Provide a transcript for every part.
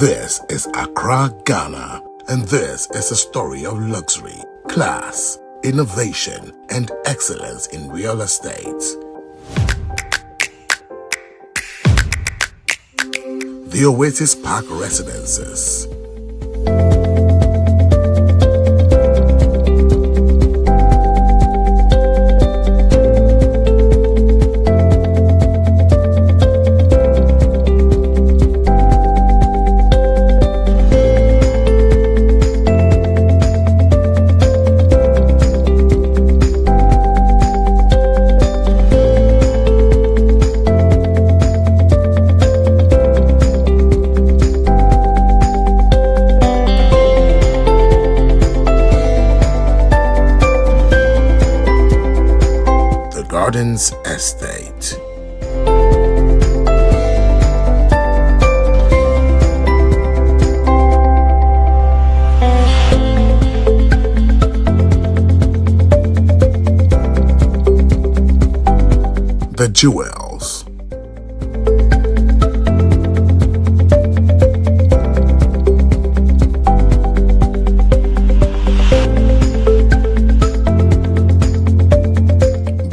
This is Accra, Ghana, and this is a story of luxury, class, innovation, and excellence in real estate. The Oasis Park Residences. Gardens Estate. The Jewels.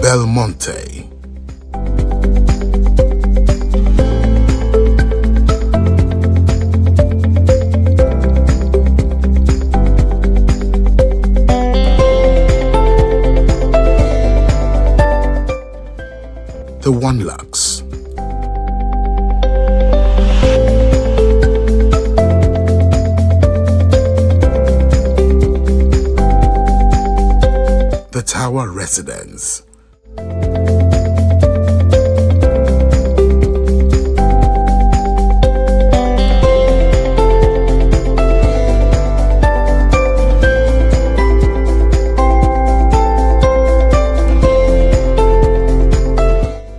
Belmonte. The One Lux. The Tower Residence.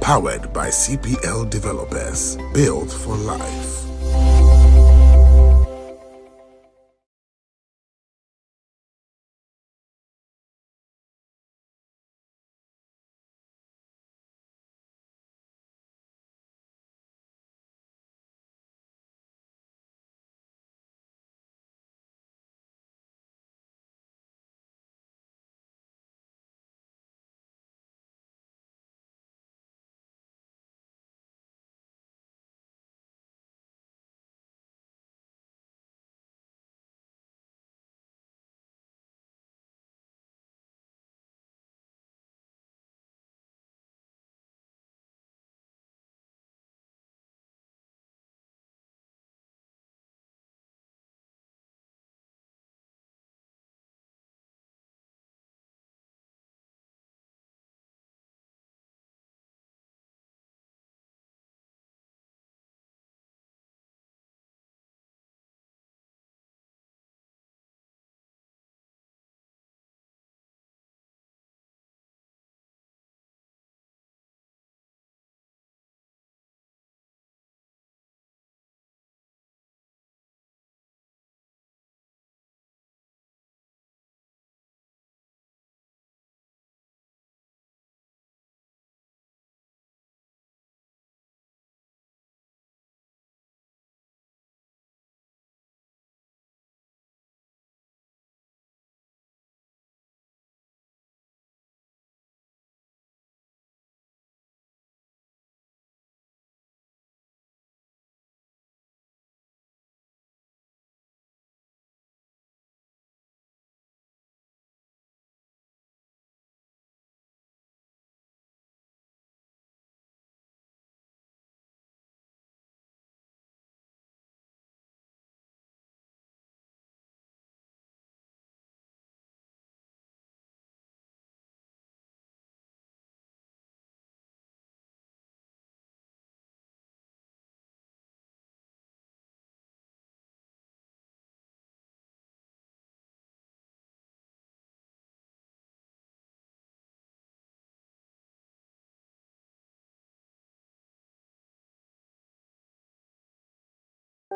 Powered by CPL Developers, built for life.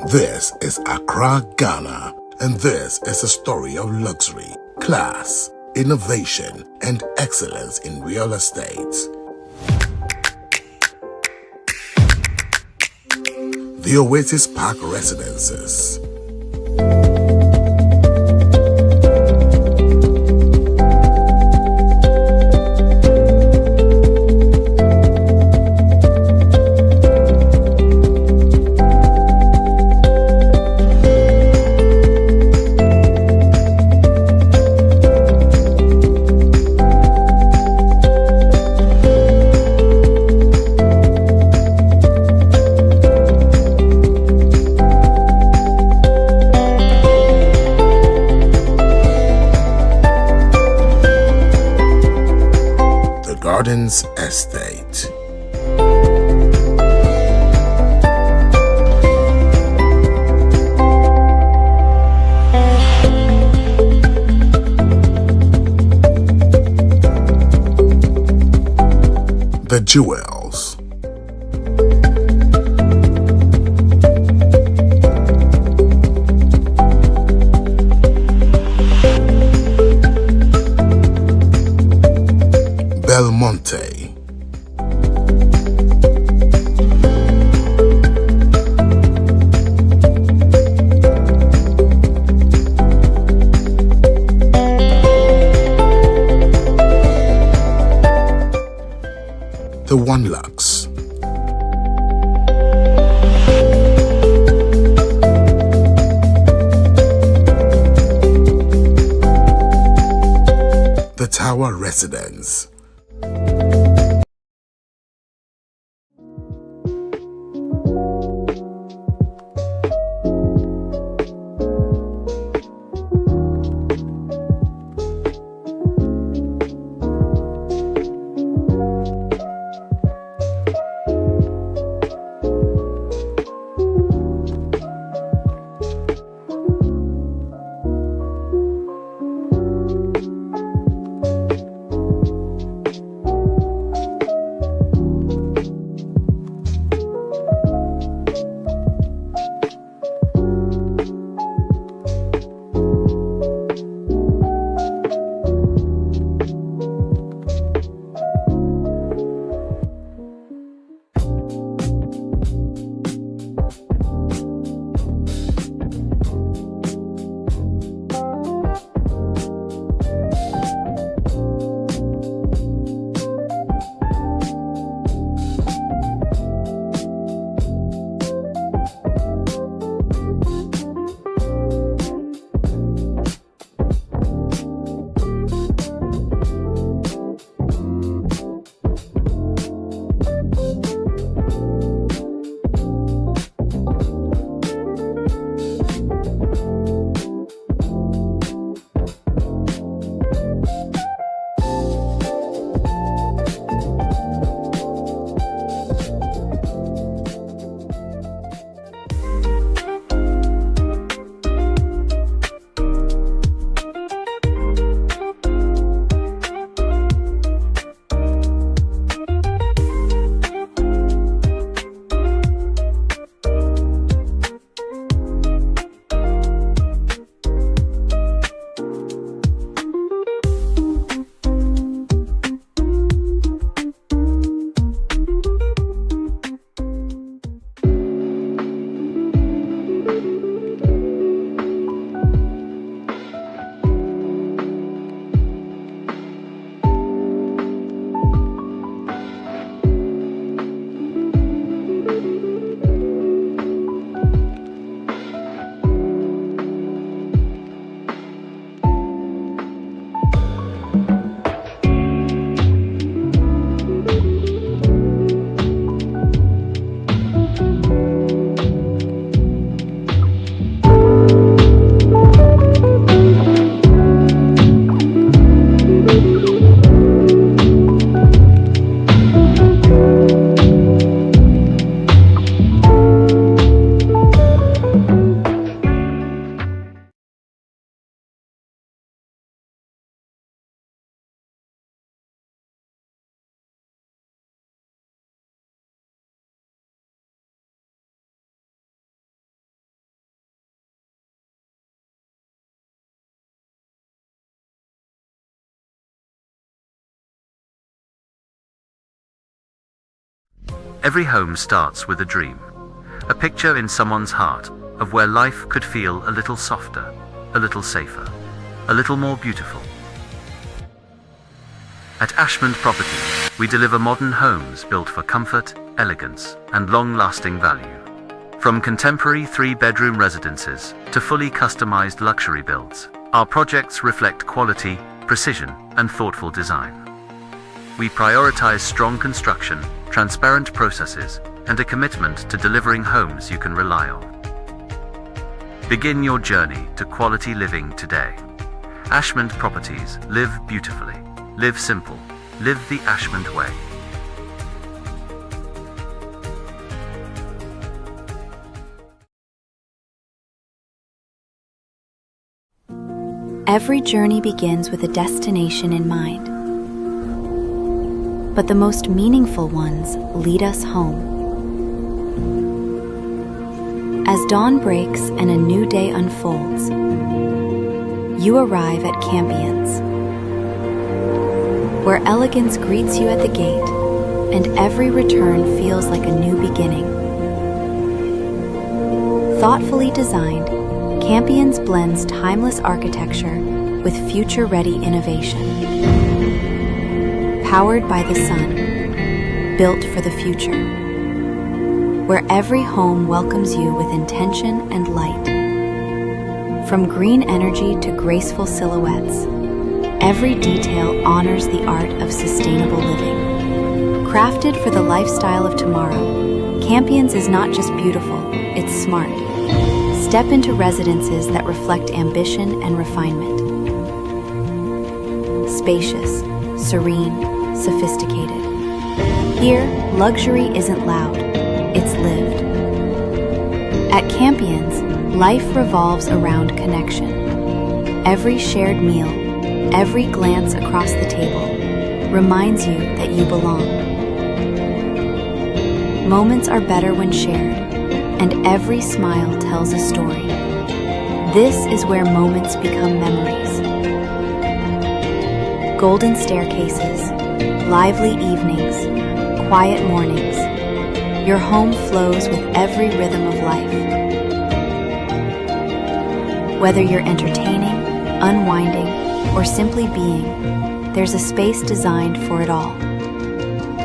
This is Accra, Ghana, and this is a story of luxury, class, innovation, and excellence in real estate. The Oasis Park Residences. Gardens Estate. The Jewels. Belmonte. The One Lux. The Tower Residence. Every home starts with a dream, a picture in someone's heart of where life could feel a little softer, a little safer, a little more beautiful. At Ashmont Properties, we deliver modern homes built for comfort, elegance, and long-lasting value. From contemporary 3-bedroom residences to fully customized luxury builds, our projects reflect quality, precision, and thoughtful design. We prioritize strong construction, transparent processes, and a commitment to delivering homes you can rely on. Begin your journey to quality living today. Ashmont Properties. Live beautifully. Live simple. Live the Ashmont way. Every journey begins with a destination in mind. But the most meaningful ones lead us home. As dawn breaks and a new day unfolds, you arrive at Campions, where elegance greets you at the gate and every return feels like a new beginning. Thoughtfully designed, Campions blends timeless architecture with future-ready innovation. Powered by the sun, built for the future, where every home welcomes you with intention and light. From green energy to graceful silhouettes, every detail honors the art of sustainable living. Crafted for the lifestyle of tomorrow, Campions is not just beautiful, it's smart. Step into residences that reflect ambition and refinement. Spacious, serene, sophisticated. Here, luxury isn't loud, it's lived. At Campions, life revolves around connection. Every shared meal, every glance across the table, reminds you that you belong. Moments are better when shared, and every smile tells a story. This is where moments become memories. Golden staircases, lively evenings, quiet mornings. Your home flows with every rhythm of life. Whether you're entertaining, unwinding, or simply being, there's a space designed for it all.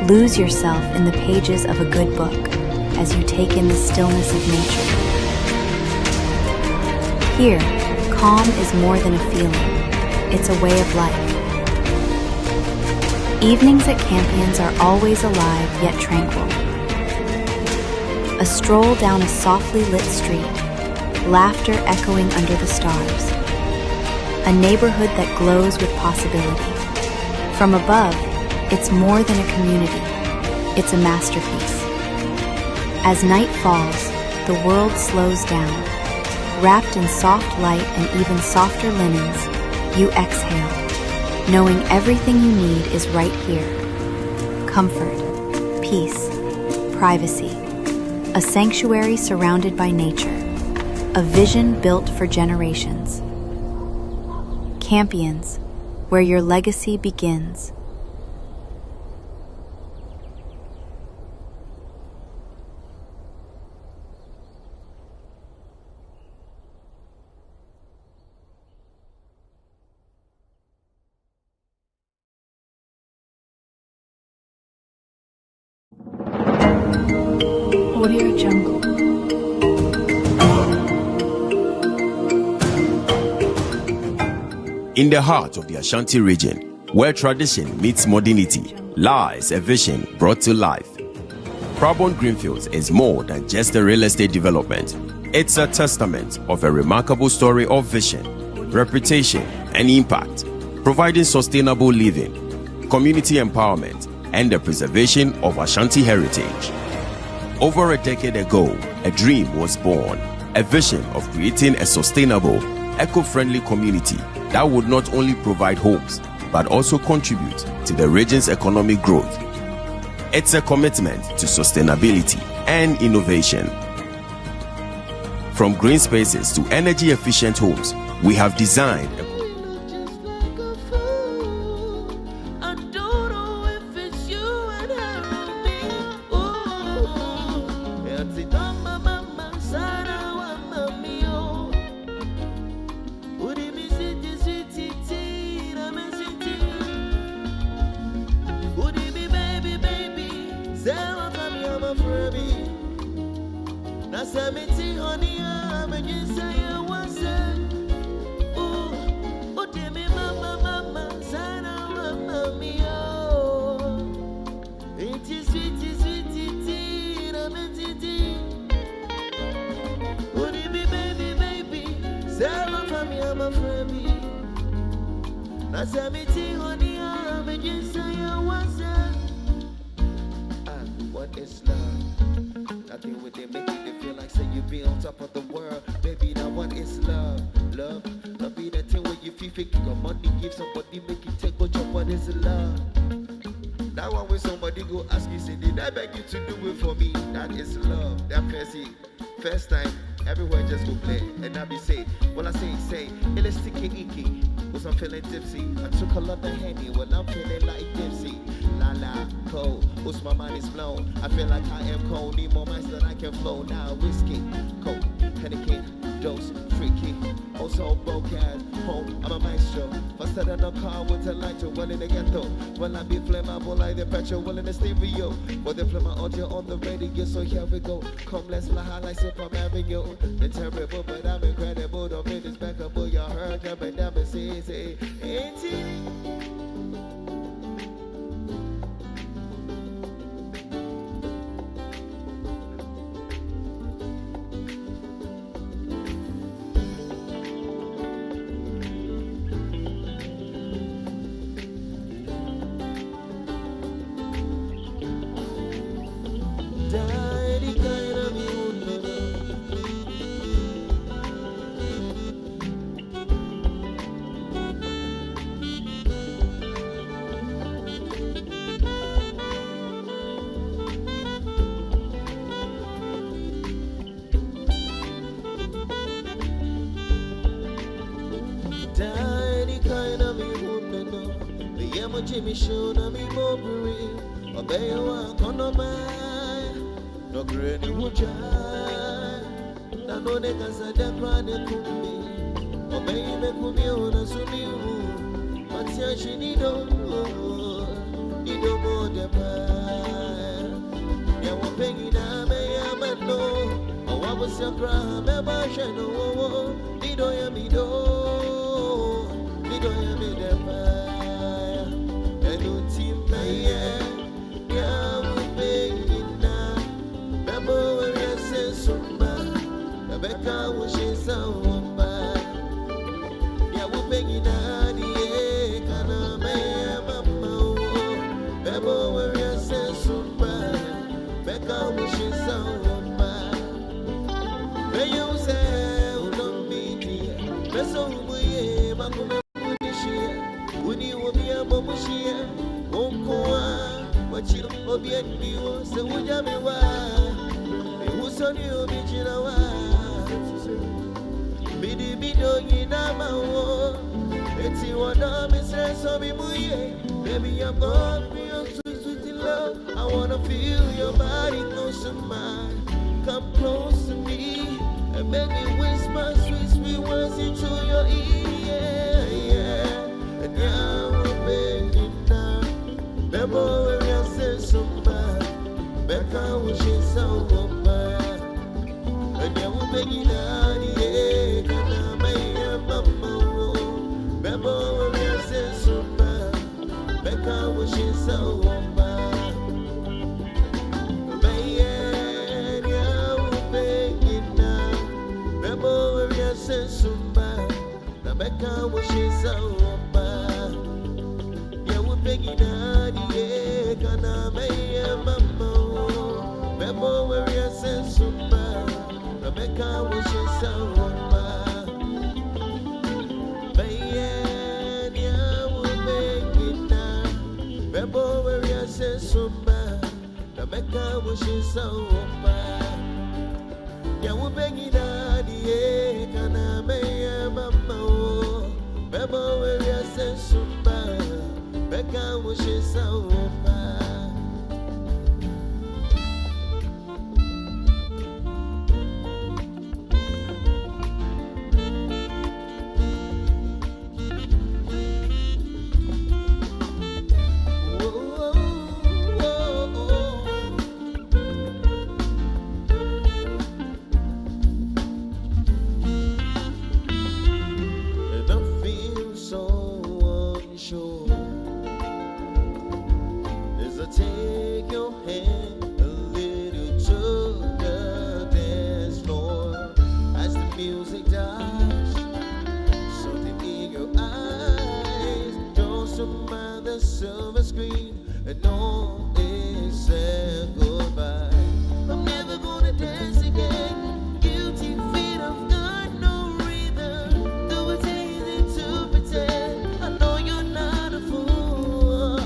Lose yourself in the pages of a good book as you take in the stillness of nature. Here, calm is more than a feeling, it's a way of life. Evenings at Campions are always alive yet tranquil. A stroll down a softly lit street, laughter echoing under the stars. A neighborhood that glows with possibility. From above, it's more than a community, it's a masterpiece. As night falls, the world slows down. Wrapped in soft light and even softer linens, you exhale, knowing everything you need is right here. Comfort, peace, privacy. A sanctuary surrounded by nature. A vision built for generations. Campions, where your legacy begins. Audio Jungle. In the heart of the Ashanti region, where tradition meets modernity, lies a vision brought to life. Prabon Greenfields is more than just a real estate development. It's a testament of a remarkable story of vision, reputation, and impact, providing sustainable living, community empowerment, and the preservation of Ashanti heritage. Over a decade ago, a dream was born, a vision of creating a sustainable, eco-friendly community that would not only provide homes, but also contribute to the region's economic growth. It's a commitment to sustainability and innovation. From green spaces to energy-efficient homes, we have designed a am a friend. Nasamiti honey, I'm a jinsaya wasa. And what is love? Nothing with it making you feel like say you be on top of the world. Baby, now what is love? Love, not be that thing where you feel fake. You got money, give somebody, make you take a job. What is love? That one when somebody go ask you, say, did I beg you to do it for me? That is love. That first time, everywhere just go play. And I be say, well I say, it's sticky icky. Was I'm feeling tipsy. I took a lot of Henny when I'm feeling like Dipsy. La la, cold. What's my mind is blown. I feel like I am cold. Need more minds that I can flow. Now whiskey, coke, Henneken, dose, freaky. Also broadcast, home, I'm a maestro. Faster than a car with a lighter, well in the ghetto. Well I be flammable like the petrol, well in the stereo. But they play my audio on the radio, so here we go. Come let's fly like Super Mario. They're terrible, but I'm incredible. Don't make this back up, but you heard them and never say, ain't it? Jimmy show na me mobri obey wa kono mai no grade wuja na no de casa de prade kumi obey me kumi ona sumi matia shini do mo de pa ya wo pengi na me ya mano o wa bo se kra me ba sheno ni do ya mi de pa. Becca was so bad. Yeah, we're begging daddy, can I make mamma? Bebo, where you say so bad. Becca was so bad. May you say, don't be dear. That's all we are, would you be a babushia? Won't go what you be at you, so would you be why? It was on you, bitch. Bidi bido yina mawo eti wada misre so bi muye baby I'm gonna feel sweet in love I wanna feel your body close to mine come close to me and make me whisper sweet words into your ear and now baby now bebo where you say so bad Becca wishing so bad and now we're begging daddy she's so bad. Man, you're begging now. Remember where you said so bad. Now, Becca, she's so bad. Yeah, we're begging now. Yeah, can I make your mama? Remember where you said so bad. Now, Becca, she's so bad. So bad, the Becca wishes so bad. Yeah, we're begging daddy, can I make a mama? Bebo, where you say so bad, Becca wishes so bad. them by the silver screen, and all is said goodbye. I'm never gonna dance again. Guilty feet of God, no rhythm. Though it's easy to pretend, I know you're not a fool.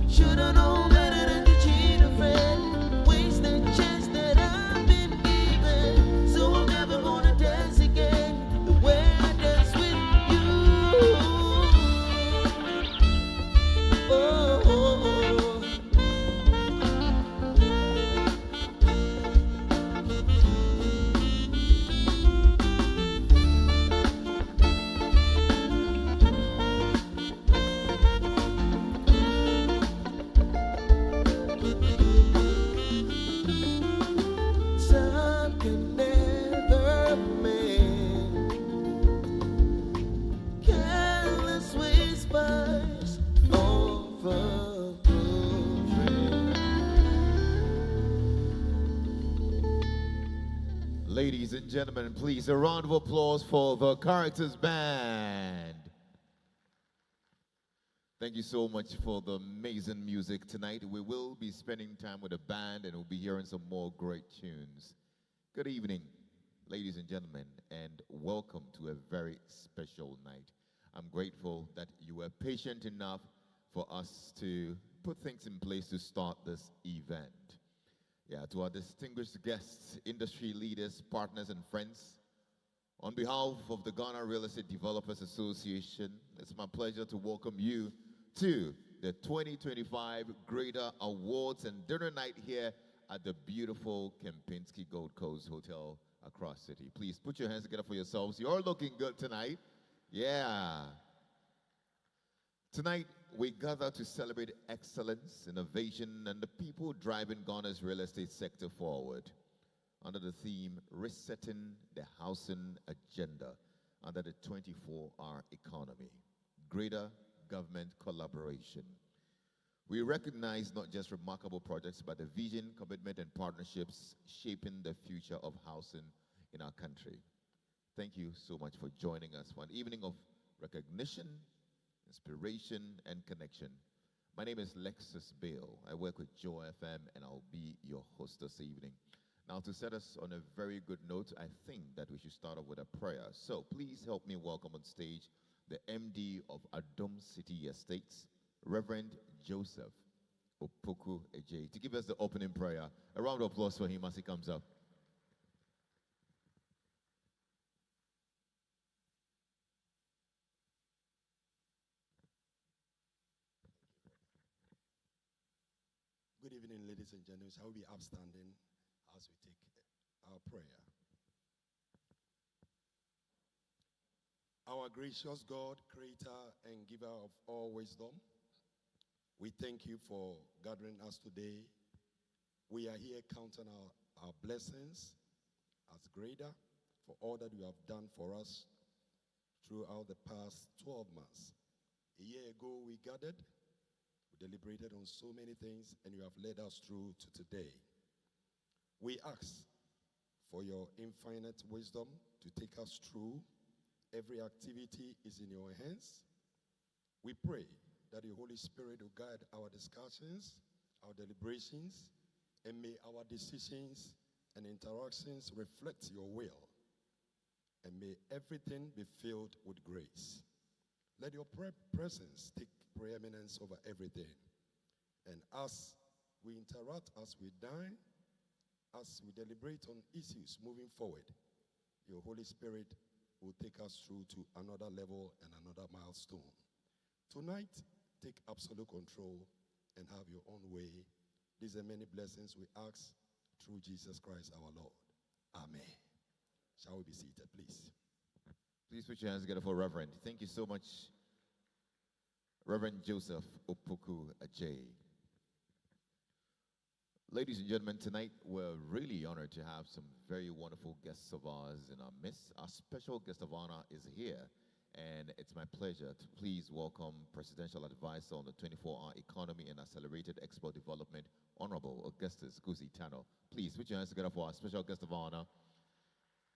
Should've known better than to cheat a friend. Waste the chance that I've been given. So I'm never gonna dance again the way I dance with you. Oh, oh, oh. Time can never mend careless whispers of a good friend. Ladies and gentlemen, please a round of applause for the Characters Band. Thank you so much for the amazing music tonight. We will be spending time with the band and we'll be hearing some more great tunes. Good evening, ladies and gentlemen, and welcome to a very special night. I'm grateful that you were patient enough for us to put things in place to start this event. Yeah, to our distinguished guests, industry leaders, partners, and friends, on behalf of the Ghana Real Estate Developers Association, it's my pleasure to welcome you to the 2025 Greda Awards and dinner night here at the beautiful Kempinski Gold Coast Hotel across city. Please put your hands together for yourselves. You're looking good tonight. Yeah. Tonight, we gather to celebrate excellence, innovation, and the people driving Ghana's real estate sector forward under the theme, Resetting the Housing Agenda under the 24-hour economy. Greater government collaboration. We recognize not just remarkable projects, but the vision, commitment, and partnerships shaping the future of housing in our country. Thank you so much for joining us for an evening of recognition, inspiration, and connection. My name is Lexus Bale. I work with Joy FM, and I'll be your host this evening. Now, to set us on a very good note, I think that we should start off with a prayer. So please help me welcome on stage the MD of Adom City Estates, Reverend Joseph Opoku Ejay, to give us the opening prayer. A round of applause for him as he comes up. Good evening, ladies and gentlemen. I will be upstanding as we take our prayer. Our gracious God, creator and giver of all wisdom, we thank you for gathering us today. We are here counting our blessings as Greda for all that you have done for us throughout the past 12 months. A year ago, we gathered, we deliberated on so many things, and you have led us through to today. We ask for your infinite wisdom to take us through. Every activity is in your hands. We pray that the Holy Spirit will guide our discussions, our deliberations, and may our decisions and interactions reflect your will. And may everything be filled with grace. Let your presence take preeminence over everything. And as we interact, as we dine, as we deliberate on issues moving forward, your Holy Spirit will take us through to another level and another milestone. Tonight, take absolute control and have your own way. These are many blessings we ask through Jesus Christ our Lord. Amen. Shall we be seated, please? Please put your hands together for Reverend. Thank you so much, Reverend Joseph Opoku Ejay. Ladies and gentlemen, tonight we're really honored to have some very wonderful guests of ours in our midst. Our special guest of honor is here, and it's my pleasure to please welcome Presidential Advisor on the 24-hour Economy and Accelerated Export Development, Honorable Augustus Guzi Tano. Please put your hands together for our special guest of honor.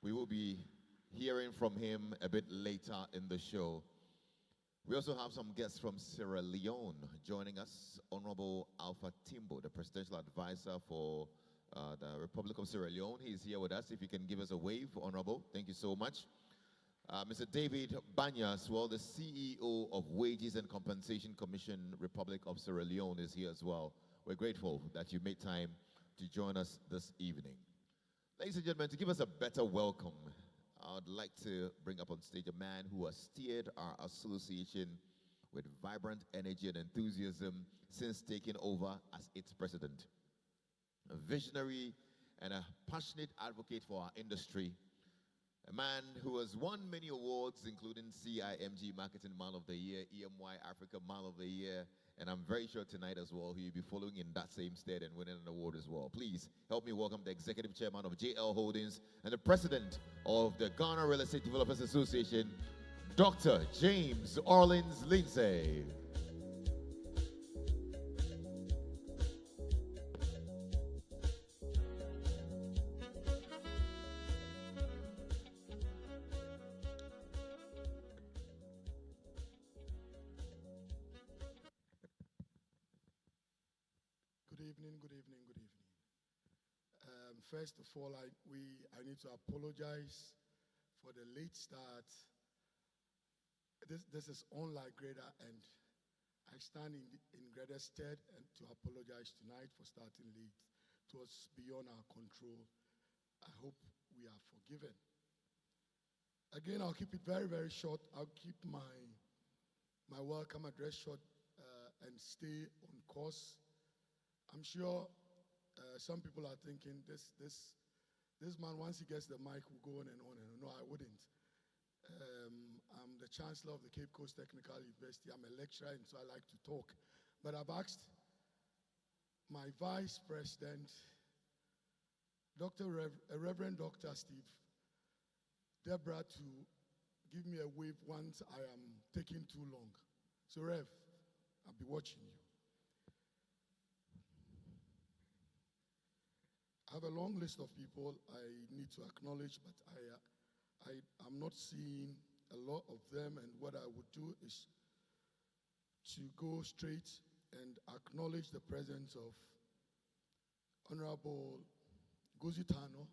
We will be hearing from him a bit later in the show. We also have some guests from Sierra Leone joining us. Honorable Alpha Timbo, the presidential advisor for the Republic of Sierra Leone. He is here with us. If you can give us a wave, Honorable. Thank you so much. Mr. David Banyas, well, the CEO of Wages and Compensation Commission, Republic of Sierra Leone, is here as well. We're grateful that you made time to join us this evening. Ladies and gentlemen, to give us a better welcome, I would like to bring up on stage a man who has steered our association with vibrant energy and enthusiasm since taking over as its president. A visionary and a passionate advocate for our industry. A man who has won many awards, including CIMG Marketing Man of the Year, EMY Africa Man of the Year, and I'm very sure tonight as well he'll be following in that same stead and winning an award as well. Please help me welcome the Executive Chairman of JL Holdings and the President of the Ghana Real Estate Developers Association, Dr. James Orleans Lindsay. Good evening. First of all, I need to apologize for the late start. This is unlike Greda, and I stand in Greda's stead and to apologize tonight for starting late. It was beyond our control. I hope we are forgiven. Again, I'll keep it very, very short. I'll keep my welcome address short and stay on course. I'm sure some people are thinking this man, once he gets the mic, will go on and on and on. No, I wouldn't. I'm the Chancellor of the Cape Coast Technical University. I'm a lecturer, and so I like to talk. But I've asked my Vice President, Reverend Dr. Steve Deborah, to give me a wave once I am taking too long. So, Rev, I'll be watching you. I have a long list of people I need to acknowledge, but I'm not seeing a lot of them, and what I would do is to go straight and acknowledge the presence of Honorable Guzitano,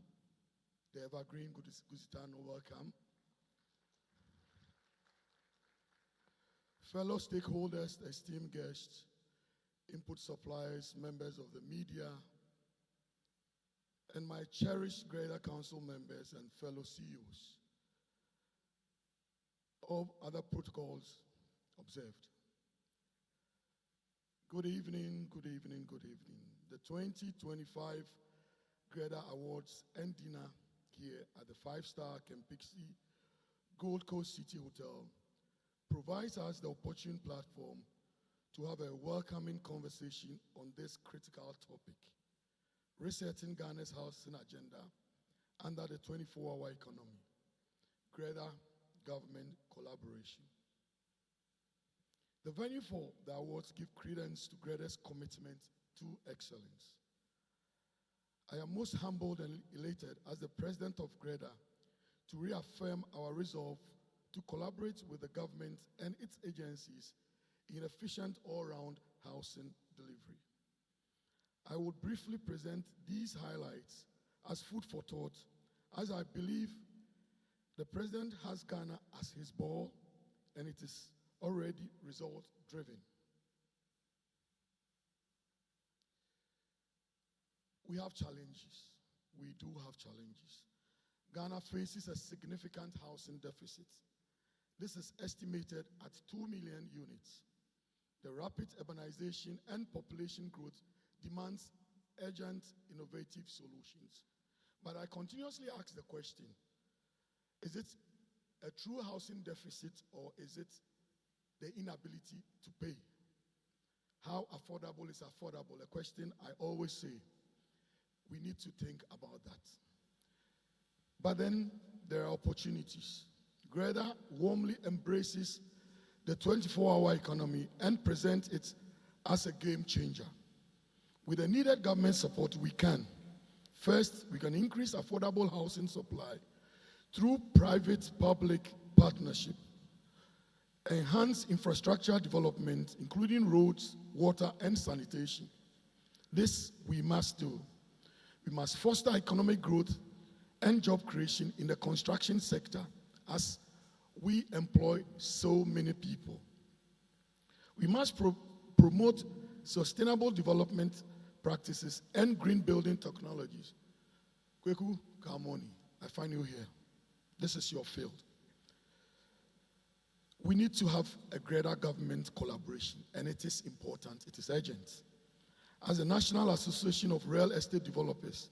the Evergreen. Guzitano, welcome. Fellow stakeholders, esteemed guests, input suppliers, members of the media, and my cherished Greda Council members and fellow CEOs. All other protocols observed. Good evening. The 2025 Greda Awards and dinner here at the 5-star Kempixi Gold Coast City Hotel provides us the opportune platform to have a welcoming conversation on this critical topic: resetting Ghana's housing agenda under the 24-hour economy, Greda government collaboration. The venue for the awards gives credence to Greda's commitment to excellence. I am most humbled and elated as the president of Greda to reaffirm our resolve to collaborate with the government and its agencies in efficient all-round housing delivery. I will briefly present these highlights as food for thought, as I believe the president has Ghana as his ball, and it is already result-driven. We have challenges. We do have challenges. Ghana faces a significant housing deficit. This is estimated at 2 million units. The rapid urbanization and population growth demands urgent, innovative solutions. But I continuously ask the question, is it a true housing deficit, or is it the inability to pay? How affordable is affordable? A question I always say. We need to think about that. But then there are opportunities. Greda warmly embraces the 24-hour economy and presents it as a game changer. With the needed government support, we can. First, we can increase affordable housing supply through private-public partnership enhance infrastructure development, including roads, water, and sanitation. This we must do. We must foster economic growth and job creation in the construction sector as we employ so many people. We must promote sustainable development practices and green building technologies. Kweku Kamoni, I find you here. This is your field. We need to have a greater government collaboration, and it is important, it is urgent. As the National Association of Real Estate Developers,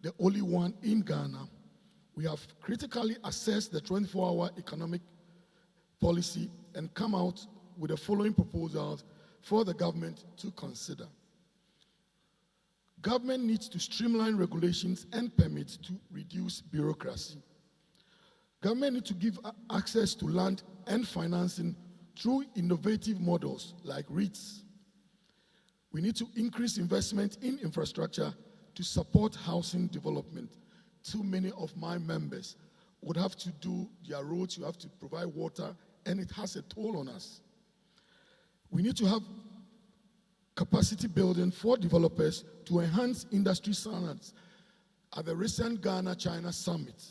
the only one in Ghana, we have critically assessed the 24-hour economic policy and come out with the following proposals for the government to consider. Government needs to streamline regulations and permits to reduce bureaucracy. Government needs to give access to land and financing through innovative models like REITs. We need to increase investment in infrastructure to support housing development. Too many of my members would have to do their roads, you have to provide water, and it has a toll on us. We need to have capacity building for developers to enhance industry standards. At the recent Ghana-China summit,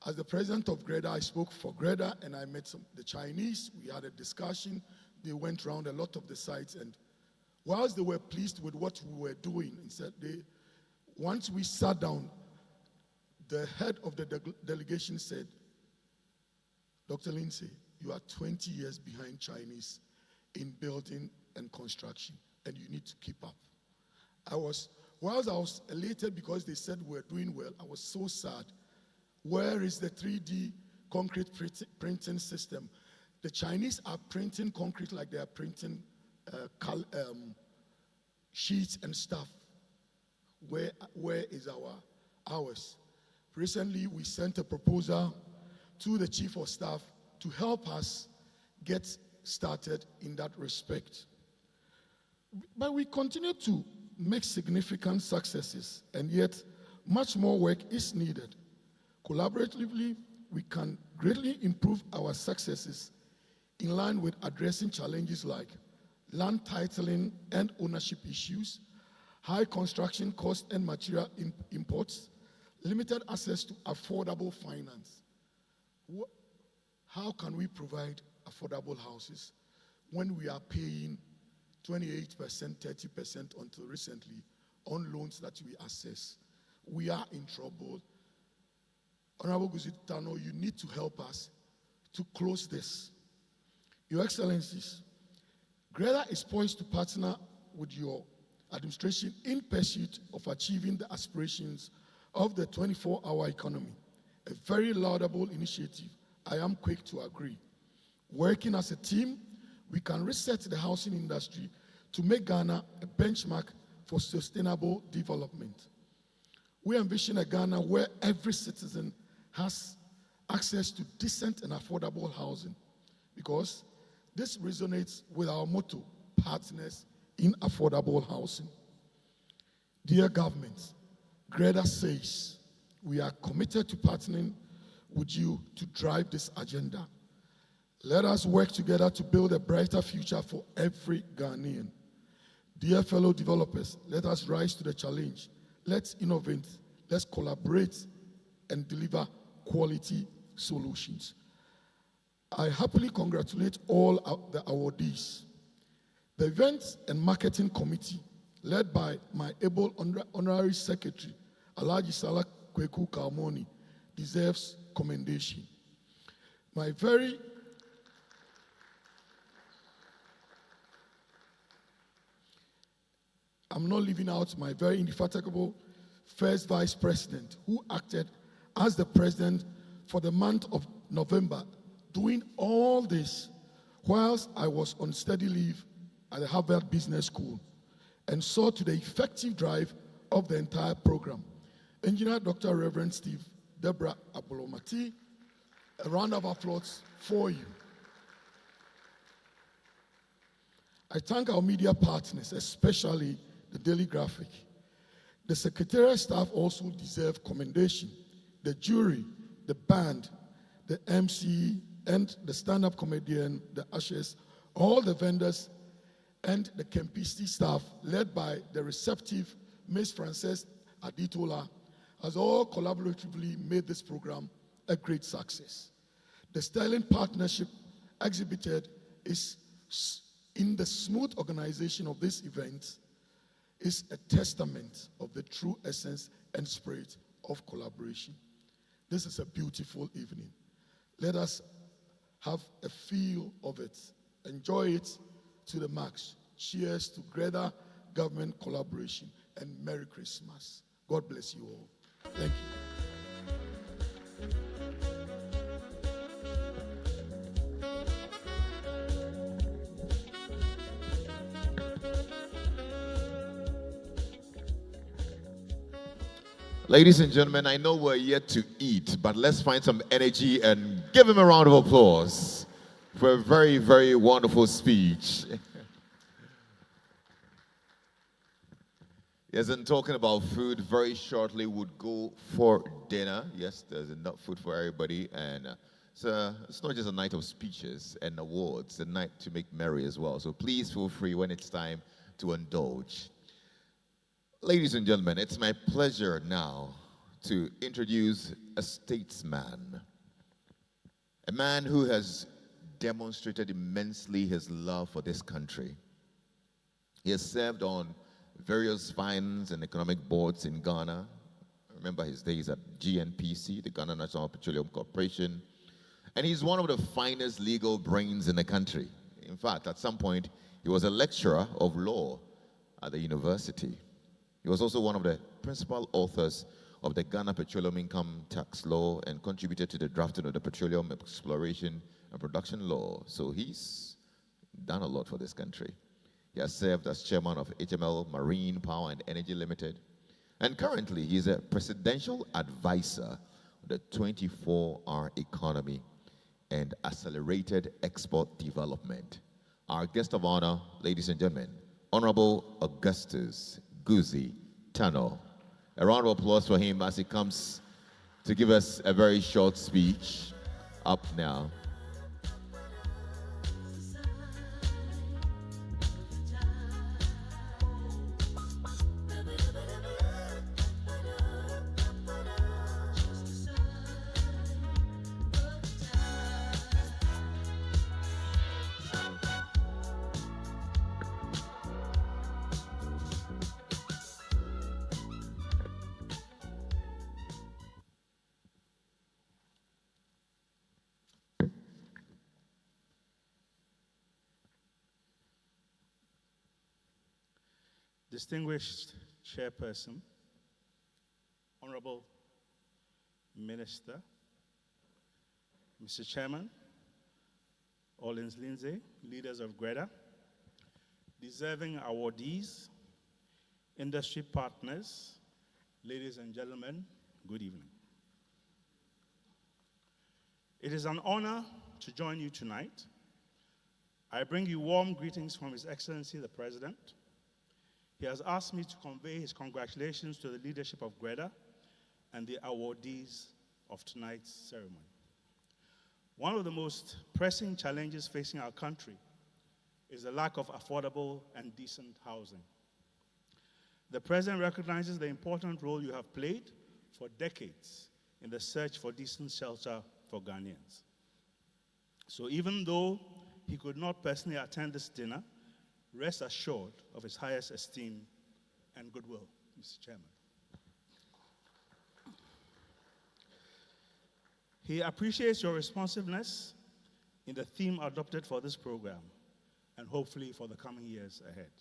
as the president of Greda, I spoke for Greda, and I met the Chinese. We had a discussion. They went around a lot of the sites, and whilst they were pleased with what we were doing, once we sat down, the head of the delegation said, Dr. Lindsay, you are 20 years behind Chinese in building and construction, and you need to keep up. Whilst I was elated because they said we're doing well, I was so sad. Where is the 3D concrete printing system? The Chinese are printing concrete like they are printing sheets and stuff. Where is ours? Recently, we sent a proposal to the Chief of Staff to help us get started in that respect. But we continue to make significant successes, and yet much more work is needed. Collaboratively, we can greatly improve our successes in line with addressing challenges like land titling and ownership issues, high construction costs and material imports, limited access to affordable finance. How can we provide affordable houses when we are paying 28%, 30% until recently on loans that we assess? We are in trouble. Honorable Guzitano, you need to help us to close this. Your Excellencies, Greda is poised to partner with your administration in pursuit of achieving the aspirations of the 24-hour economy. A very laudable initiative. I am quick to agree. Working as a team, we can reset the housing industry to make Ghana a benchmark for sustainable development. We envision a Ghana where every citizen has access to decent and affordable housing, because this resonates with our motto, partners in affordable housing. Dear government, Greda says we are committed to partnering with you to drive this agenda. Let us work together to build a brighter future for every Ghanaian. Dear fellow developers, let us rise to the challenge. Let's innovate, let's collaborate and deliver quality solutions. I happily congratulate all the awardees. The Events and Marketing Committee, led by my able Honorary Secretary, Alhaji Salah Kweku Kalmoni, deserves commendation. I'm not leaving out my very indefatigable first Vice President, who acted as the President for the month of November, doing all this whilst I was on study leave at the Harvard Business School, and saw to the effective drive of the entire program. Engineer Dr. Reverend Steve Deborah Abolomati, a round of applause for you. I thank our media partners, especially the Daily Graphic. The secretariat staff also deserve commendation. The jury, the band, the MC, and the stand-up comedian, the ushers, all the vendors, and the Kempisi staff, led by the receptive Miss Frances Aditola, has all collaboratively made this program a great success. The sterling partnership exhibited is in the smooth organization of this event is a testament of the true essence and spirit of collaboration. This is a beautiful evening. Let us have a feel of it. Enjoy it to the max. Cheers to Greda government collaboration and Merry Christmas. God bless you all. Thank you. Ladies and gentlemen, I know we're yet to eat, but let's find some energy and give him a round of applause for a very, very wonderful speech. Yes, and talking about food, very shortly would go for dinner. Yes, there's enough food for everybody, and it's not just a night of speeches and awards, it's a night to make merry as well. So please feel free when it's time to indulge. Ladies and gentlemen, it's my pleasure now to introduce a statesman, a man who has demonstrated immensely his love for this country. He has served on various finance and economic boards in Ghana. I remember his days at GNPC, the Ghana National Petroleum Corporation, and he's one of the finest legal brains in the country. In fact, at some point, he was a lecturer of law at the university. He was also one of the principal authors of the Ghana Petroleum Income Tax Law and contributed to the drafting of the Petroleum Exploration and Production Law. So he's done a lot for this country. He has served as chairman of HML Marine Power and Energy Limited. And currently, he is a presidential advisor on the 24-hour economy and accelerated export development. Our guest of honor, ladies and gentlemen, Honorable Augustus Guzi Tano. A round of applause for him as he comes to give us a very short speech. Up now. Distinguished Chairperson, Honorable Minister, Mr. Chairman, Orleans Lindsay, leaders of Greda, deserving awardees, industry partners, ladies and gentlemen, good evening. It is an honor to join you tonight. I bring you warm greetings from His Excellency the President. He has asked me to convey his congratulations to the leadership of Greda and the awardees of tonight's ceremony. One of the most pressing challenges facing our country is the lack of affordable and decent housing. The President recognizes the important role you have played for decades in the search for decent shelter for Ghanaians. So even though he could not personally attend this dinner, rest assured of his highest esteem and goodwill, Mr. Chairman. He appreciates your responsiveness in the theme adopted for this program and hopefully for the coming years ahead.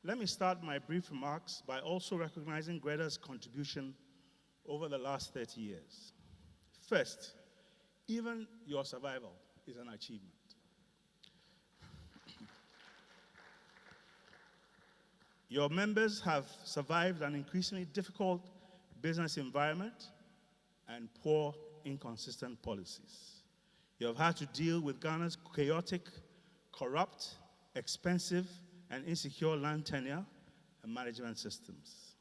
Let me start my brief remarks by also recognizing Greda's contribution over the last 30 years. First, even your survival is an achievement. Your members have survived an increasingly difficult business environment and poor, inconsistent policies. You have had to deal with Ghana's chaotic, corrupt, expensive, and insecure land tenure and management systems.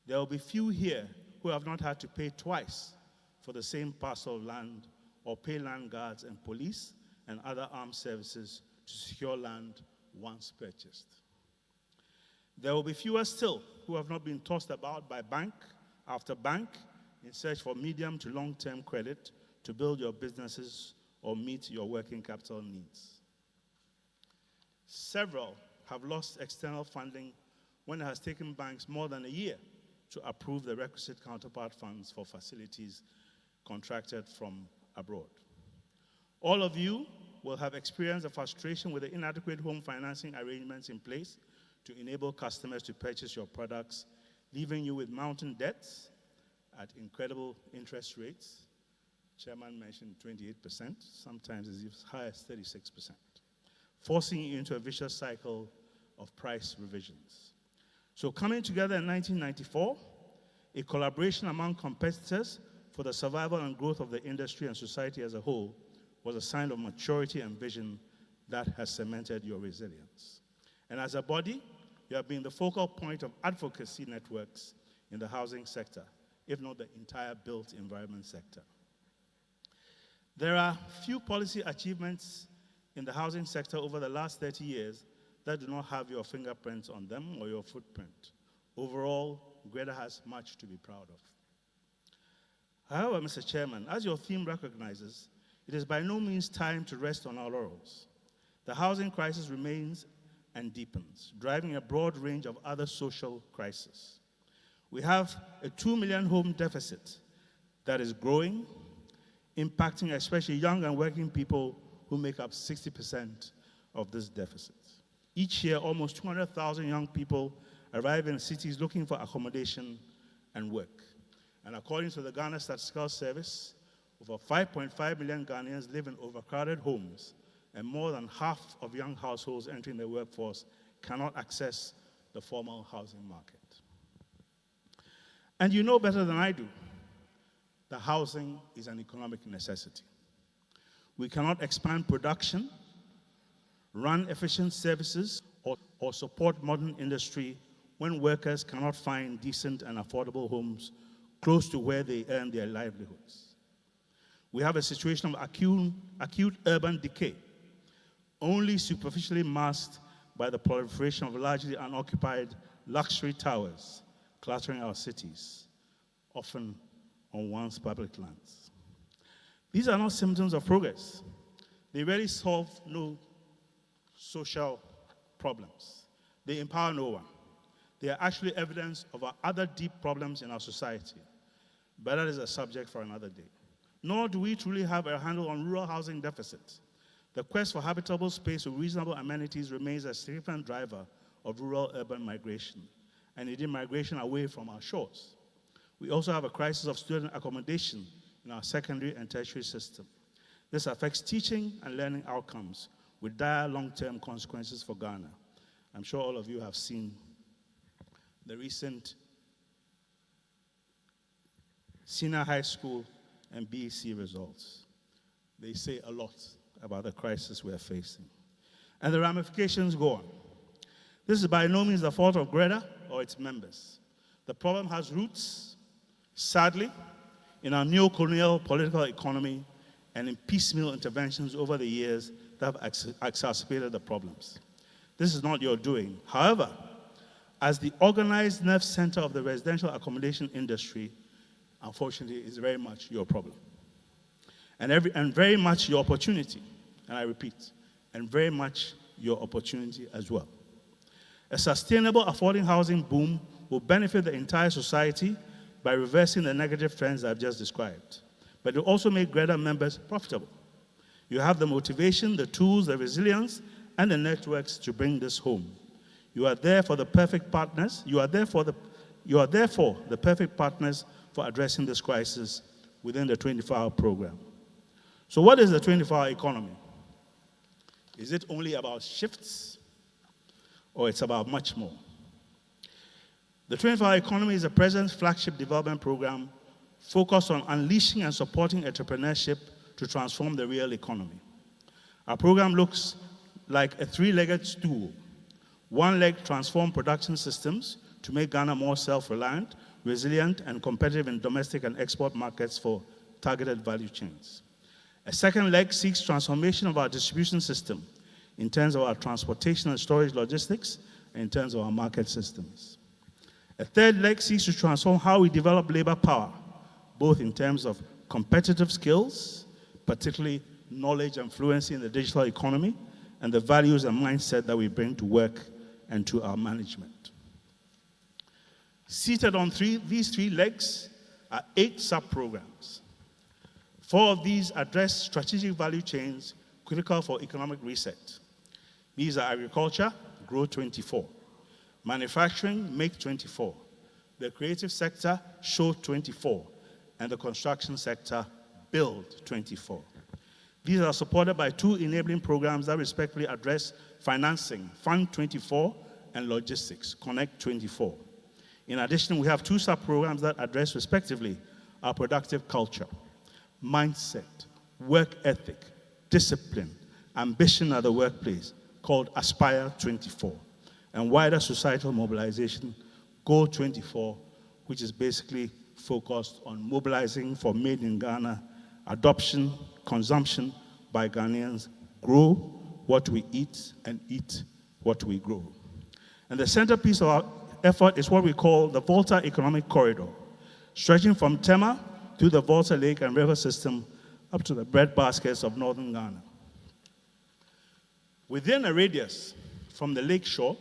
There will be few here who have not had to pay twice for the same parcel of land or pay land guards and police and other armed services to secure land once purchased. There will be fewer still who have not been tossed about by bank after bank in search for medium to long-term credit to build your businesses or meet your working capital needs. Several have lost external funding when it has taken banks more than a year to approve the requisite counterpart funds for facilities contracted from abroad. All of you will have experienced the frustration with the inadequate home financing arrangements in place to enable customers to purchase your products, leaving you with mounting debts at incredible interest rates. Chairman mentioned 28%, sometimes as high as 36%, forcing you into a vicious cycle of price revisions. So coming together in 1994, a collaboration among competitors for the survival and growth of the industry and society as a whole was a sign of maturity and vision that has cemented your resilience. And as a body, you have been the focal point of advocacy networks in the housing sector, if not the entire built environment sector. There are few policy achievements in the housing sector over the last 30 years that do not have your fingerprints on them or your footprint. Overall, Greda has much to be proud of. However, Mr. Chairman, as your theme recognizes, it is by no means time to rest on our laurels. The housing crisis remains and deepens, driving a broad range of other social crises. We have a 2 million home deficit that is growing, impacting especially young and working people who make up 60% of this deficit. Each year, almost 200,000 young people arrive in cities looking for accommodation and work. And according to the Ghana Statistical Service, over 5.5 million Ghanaians live in overcrowded homes, and more than half of young households entering the workforce cannot access the formal housing market. And you know better than I do that housing is an economic necessity. We cannot expand production, run efficient services, or support modern industry when workers cannot find decent and affordable homes close to where they earn their livelihoods. We have a situation of acute urban decay, only superficially masked by the proliferation of largely unoccupied luxury towers cluttering our cities, often on once public lands. These are not symptoms of progress. They really solve no social problems. They empower no one. They are actually evidence of our other deep problems in our society. But that is a subject for another day. Nor do we truly have a handle on rural housing deficits. The quest for habitable space with reasonable amenities remains a significant driver of rural-urban migration, and indeed migration away from our shores. We also have a crisis of student accommodation in our secondary and tertiary system. This affects teaching and learning outcomes with dire long-term consequences for Ghana. I'm sure all of you have seen the recent senior high school and BEC results. They say a lot about the crisis we are facing. And the ramifications go on. This is by no means the fault of Greda or its members. The problem has roots, sadly, in our neo-colonial political economy and in piecemeal interventions over the years that have exacerbated the problems. This is not your doing. However, as the organized nerve center of the residential accommodation industry, unfortunately, is very much your problem. And very much your opportunity. And I repeat, and very much your opportunity as well. A sustainable affordable housing boom will benefit the entire society by reversing the negative trends I've just described. But it will also make Greda members profitable. You have the motivation, the tools, the resilience, and the networks to bring this home. You are there for the perfect partners. You are therefore the perfect partners for addressing this crisis within the 24-hour program. So what is the 24-hour economy? Is it only about shifts, or it's about much more? The 24-hour economy is the President's flagship development program focused on unleashing and supporting entrepreneurship to transform the real economy. Our program looks like a three-legged stool. One leg, transform production systems to make Ghana more self-reliant, resilient, and competitive in domestic and export markets for targeted value chains. A second leg seeks transformation of our distribution system in terms of our transportation and storage logistics and in terms of our market systems. A third leg seeks to transform how we develop labor power, both in terms of competitive skills, particularly knowledge and fluency in the digital economy, and the values and mindset that we bring to work and to our management. Seated on these three legs are 8 sub-programs. 4 of these address strategic value chains critical for economic reset. These are agriculture, Grow 24, manufacturing, Make 24, the creative sector, Show 24, and the construction sector, Build 24. These are supported by 2 enabling programs that respectively address financing, Fund 24, and logistics, Connect 24. In addition, we have 2 sub-programs that address respectively our productive culture, mindset, work ethic, discipline, ambition at the workplace, called Aspire 24, and wider societal mobilization, Go 24, which is basically focused on mobilizing for Made in Ghana, adoption, consumption by Ghanaians, grow what we eat and eat what we grow. And the centerpiece of our effort is what we call the Volta Economic Corridor, stretching from Tema through the Volta Lake and River system up to the bread baskets of northern Ghana. Within a radius from the lake shore,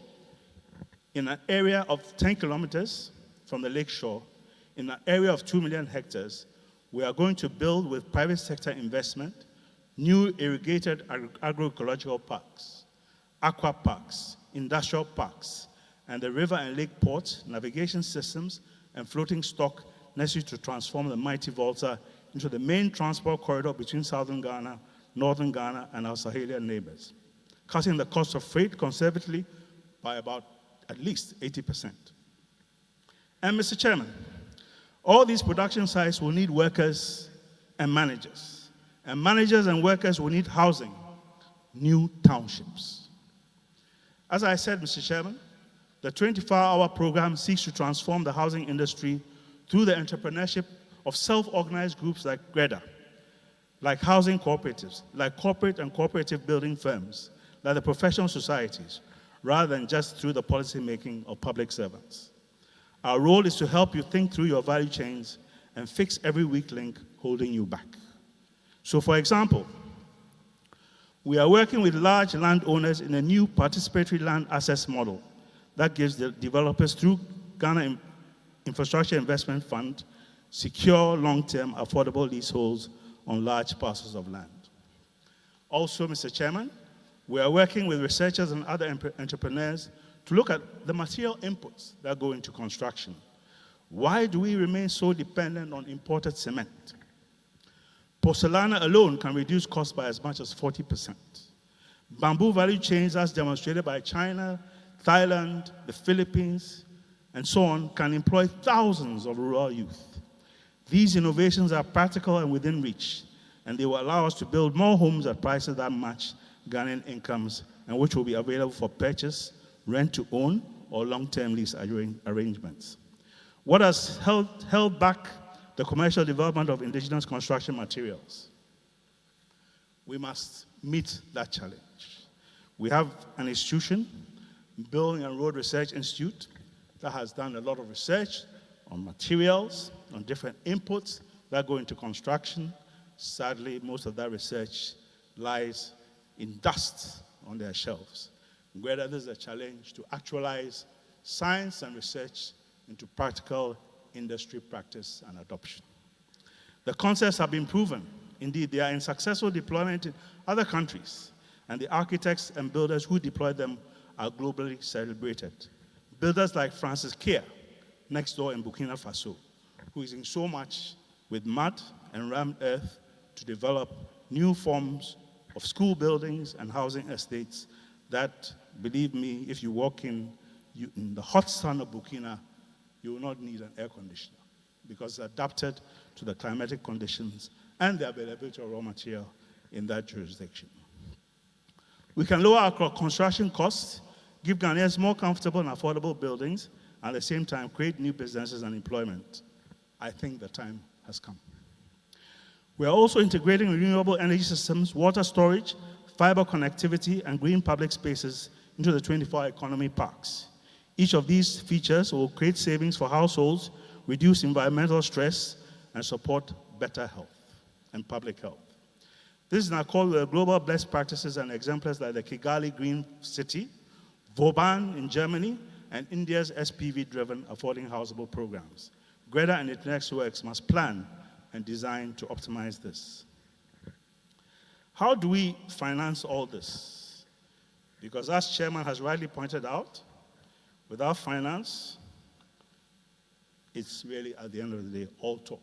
in an area of 10 kilometers from the lake shore, in an area of 2 million hectares, we are going to build with private sector investment new irrigated agroecological parks, aqua parks, industrial parks, and the river and lake ports, navigation systems, and floating stock necessary to transform the mighty Volta into the main transport corridor between southern Ghana, northern Ghana, and our Sahelian neighbors, cutting the cost of freight conservatively by about at least 80%. And Mr. Chairman, all these production sites will need workers and managers. And managers and workers will need housing, new townships. As I said, Mr. Chairman, the 24-hour program seeks to transform the housing industry through the entrepreneurship of self-organized groups like Greda, like housing cooperatives, like corporate and cooperative building firms, like the professional societies, rather than just through the policy making of public servants. Our role is to help you think through your value chains and fix every weak link holding you back. So, for example, we are working with large landowners in a new participatory land access model that gives the developers through Ghana Infrastructure Investment Fund secure, long-term, affordable leaseholds on large parcels of land. Also, Mr. Chairman, we are working with researchers and other entrepreneurs to look at the material inputs that go into construction. Why do we remain so dependent on imported cement? Porcelana alone can reduce costs by as much as 40%. Bamboo value chains, as demonstrated by China, Thailand, the Philippines, and so on, can employ thousands of rural youth. These innovations are practical and within reach, and they will allow us to build more homes at prices that match Ghanaian incomes and which will be available for purchase, rent to own, or long-term lease arrangements. What has held back the commercial development of indigenous construction materials? We must meet that challenge. We have an institution, Building and Road Research Institute, that has done a lot of research on materials, on different inputs that go into construction. Sadly, most of that research lies in dust on their shelves. Greda, this is a challenge to actualize science and research into practical industry practice and adoption. The concepts have been proven. Indeed, they are in successful deployment in other countries, and the architects and builders who deploy them are globally celebrated. Builders like Francis Kea, next door in Burkina Faso, who is in so much with mud and rammed earth to develop new forms of school buildings and housing estates that, believe me, if you walk in the hot sun of Burkina, you will not need an air conditioner because it's adapted to the climatic conditions and the availability of raw material in that jurisdiction. We can lower our construction costs, give Ghanaians more comfortable and affordable buildings, and at the same time create new businesses and employment. I think the time has come. We are also integrating renewable energy systems, water storage, fiber connectivity, and green public spaces into the 24-hour economy parks. Each of these features will create savings for households, reduce environmental stress, and support better health and public health. This is now called the global best practices and exemplars like the Kigali Green City, Vauban in Germany, and India's SPV-driven affording houseable programs. Greda and its next works must plan and design to optimize this. How do we finance all this? Because as Chairman has rightly pointed out, without finance, it's really, at the end of the day, all talk.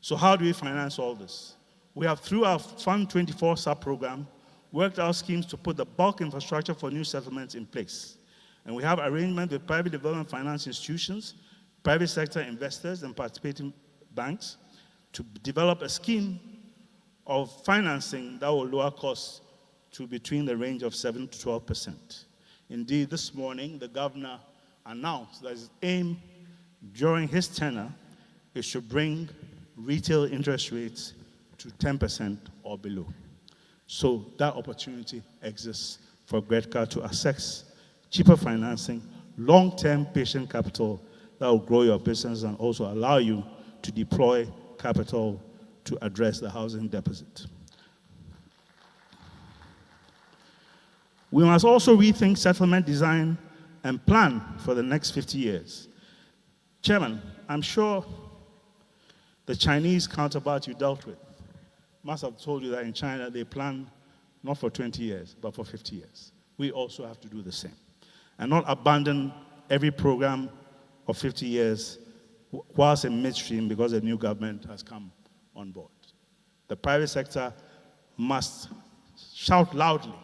So how do we finance all this? We have, through our Fund 24 sub-program, worked out schemes to put the bulk infrastructure for new settlements in place. And we have arrangements with private development finance institutions, private sector investors, and participating banks to develop a scheme of financing that will lower costs to between the range of 7 to 12%. Indeed, this morning, the governor announced that his aim during his tenure is to bring retail interest rates to 10% or below. So that opportunity exists for Greda to access cheaper financing, long-term patient capital that will grow your business and also allow you to deploy capital to address the housing deficit. We must also rethink settlement design and plan for the next 50 years. Chairman, I'm sure the Chinese counterpart you dealt with must have told you that in China they plan not for 20 years, but for 50 years. We also have to do the same and not abandon every program of 50 years whilst in midstream because a new government has come on board. The private sector must shout loudly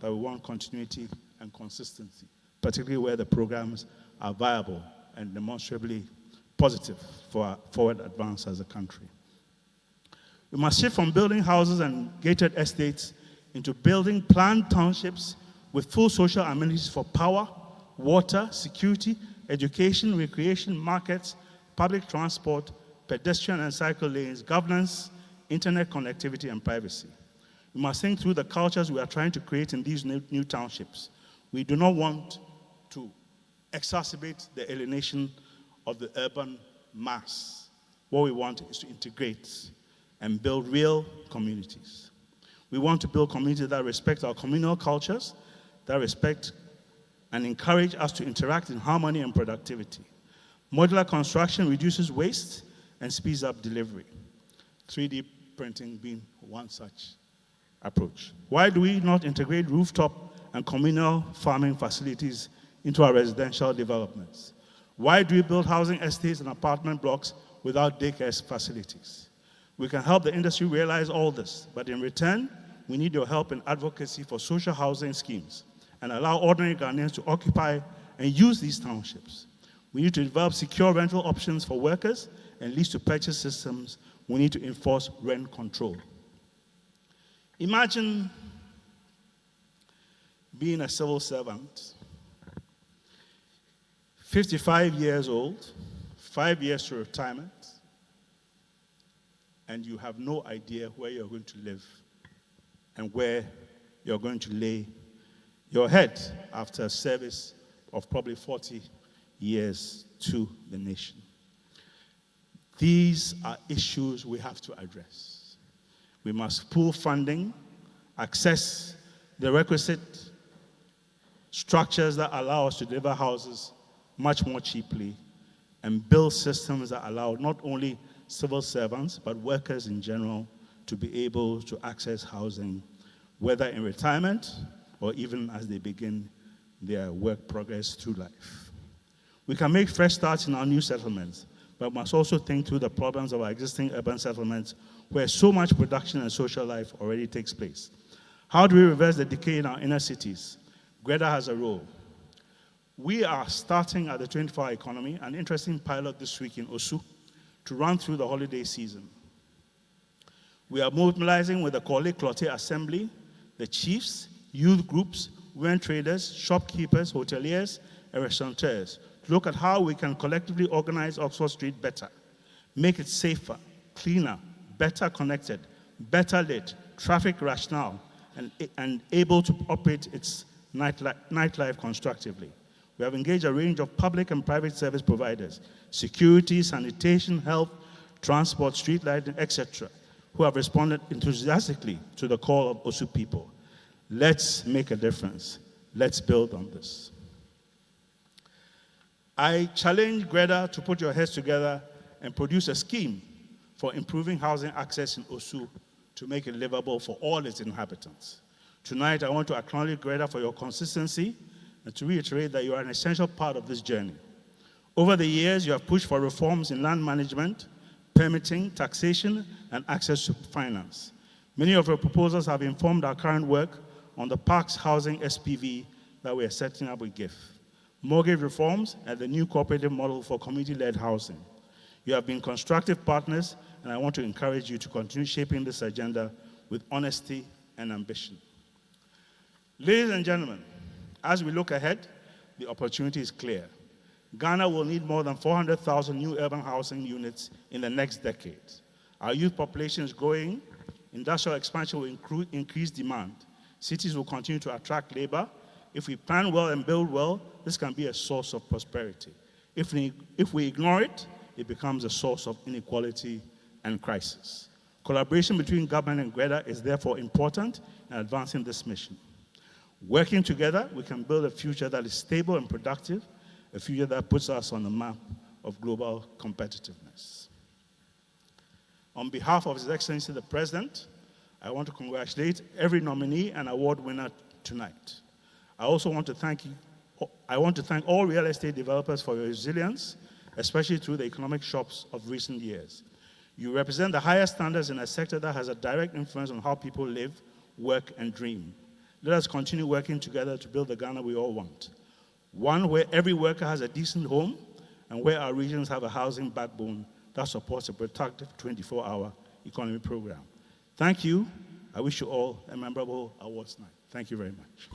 that we want continuity and consistency, particularly where the programs are viable and demonstrably positive for our forward advance as a country. We must shift from building houses and gated estates into building planned townships with full social amenities for power, water, security, education, recreation, markets, public transport, pedestrian and cycle lanes, governance, internet connectivity, and privacy. We must think through the cultures we are trying to create in these new townships. We do not want to exacerbate the alienation of the urban mass. What we want is to integrate and build real communities. We want to build communities that respect our communal cultures, that respect and encourage us to interact in harmony and productivity. Modular construction reduces waste and speeds up delivery. 3D printing being one such approach. Why do we not integrate rooftop and communal farming facilities into our residential developments? Why do we build housing estates and apartment blocks without daycare facilities? We can help the industry realize all this, but in return, we need your help in advocacy for social housing schemes and allow ordinary Ghanaians to occupy and use these townships. We need to develop secure rental options for workers and lease-to-purchase systems. We need to enforce rent control. Imagine being a civil servant, 55 years old, 5 years to retirement, and you have no idea where you're going to live and where you're going to lay your head after a service of probably 40 years to the nation. These are issues we have to address. We must pool funding, access the requisite structures that allow us to deliver houses much more cheaply, and build systems that allow not only civil servants, but workers in general to be able to access housing, whether in retirement or even as they begin their work progress through life. We can make fresh starts in our new settlements, but must also think through the problems of our existing urban settlements where so much production and social life already takes place. How do we reverse the decay in our inner cities? Greda has a role. We are starting at the 24-hour economy, an interesting pilot this week in Osu, to run through the holiday season. We are mobilizing with the Korle Clotte Assembly, the chiefs, youth groups, women traders, shopkeepers, hoteliers, and restaurateurs to look at how we can collectively organize Oxford Street better, make it safer, cleaner, better connected, better lit, traffic rational, and able to operate its nightlife constructively. We have engaged a range of public and private service providers, security, sanitation, health, transport, street lighting, etc., who have responded enthusiastically to the call of Osu people. Let's make a difference. Let's build on this. I challenge Greda to put your heads together and produce a scheme for improving housing access in Osu to make it livable for all its inhabitants. Tonight, I want to acknowledge Greda for your consistency and to reiterate that you are an essential part of this journey. Over the years, you have pushed for reforms in land management, permitting, taxation, and access to finance. Many of your proposals have informed our current work on the Parks Housing SPV that we are setting up with GIF, mortgage reforms, and the new cooperative model for community-led housing. You have been constructive partners, and I want to encourage you to continue shaping this agenda with honesty and ambition. Ladies and gentlemen, as we look ahead, the opportunity is clear. Ghana will need more than 400,000 new urban housing units in the next decade. Our youth population is growing, industrial expansion will increase demand. Cities will continue to attract labor. If we plan well and build well, this can be a source of prosperity. If we ignore it, it becomes a source of inequality and crisis. Collaboration between government and Greda is therefore important in advancing this mission. Working together, we can build a future that is stable and productive, a future that puts us on the map of global competitiveness. On behalf of His Excellency the President, I want to congratulate every nominee and award winner tonight. I also want to thank all real estate developers for your resilience, especially through the economic shocks of recent years. You represent the highest standards in a sector that has a direct influence on how people live, work, and dream. Let us continue working together to build the Ghana we all want. One where every worker has a decent home and where our regions have a housing backbone that supports a productive 24-hour economy program. Thank you. I wish you all a memorable awards night. Thank you very much.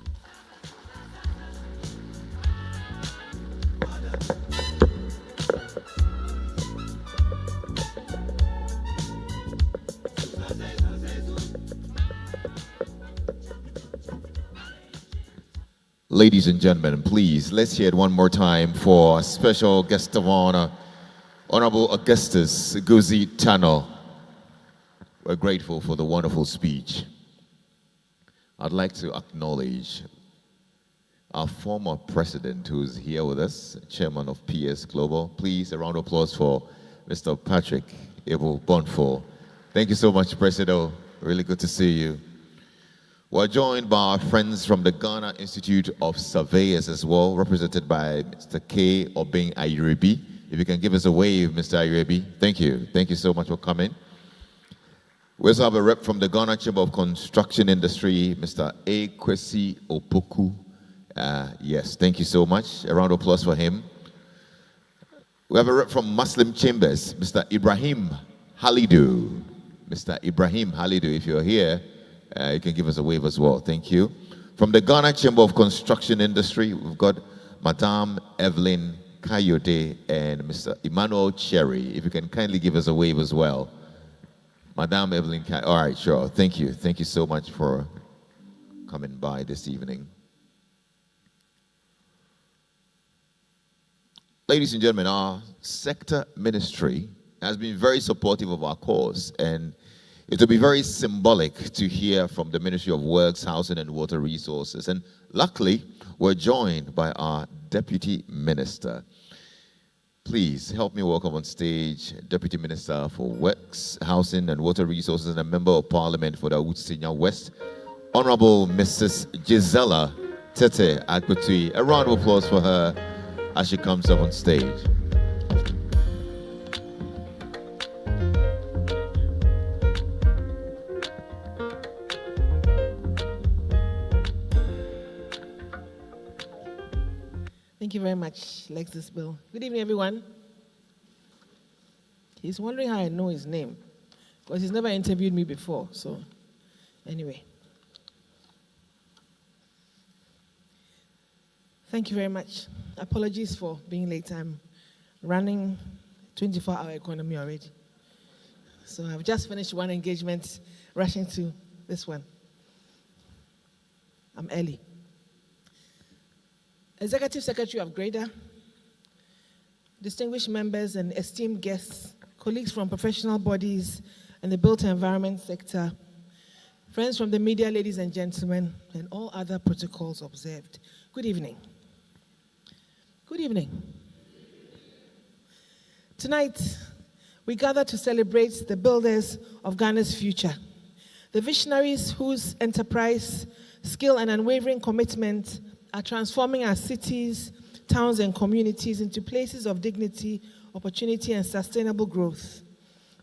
Ladies and gentlemen, please, let's hear it one more time for special guest of honor, Honorable Augustus Guzi Tano. We're grateful for the wonderful speech. I'd like to acknowledge our former president who's here with us, chairman of PS Global. Please, a round of applause for Mr. Patrick Abel Bonfo. Thank you so much, President. Really good to see you. We're joined by our friends from the Ghana Institute of Surveyors as well, represented by Mr. K. Obeng Ayrebi. If you can give us a wave, Mr. Ayrebi. Thank you. Thank you so much for coming. We also have a rep from the Ghana Chamber of Construction Industry, Mr. A. Kwesi Opoku. Yes, thank you so much. A round of applause for him. We have a rep from Muslim Chambers, Mr. Ibrahim Halidou. Mr. Ibrahim Halidou, if you're here, you can give us a wave as well. Thank you. From the Ghana Chamber of Construction Industry, we've got Madame Evelyn Kayode and Mr. Emmanuel Cherry. If you can kindly give us a wave as well. Madame Evelyn Kayode. All right, sure. Thank you. Thank you so much for coming by this evening. Ladies and gentlemen, our sector ministry has been very supportive of our cause, and it will be very symbolic to hear from the Ministry of Works, Housing and Water Resources. And luckily, we're joined by our Deputy Minister. Please help me welcome on stage Deputy Minister for Works, Housing and Water Resources and a Member of Parliament for the Awutsinya West, Honorable Mrs. Gisela Tete Akputui. A round of applause for her as she comes up on stage. Thank you very much, Lexus Bill. Good evening, everyone. He's wondering how I know his name, because he's never interviewed me before, so anyway. Thank you very much. Apologies for being late. I'm running 24-hour economy already. So I've just finished one engagement, rushing to this one. I'm early. Executive Secretary of Greda, distinguished members and esteemed guests, colleagues from professional bodies and the built environment sector, friends from the media, ladies and gentlemen, and all other protocols observed. Good evening. Good evening. Tonight, we gather to celebrate the builders of Ghana's future, the visionaries whose enterprise, skill, and unwavering commitment are transforming our cities, towns, and communities into places of dignity, opportunity, and sustainable growth.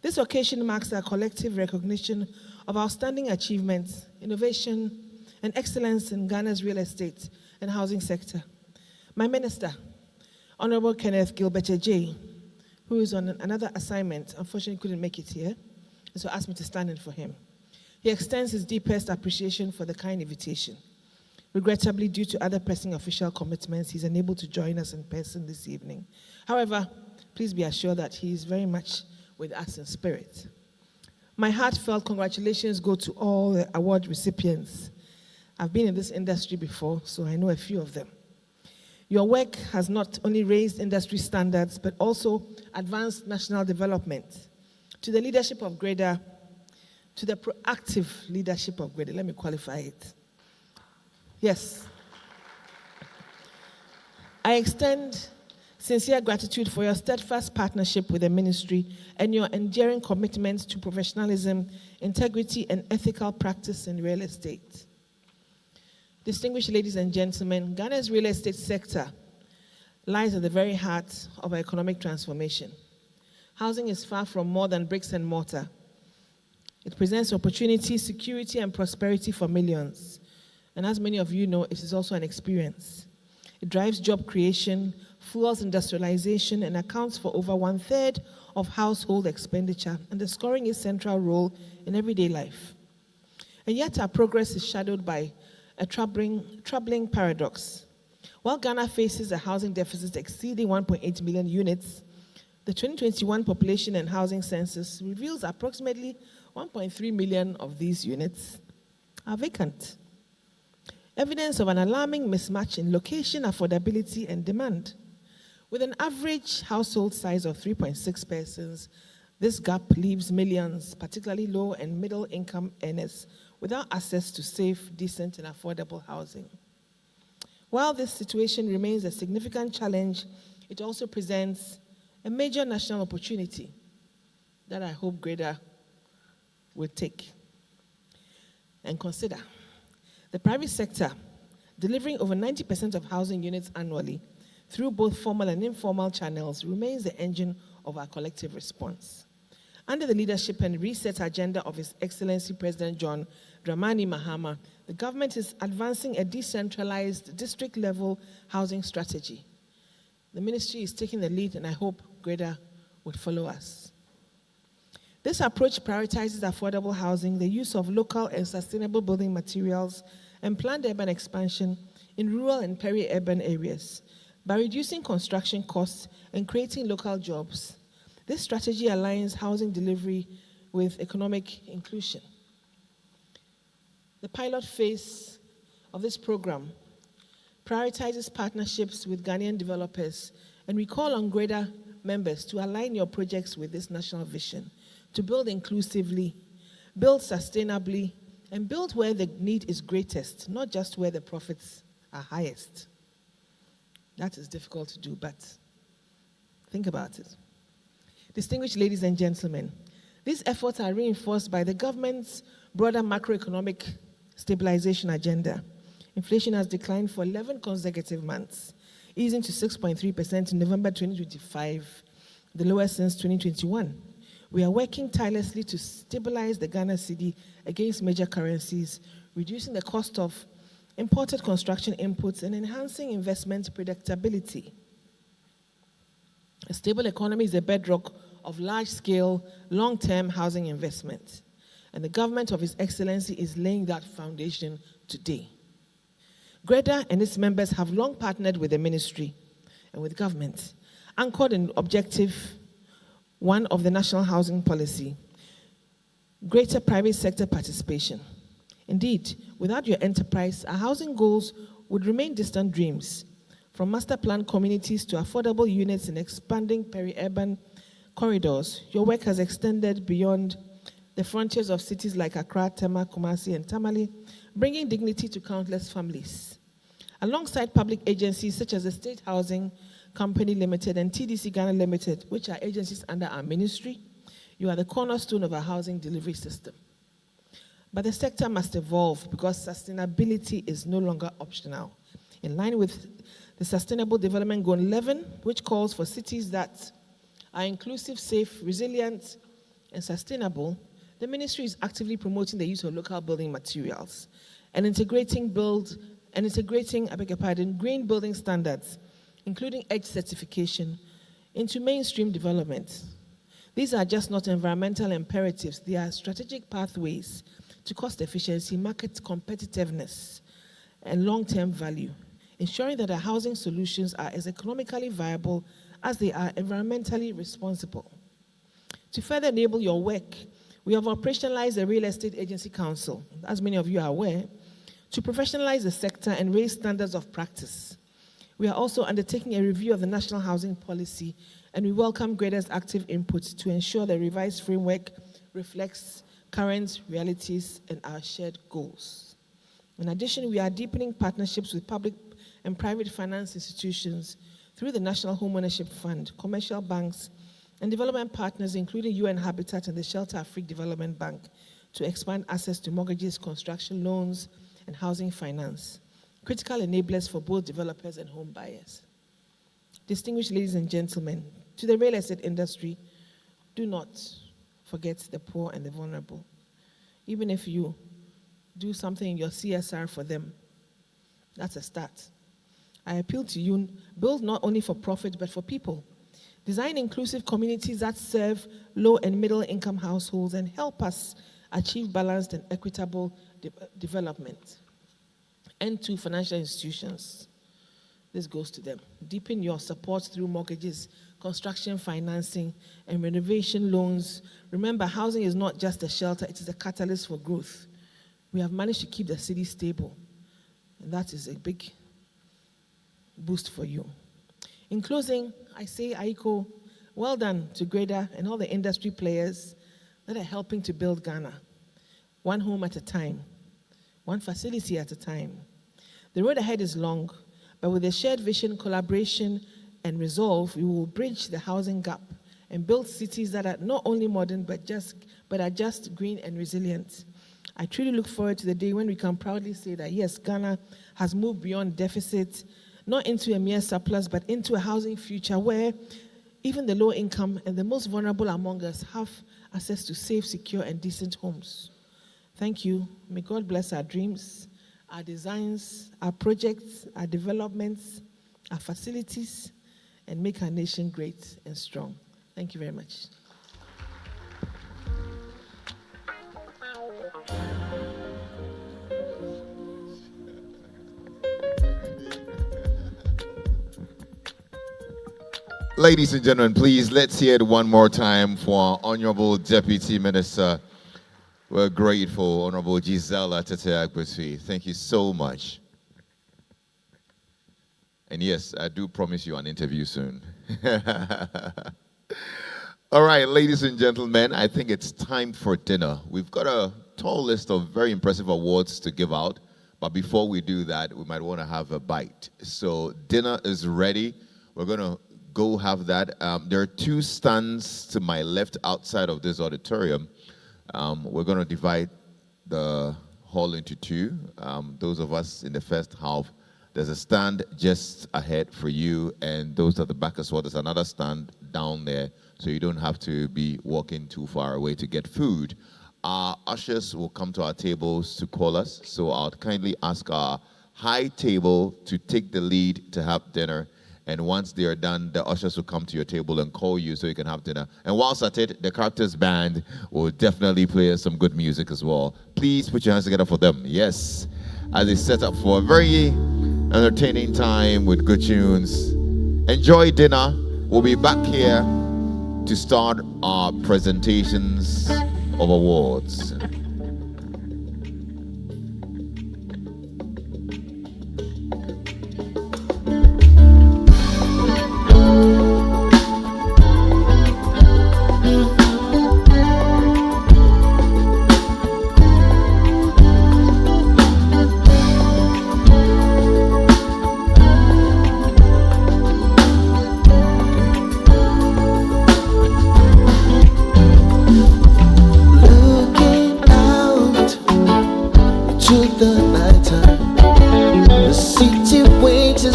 This occasion marks our collective recognition of outstanding achievements, innovation, and excellence in Ghana's real estate and housing sector. My minister, Honorable Kenneth Gilbert J., who is on another assignment, unfortunately couldn't make it here, and so asked me to stand in for him. He extends his deepest appreciation for the kind invitation. Regrettably, due to other pressing official commitments, he's unable to join us in person this evening. However, please be assured that he is very much with us in spirit. My heartfelt congratulations go to all the award recipients. I've been in this industry before, so I know a few of them. Your work has not only raised industry standards, but also advanced national development. To the leadership of Greda, to the proactive leadership of Greda, let me qualify it. Yes. I extend sincere gratitude for your steadfast partnership with the ministry and your enduring commitment to professionalism, integrity, and ethical practice in real estate. Distinguished ladies and gentlemen, Ghana's real estate sector lies at the very heart of our economic transformation. Housing is far from more than bricks and mortar. It presents opportunity, security, and prosperity for millions. And as many of you know, it is also an experience. It drives job creation, fuels industrialization, and accounts for over 1/3 of household expenditure, underscoring its central role in everyday life. And yet our progress is shadowed by a troubling paradox. While Ghana faces a housing deficit exceeding 1.8 million units, the 2021 population and housing census reveals approximately 1.3 million of these units are vacant. Evidence of an alarming mismatch in location, affordability, and demand. With an average household size of 3.6 persons, this gap leaves millions, particularly low and middle income earners, without access to safe, decent, and affordable housing. While this situation remains a significant challenge, it also presents a major national opportunity that I hope Greda will take and consider. The private sector, delivering over 90% of housing units annually through both formal and informal channels, remains the engine of our collective response. Under the leadership and reset agenda of His Excellency President John Dramani Mahama, the government is advancing a decentralized district-level housing strategy. The ministry is taking the lead, and I hope Greda would follow us. This approach prioritizes affordable housing, the use of local and sustainable building materials, and planned urban expansion in rural and peri-urban areas. By reducing construction costs and creating local jobs, this strategy aligns housing delivery with economic inclusion. The pilot phase of this program prioritizes partnerships with Ghanaian developers, and we call on Greda members to align your projects with this national vision, to build inclusively, build sustainably, and build where the need is greatest, not just where the profits are highest. That is difficult to do, but think about it. Distinguished ladies and gentlemen, these efforts are reinforced by the government's broader macroeconomic stabilization agenda. Inflation has declined for 11 consecutive months, easing to 6.3% in November 2025, the lowest since 2021. We are working tirelessly to stabilize the Ghana cedi against major currencies, reducing the cost of imported construction inputs and enhancing investment predictability. A stable economy is the bedrock of large-scale, long-term housing investment, and the government of His Excellency is laying that foundation today. Greda and its members have long partnered with the ministry and with government, anchored in Objective 1 of the National Housing Policy. greater private sector participation. Indeed, without your enterprise, our housing goals would remain distant dreams. From master planned communities to affordable units in expanding peri-urban corridors, your work has extended beyond the frontiers of cities like Accra, Tema, Kumasi, and Tamale, bringing dignity to countless families. Alongside public agencies such as the State Housing Company Limited and TDC Ghana Limited, which are agencies under our ministry, you are the cornerstone of our housing delivery system. But the sector must evolve because sustainability is no longer optional. In line with the Sustainable Development Goal 11, which calls for cities that are inclusive, safe, resilient, and sustainable, the ministry is actively promoting the use of local building materials and integrating green building standards, including EDGE certification, into mainstream development. These are just not environmental imperatives, they are strategic pathways to cost efficiency, market competitiveness, and long-term value, ensuring that our housing solutions are as economically viable as they are environmentally responsible. To further enable your work, we have operationalized the Real Estate Agency Council, as many of you are aware, to professionalize the sector and raise standards of practice. We are also undertaking a review of the National Housing Policy, and we welcome Greda's active input to ensure the revised framework reflects current realities and our shared goals. In addition, we are deepening partnerships with public and private finance institutions through the National Homeownership Fund, commercial banks, and development partners, including UN Habitat and the Shelter Afrique Development Bank, to expand access to mortgages, construction loans, and housing finance, critical enablers for both developers and home buyers. Distinguished ladies and gentlemen, to the real estate industry, do not forget the poor and the vulnerable. Even if you do something in your CSR for them, that's a start. I appeal to you, build not only for profit, but for people. Design inclusive communities that serve low and middle income households and help us achieve balanced and equitable development. And to financial institutions, this goes to them. Deepen your support through mortgages, construction financing, and renovation loans. Remember, housing is not just a shelter, it is a catalyst for growth. We have managed to keep the city stable, and that is a big boost for you. In closing, I say, Aiko, well done to Greda and all the industry players that are helping to build Ghana, one home at a time, one facility at a time. The road ahead is long, but with a shared vision, collaboration, and resolve, we will bridge the housing gap and build cities that are not only modern, but are just green and resilient. I truly look forward to the day when we can proudly say that, yes, Ghana has moved beyond deficit, not into a mere surplus, but into a housing future where even the low income and the most vulnerable among us have access to safe, secure, and decent homes. Thank you. May God bless our dreams, our designs, our projects, our developments, our facilities, and make our nation great and strong. Thank you very much. Ladies and gentlemen, please, let's hear it one more time for our Honorable Deputy Minister. We're grateful, Honorable Gisela Tete-Agbesui. Thank you so much. And yes, I do promise you an interview soon. All right, ladies and gentlemen, I think it's time for dinner. We've got a tall list of very impressive awards to give out, but before we do that, we might want to have a bite. So dinner is ready. We're going to go have that. There are two stands to my left outside of this auditorium. We're going to divide the hall into two. Those of us in the first half, there's a stand just ahead for you, and those at the back as well, there's another stand down there, so you don't have to be walking too far away to get food. Our ushers will come to our tables to call us, so I'll kindly ask our high table to take the lead to have dinner. And once they are done, the ushers will come to your table and call you so you can have dinner. And whilst at it, the Characters Band will definitely play some good music as well. Please put your hands together for them. Yes, as they set up for a very entertaining time with good tunes. Enjoy dinner. We'll be back here to start our presentations of awards.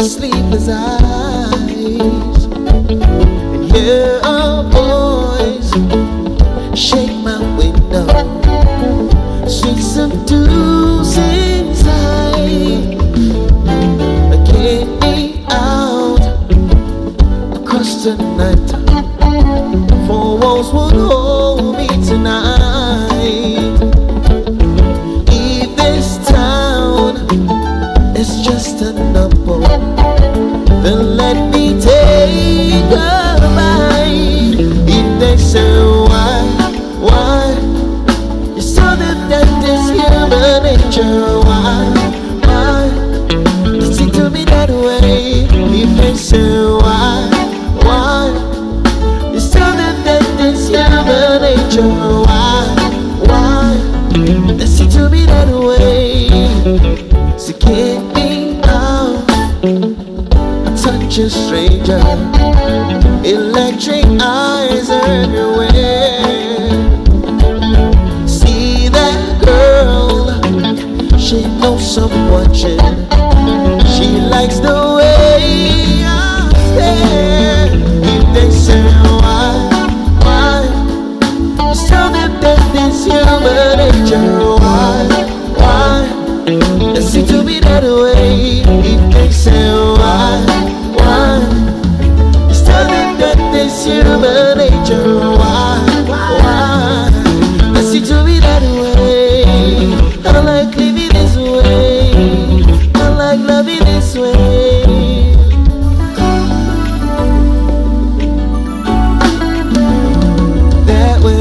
Sleepless eyes, and hear a voice shake my window, sweet seducing sight. Get me out across the night, four walls would hold me tonight. If this town is just another, then let me take a bite. If they say why, you saw that is human nature. Why, you seem to me that way. If they say why, you saw that is human nature. Why, you seem to me that way. So get me out, touch a stranger, electric eyes everywhere. See that girl, she knows I'm watching. She likes the way I stare. If they say why, you tell them that this human nature. Why, they seem to be that way. If they say why, you tell them that this human nature. Why, they seem to be that way. I don't like living this way, I like loving this way. That way.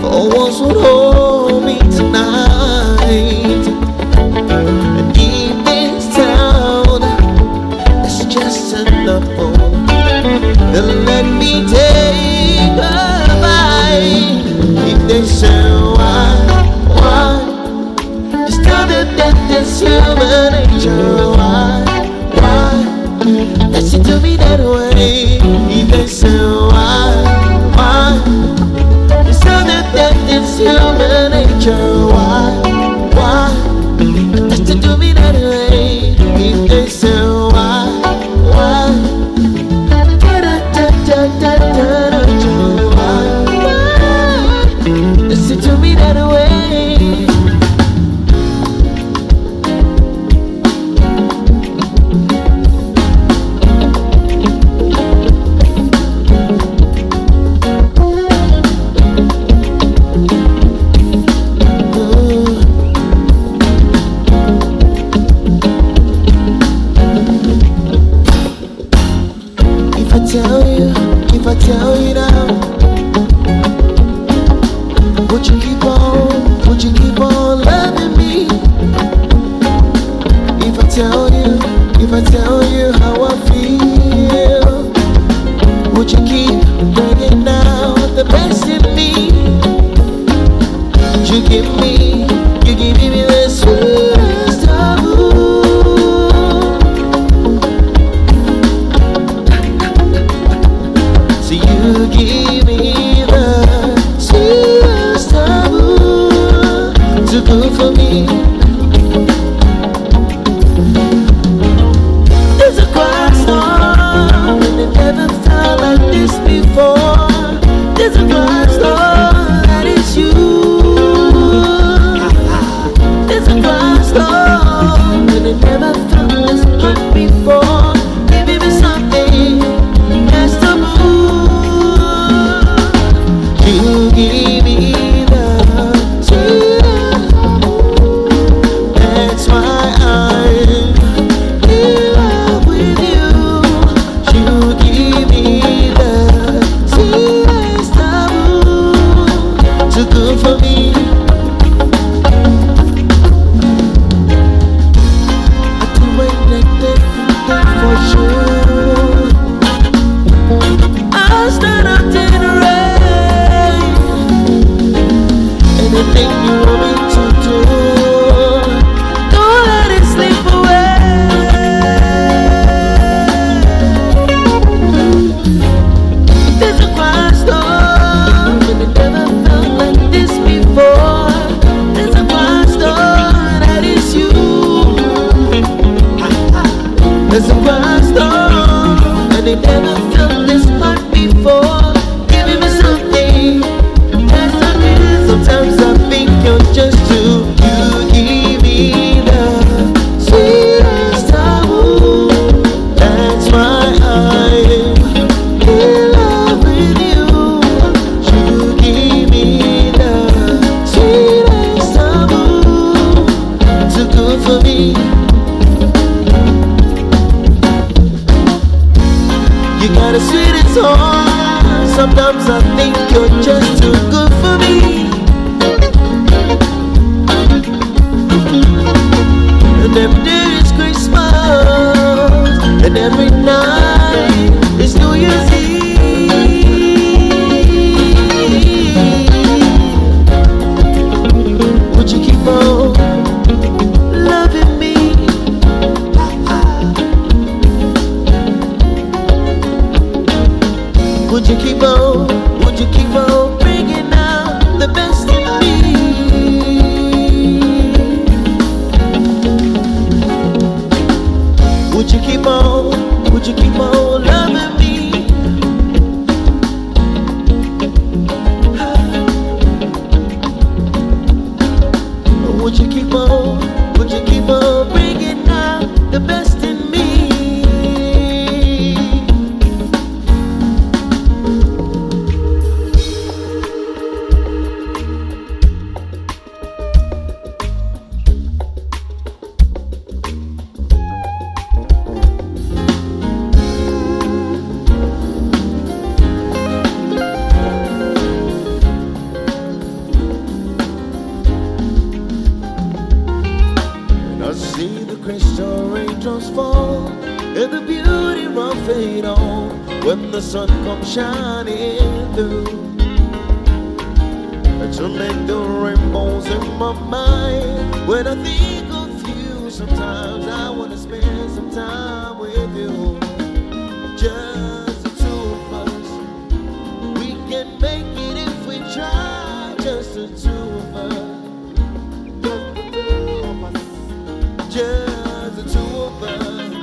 For once would hold me tonight. And deep this town, it's just enough for. Then let me take a bite. If they say why, just tell them that this human nature. Why, they seem to be that way. If they say why, it's human nature. Why, that's to do me that way. If they say why, that's to do me that way. If I tell you now, would you keep on loving me? If I tell you how I feel, would you keep bringing out the best in me? You give me the sweetest taboo. So you give me the sweetest taboo. Too good for me. There's a quiet storm, and it never felt like this before. There's a quiet storm, that is you. before, giving me something that's taboo. You give me the sweetest. That's why I'm in love with you. You give me the sweetest taboo. Too good for me. For sure, I'll stand up in the rain. Anything you want me to do, don't let it slip away. There's a quiet storm, and it never felt like this before. There's a quiet storm, that is you. There's a quiet storm, and it never felt this hot before. Giving me something, that's not it. Sometimes I think you're just too. You give me the sweetest taboo. That's why I'm in love with you. You give me the sweetest taboo. Too good for me. You got the sweetest heart. Sometimes I think you're just too good for me. And every day is Christmas, and every night is New Year's Eve. Would you keep on loving me? Would you keep on bringing out the best in me? Would you keep on loving me? Would you keep on bringing out the best in me? See the crystal raindrops fall, and the beauty will fade on when the sun comes shining through. To make the rainbows in my mind. When I think of you, sometimes I want to spend some time with you. Just the two of us, we can make it if we try. Just the two of us. Just the two of us.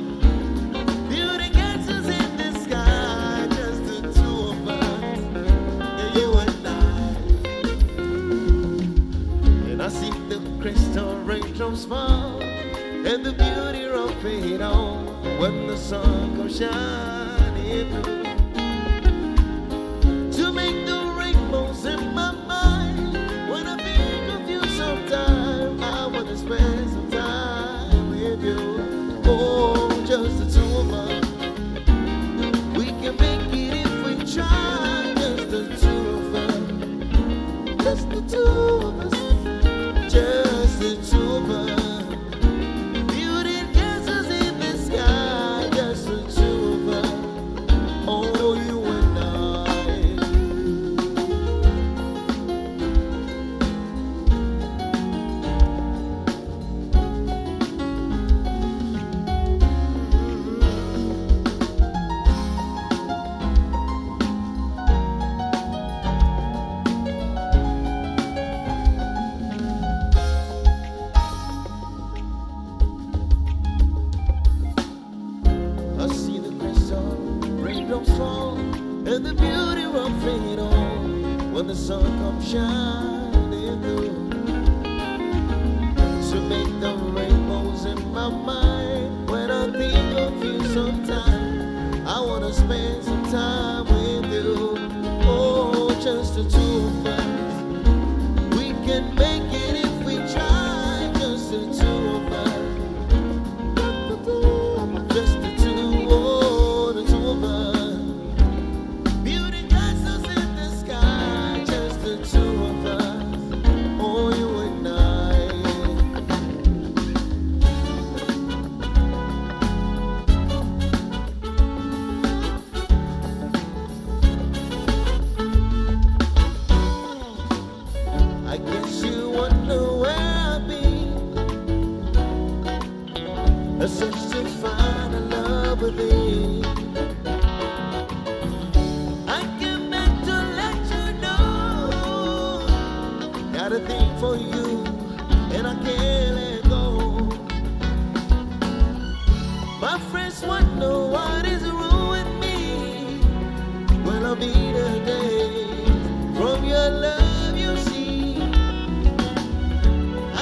Beauty gets us in the sky. Just the two of us. Yeah, you and I. And I see the crystal raindrops fall, and the beauty will fade on when the sun comes shining through. To make the rainbows in my mind. When I think of you sometime, I want to spend some time with you. Oh, just the two of us. We can make it if we try. Just the two of us. Just the two of us. Just the two of us. Beauty gets us in the sky. Just the two of us. Oh, you and I. I see the crystal raindrops fall, and the beauty will fade on when the sun comes shining through. To make the rainbows in my mind. When I think of find a love within. I came back to let you know, got a thing for you, and I can't let go. My friends want to know what is wrong with me. Well, I'll be the day from your love, you see.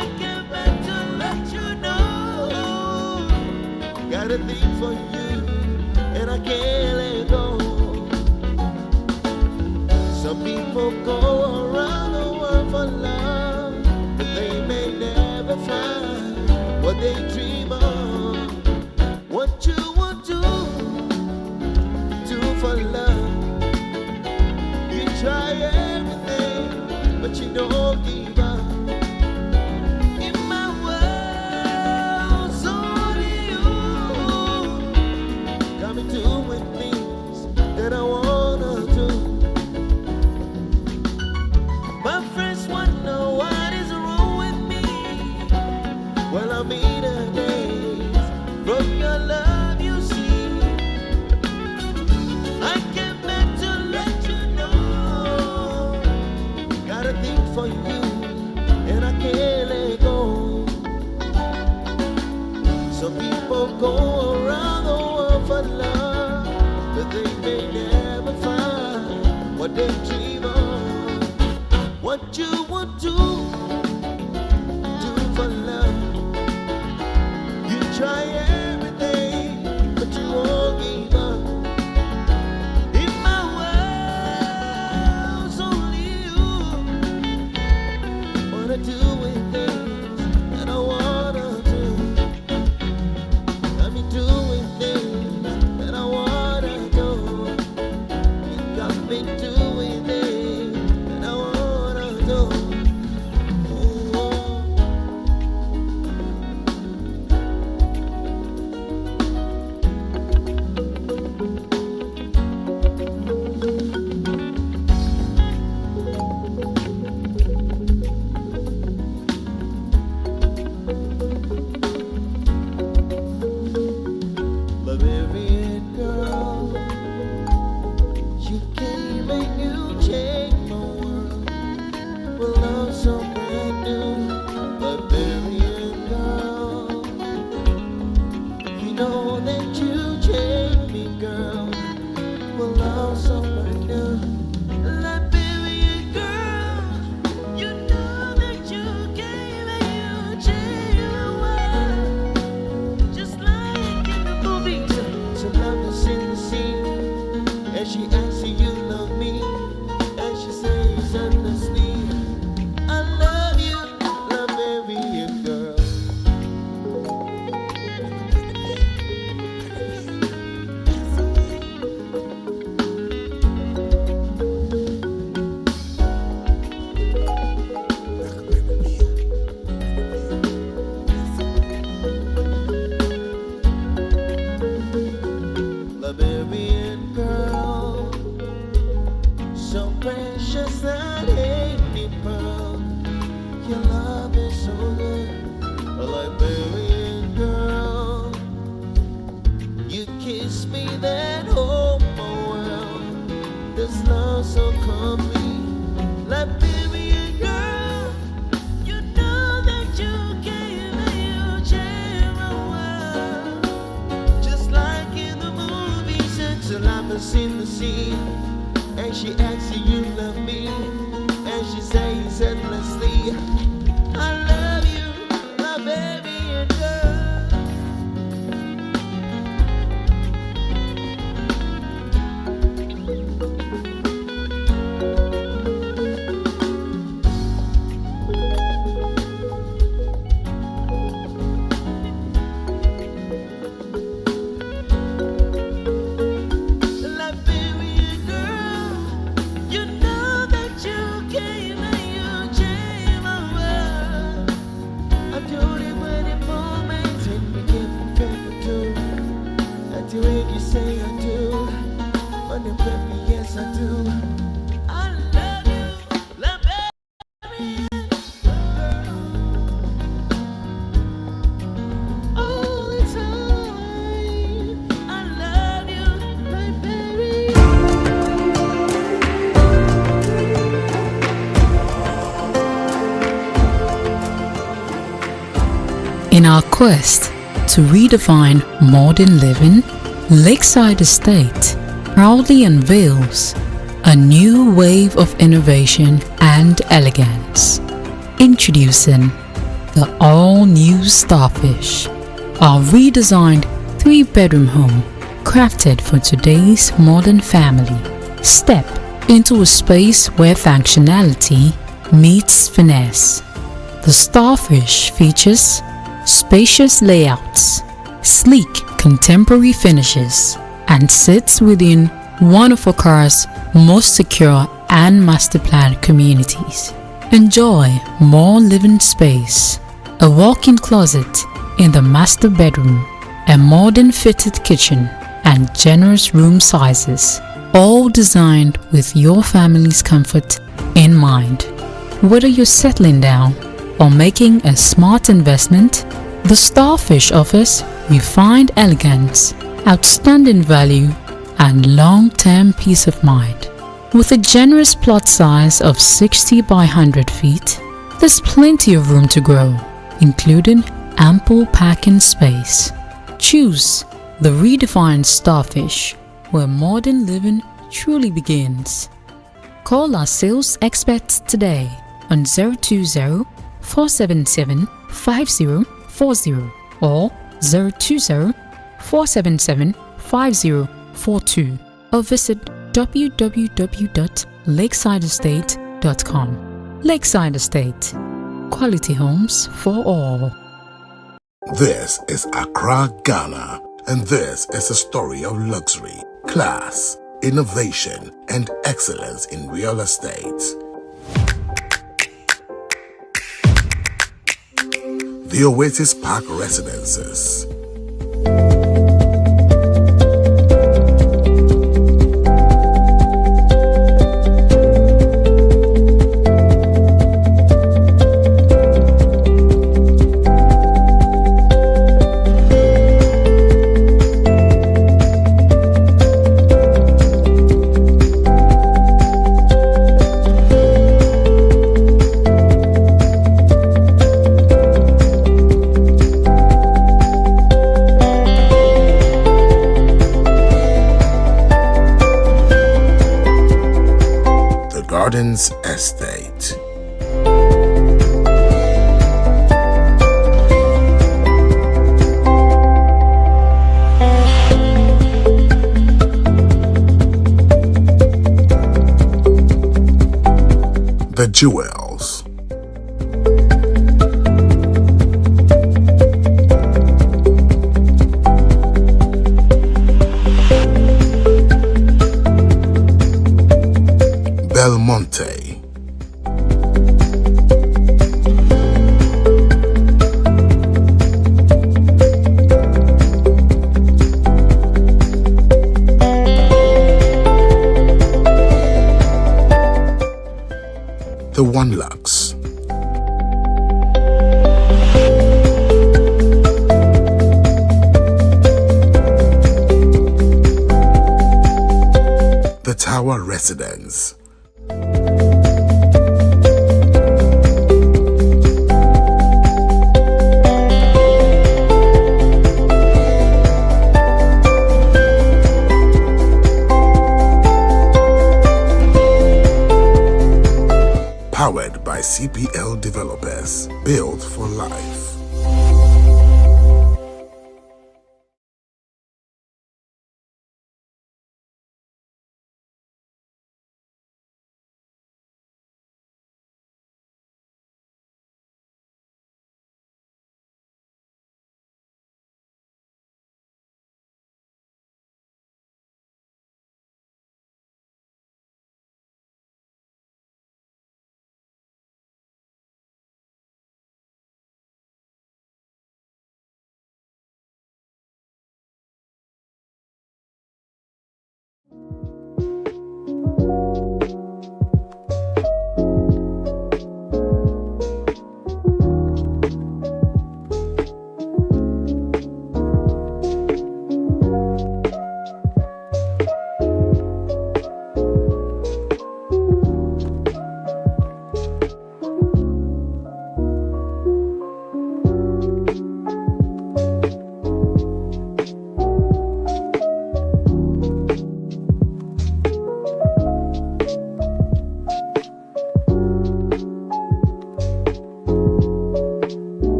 I came back to let you know, got a thing for you, and I can't let go. Some people go around the world for love, but they may never find what they dream of. What you want to do for love, you try everything, but you don't give up. In my world, it's only you got me doing things that I wanna do. My friends want to know what is wrong with me. Well, I'll be the days from your love, you see. I came back to let you know, got a thing for you, and I can't let go. Some people go around the world for love, but they may never find what they dream of. What you want to do for love, you try everything, but you won't give up. In my world, it's only you wanna do with things that I wanna do. Got me doing things that I wanna do. You got me doing things that I wanna do. Oh. Bavarian girl, you came and you changed my world. Well, I'm so brand new. Bavarian girl, you know that you changed me, girl. Well, I'm so brand new. Liberian girl, you know that you came and you changed my world. Just like in the movies, so love is in the scene. And she asks you, you love me, and she says endlessly, I love you, Liberian girl. Liberian girl, so precious that ain't me pearl. Your love is so good. Liberian girl, you kiss me, then hold my world. This love so complete. Liberian girl, you know that you came and you changed my world. Just like in the movies, it's a life is in the sea. And she asks you, you love me, and she says endlessly, I love you, my baby and girl. Liberian girl, you know that you came and you changed my world. I told you when it moments and we get perfect too. That you when you say I do, when you baby, yes I do. I love you, Liberian girl, all the time. quest to redefine modern living, Lakeside Estate proudly unveils a new wave of innovation and elegance. Introducing the all-new Starfish, our redesigned 3-bedroom home crafted for today's modern family. Step into a space where functionality meets finesse. The Starfish features spacious layouts, sleek contemporary finishes, and sits within one of Accra's most secure and master-planned communities. Enjoy more living space, a walk-in closet in the master bedroom, a modern fitted kitchen, and generous room sizes, all designed with your family's comfort in mind. Whether you're settling down or making a smart investment, the Starfish offers refined elegance, outstanding value, and long-term peace of mind. With a generous plot size of 60 by 100 feet, there's plenty of room to grow, including ample parking space. Choose the redefined Starfish, where modern living truly begins. Call our sales experts today on 020-477-5040 or 020-477-5042 or visit www.lakesideestate.com. Lakeside Estate, quality homes for all. This is Accra, Ghana, and this is a story of luxury, class, innovation, and excellence in real estate. The Oasis Park Residences. Gardens Estate. The Jewels. Belmonte. The One Lux. The Tower Residence. Powered by CPL Developers, built for life.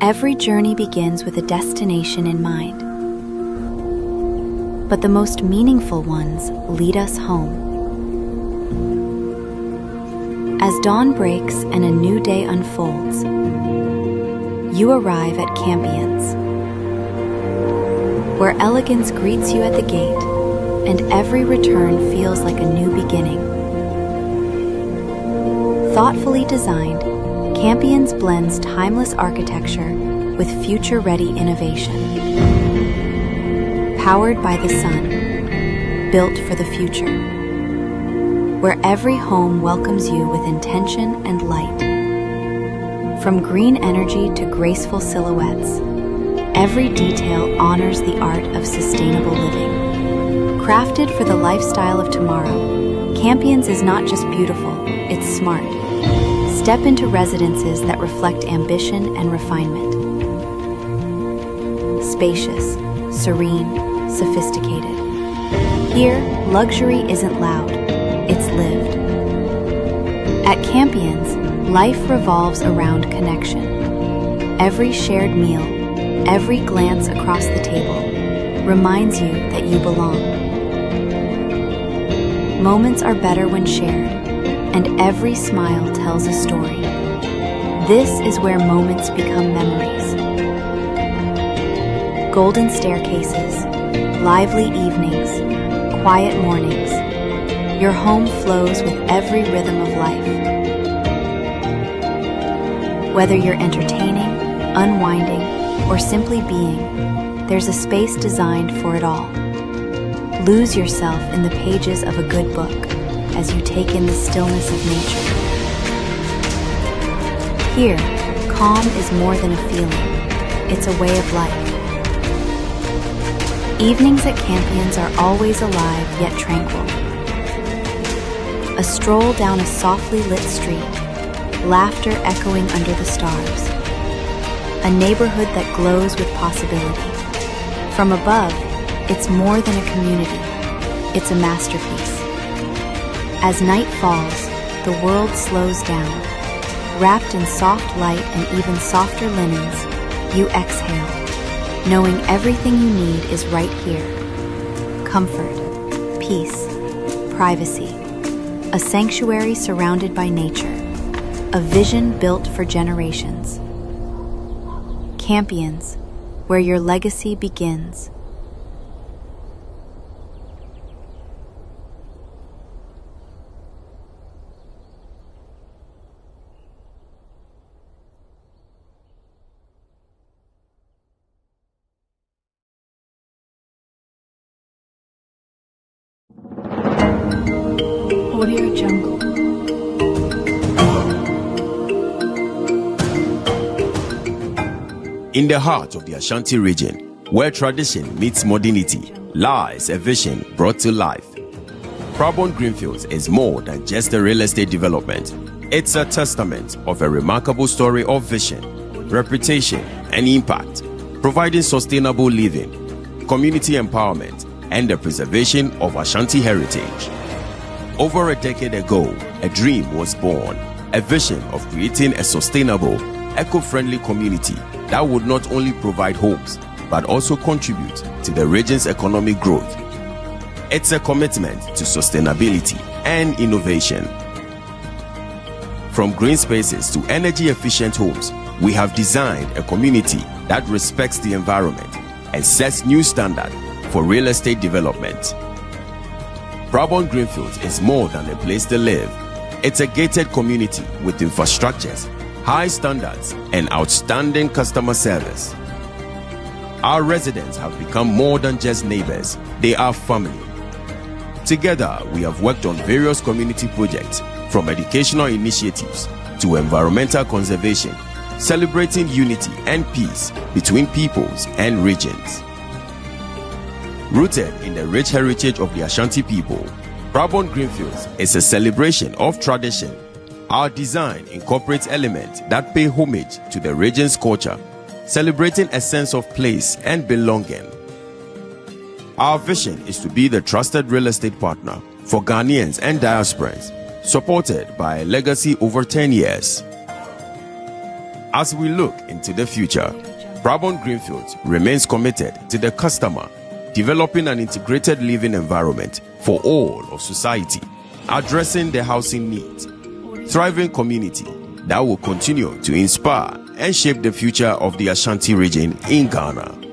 Every journey begins with a destination in mind. But the most meaningful ones lead us home. As dawn breaks and a new day unfolds, you arrive at Campion's, where elegance greets you at the gate and every return feels like a new beginning. Thoughtfully designed, Campion's blends timeless architecture with future-ready innovation. Powered by the sun, built for the future, where every home welcomes you with intention and light. From green energy to graceful silhouettes, every detail honors the art of sustainable living. Crafted for the lifestyle of tomorrow, Campion's is not just beautiful, it's smart. Step into residences that reflect ambition and refinement. Spacious, serene, sophisticated. Here, luxury isn't loud, it's lived. At Campion's, life revolves around connection. Every shared meal, every glance across the table, reminds you that you belong. Moments are better when shared, and every smile tells a story. This is where moments become memories. Golden staircases, lively evenings, quiet mornings. Your home flows with every rhythm of life. Whether you're entertaining, unwinding, or simply being, there's a space designed for it all. Lose yourself in the pages of a good book as you take in the stillness of nature. Here, calm is more than a feeling, it's a way of life. Evenings at Campion's are always alive yet tranquil. A stroll down a softly lit street, laughter echoing under the stars. A neighborhood that glows with possibility. From above, it's more than a community, it's a masterpiece. As night falls, the world slows down. Wrapped in soft light and even softer linens, you exhale, knowing everything you need is right here. Comfort, peace, privacy. A sanctuary surrounded by nature. A vision built for generations. Campion's, where your legacy begins. Audio Jungle. In the heart of the Ashanti region, where tradition meets modernity, lies a vision brought to life. Prabon Greenfields is more than just a real estate development. It's a testament of a remarkable story of vision, reputation, and impact, providing sustainable living, community empowerment, and the preservation of Ashanti heritage. Over a decade ago, a dream was born, a vision of creating a sustainable, eco-friendly community that would not only provide homes, but also contribute to the region's economic growth. It's a commitment to sustainability and innovation. From green spaces to energy-efficient homes, we have designed a community that respects the environment and sets new standards for real estate development. Prabon Greenfields is more than a place to live. It's a gated community with infrastructures, high standards, and outstanding customer service. Our residents have become more than just neighbors, they are family. Together, we have worked on various community projects, from educational initiatives to environmental conservation, celebrating unity and peace between peoples and regions. Rooted in the rich heritage of the Ashanti people, Prabon Greenfields is a celebration of tradition. Our design incorporates elements that pay homage to the region's culture, celebrating a sense of place and belonging. Our vision is to be the trusted real estate partner for Ghanaians and diasporans, supported by a legacy over 10 years. As we look into the future, Brabant Greenfields remains committed to the customer, developing an integrated living environment for all of society, addressing the housing needs, thriving community that will continue to inspire and shape the future of the Ashanti region in Ghana.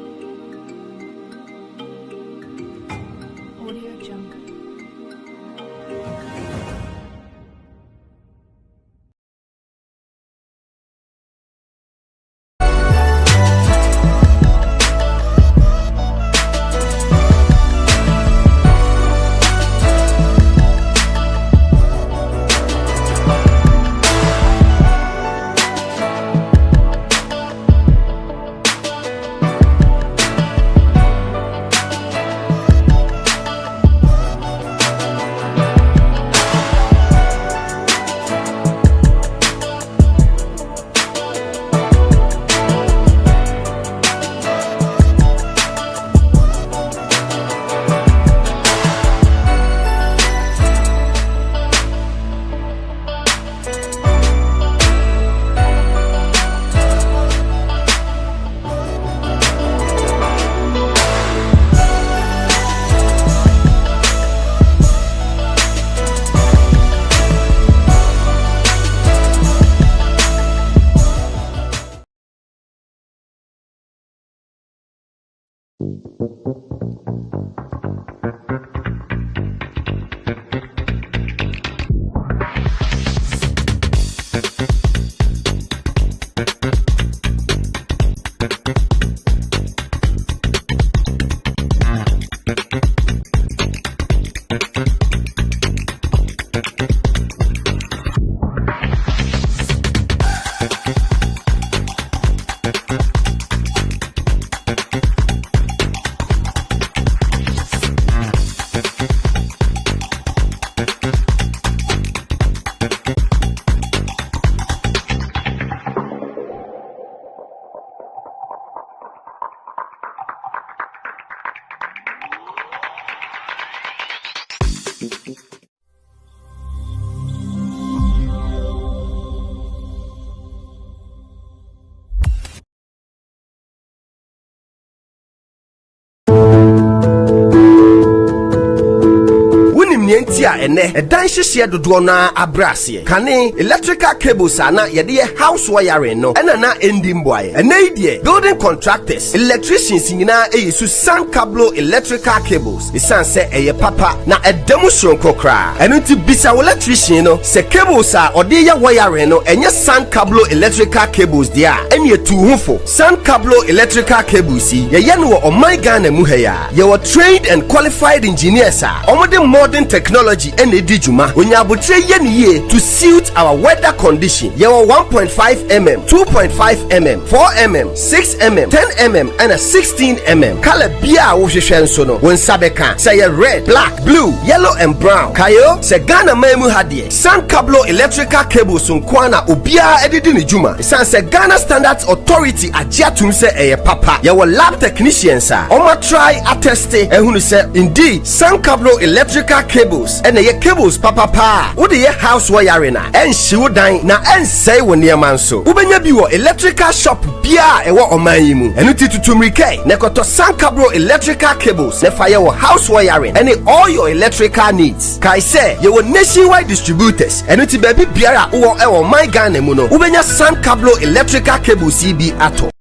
a ene edan hyehye dodo na abrase kane electrical cables ana yede house wiring no ena na ending boy ene idie building contractors electricians nyina eyesu san cable electrical cables isanse eye papa na edemu shronko kra eno ti bisa electrician no se cables a ode ya wiring no enye san cable electrical cables dia ene etu hufo san cable electrical cables ye no oman Ghana mu heya ye were trained and qualified engineers a omode modern technology and edijuma onyabotre ye niye to suit our weather condition ye were 1.5 mm 2.5 mm 4 mm 6 mm 10 mm and a 16 mm color bia wo hwehwe nso no won sabeka say red black blue yellow and brown kayo se Ghana memu hade san cable electrical cables nkwana obia edidi ne juma san se Ghana Standards Authority agiatum se eye papa ye were lab technicians a oma try atteste ehunu se indeed san cable electrical cables and ye cables papa wo de ye house wiring na enhye wo dan na ensei wo niam nso ubenya bi wo electrical shop bia ewo oman yi mu enu titutumrike ne koto san cable electrical cables ne fa ye wo house wiring and all your electrical needs kai say ye wo nationwide distributors enu ti baby biara wo ewo my Ghana mu no ubenya san cable electrical cables bi ato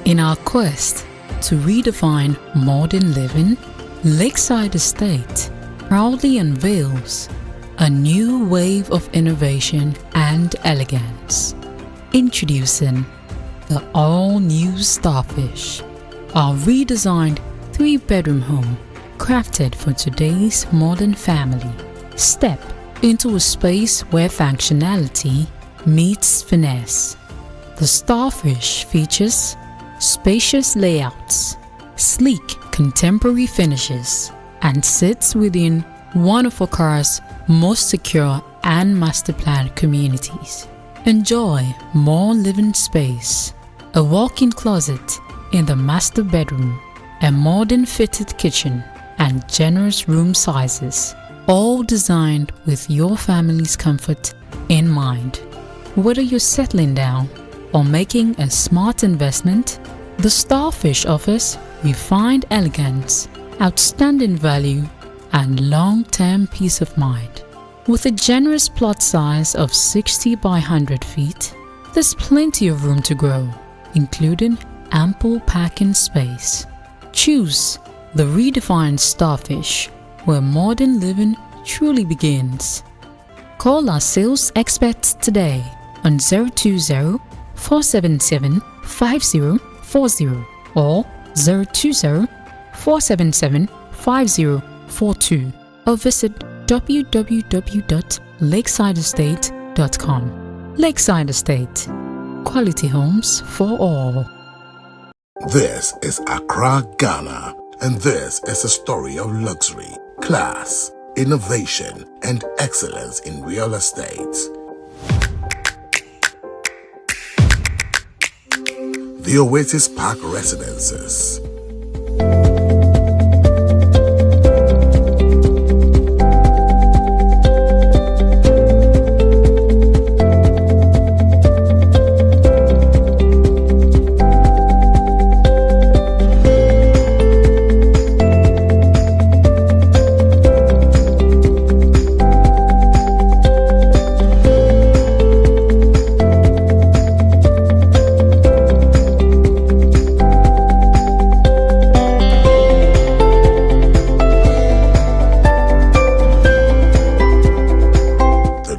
In our quest to redefine modern living, Lakeside Estate proudly unveils a new wave of innovation and elegance. Introducing the all-new Starfish, our redesigned 3-bedroom home crafted for today's modern family. Step into a space where functionality meets finesse. The Starfish features spacious layouts, sleek contemporary finishes, and sits within one of Accra's most secure and master-planned communities. Enjoy more living space, a walk-in closet in the master bedroom, a modern fitted kitchen, and generous room sizes, all designed with your family's comfort in mind. Whether you're settling down or making a smart investment, the Starfish offers refined elegance, outstanding value, and long-term peace of mind. With a generous plot size of 60 by 100 feet, there's plenty of room to grow, including ample parking space. Choose the redefined Starfish, where modern living truly begins. Call our sales experts today on 020-477-5040 or 020-477-5042 or visit www.lakesideestate.com. Lakeside Estate, quality homes for all. This is Accra, Ghana, and this is a story of luxury, class, innovation, and excellence in real estate. The Oasis Park Residences.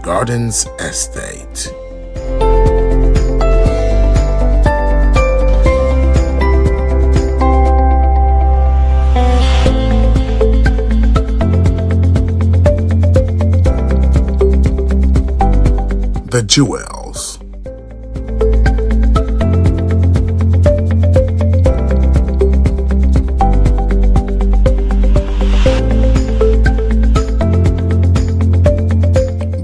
Gardens Estate. The Jewels.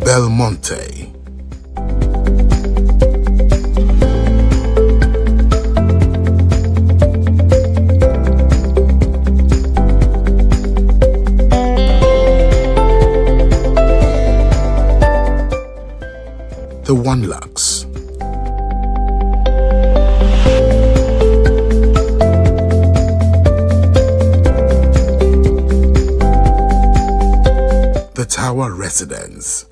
Belmonte. The One Lux. The Tower Residence.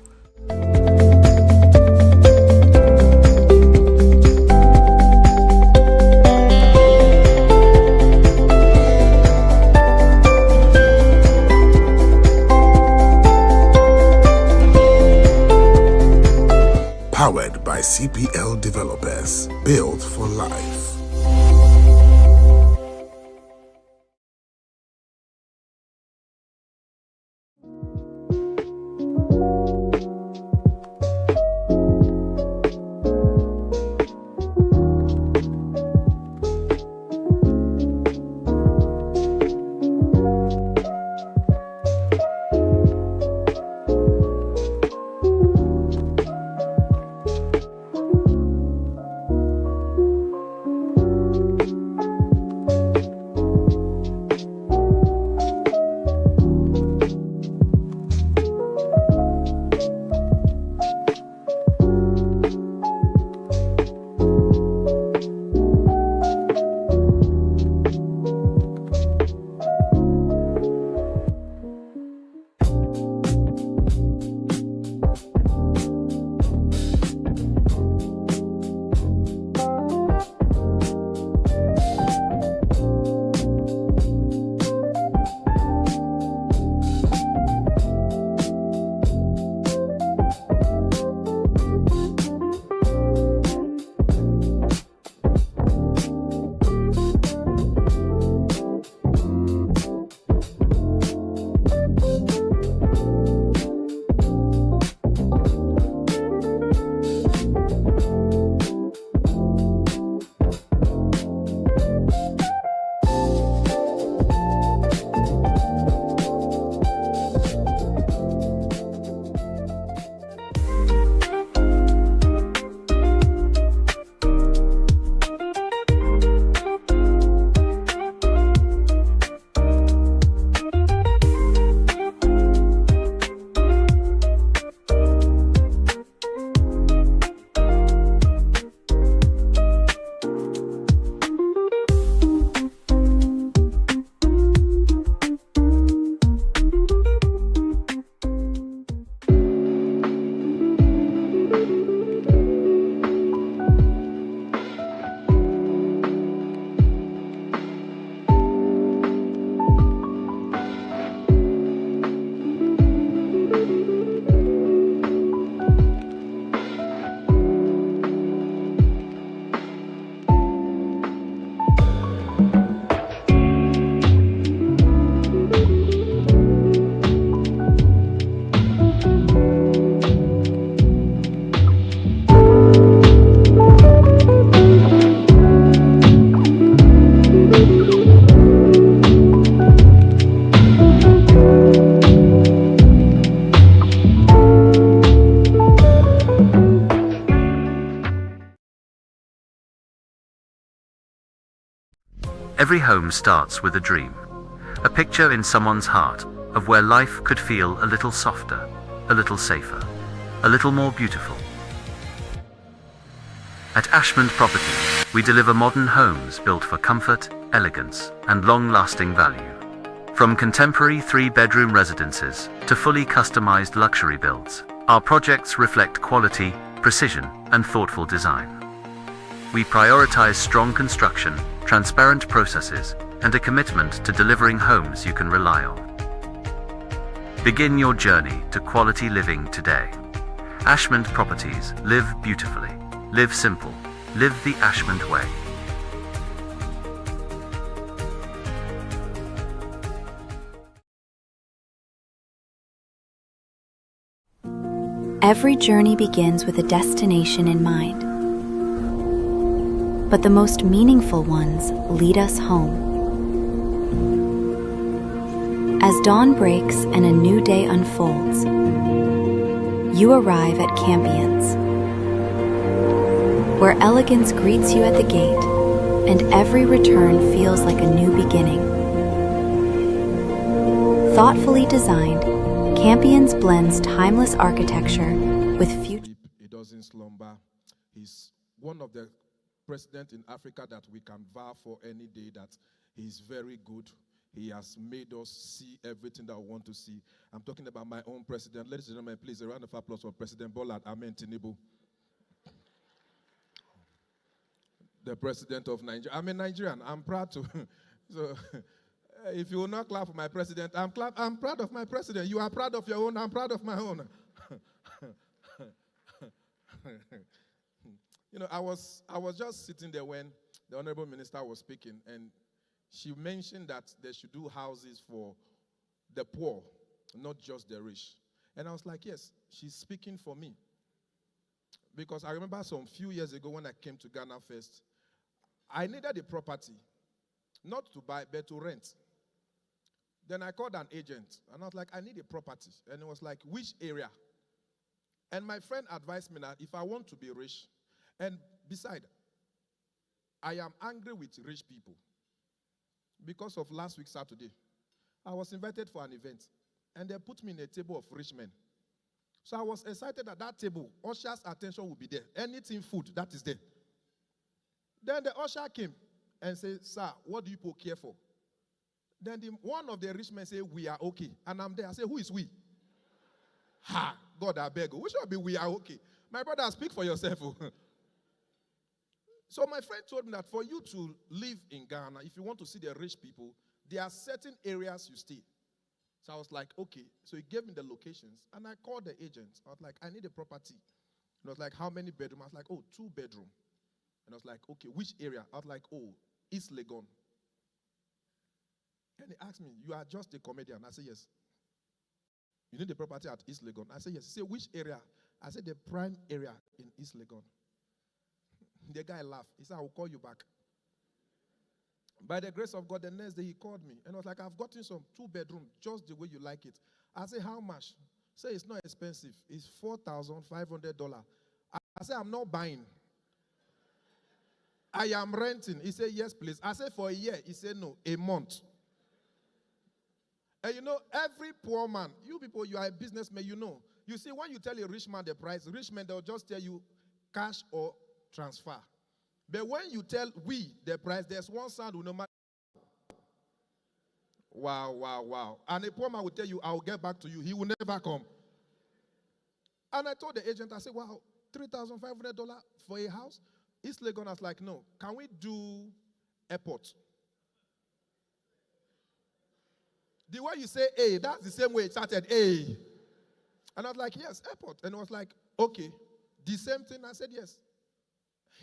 Powered by CPL Developers, built for life. Every home starts with a dream, a picture in someone's heart of where life could feel a little softer, a little safer, a little more beautiful. At Ashmont Properties, we deliver modern homes built for comfort, elegance, and long-lasting value. From contemporary 3-bedroom residences to fully customized luxury builds, our projects reflect quality, precision, and thoughtful design. We prioritize strong construction, transparent processes, and a commitment to delivering homes you can rely on. Begin your journey to quality living today. Ashmont Properties. Live beautifully. Live simple. Live the Ashmont way. Every journey begins with a destination in mind. But the most meaningful ones lead us home. As dawn breaks and a new day unfolds, you arrive at Campions, where elegance greets you at the gate and every return feels like a new beginning. Thoughtfully designed, Campions blends timeless architecture with future. He doesn't slumber. He's one of the presidents in Africa that we can vow for any day that he's very good. He has made us see everything that we want to see. I'm talking about my own president. Ladies and gentlemen, please, a round of applause for President Bola Ahmed Tinubu, the president of Nigeria. I'm a Nigerian. I'm proud to. So, if you will not clap for my president, I'm proud of my president. You are proud of your own. I'm proud of my own. You know, I was just sitting there when the Honorable Minister was speaking, and she mentioned that they should do houses for the poor, not just the rich. And I was like, yes, she's speaking for me. Because I remember some few years ago when I came to Ghana first, I needed a property, not to buy, but to rent. Then I called an agent, and I was like, I need a property. And it was like, which area? And my friend advised me that if I want to be rich, and beside, I am angry with rich people. Because of last week, Saturday, I was invited for an event, and they put me in a table of rich men. So I was excited at that table. Usher's attention will be there. Anything food, that is there. Then the usher came and said, sir, what do you people care for? Then one of the rich men said, we are okay. And I'm there. I said, who is we? Ha, God, I beg you. We should be we are okay. My brother, speak for yourself. So my friend told me that for you to live in Ghana, if you want to see the rich people, there are certain areas you stay. So I was like, okay. So he gave me the locations, and I called the agent. I was like, I need a property. And I was like, how many bedrooms? I was like, oh, 2 bedroom. And I was like, okay, which area? I was like, oh, East Legon. And he asked me, you are just a comedian. I said, yes. You need a property at East Legon? I said, yes. He said, which area? I said, the prime area in East Legon. The guy laughed. He said, I will call you back. By the grace of God, the next day he called me. And I was like, I've gotten some 2 bedroom, just the way you like it. I said, how much? He said, it's not expensive. It's $4,500. I said, I'm not buying. I am renting. He said, yes, please. I said, for a year. He said, no, a month. And you know, every poor man, you people, you are a businessman, you know. You see, when you tell a rich man the price, rich man, they'll just tell you cash or transfer. But when you tell we the price, there's one sound no matter. Wow, wow, wow. And a poor man will tell you, I'll get back to you. He will never come. And I told the agent, I said, wow, $3,500 for a house? East Legon was like, no. Can we do airport? The way you say A, that's the same way it started, A. And I was like, yes, airport. And it was like, okay. The same thing, I said, yes.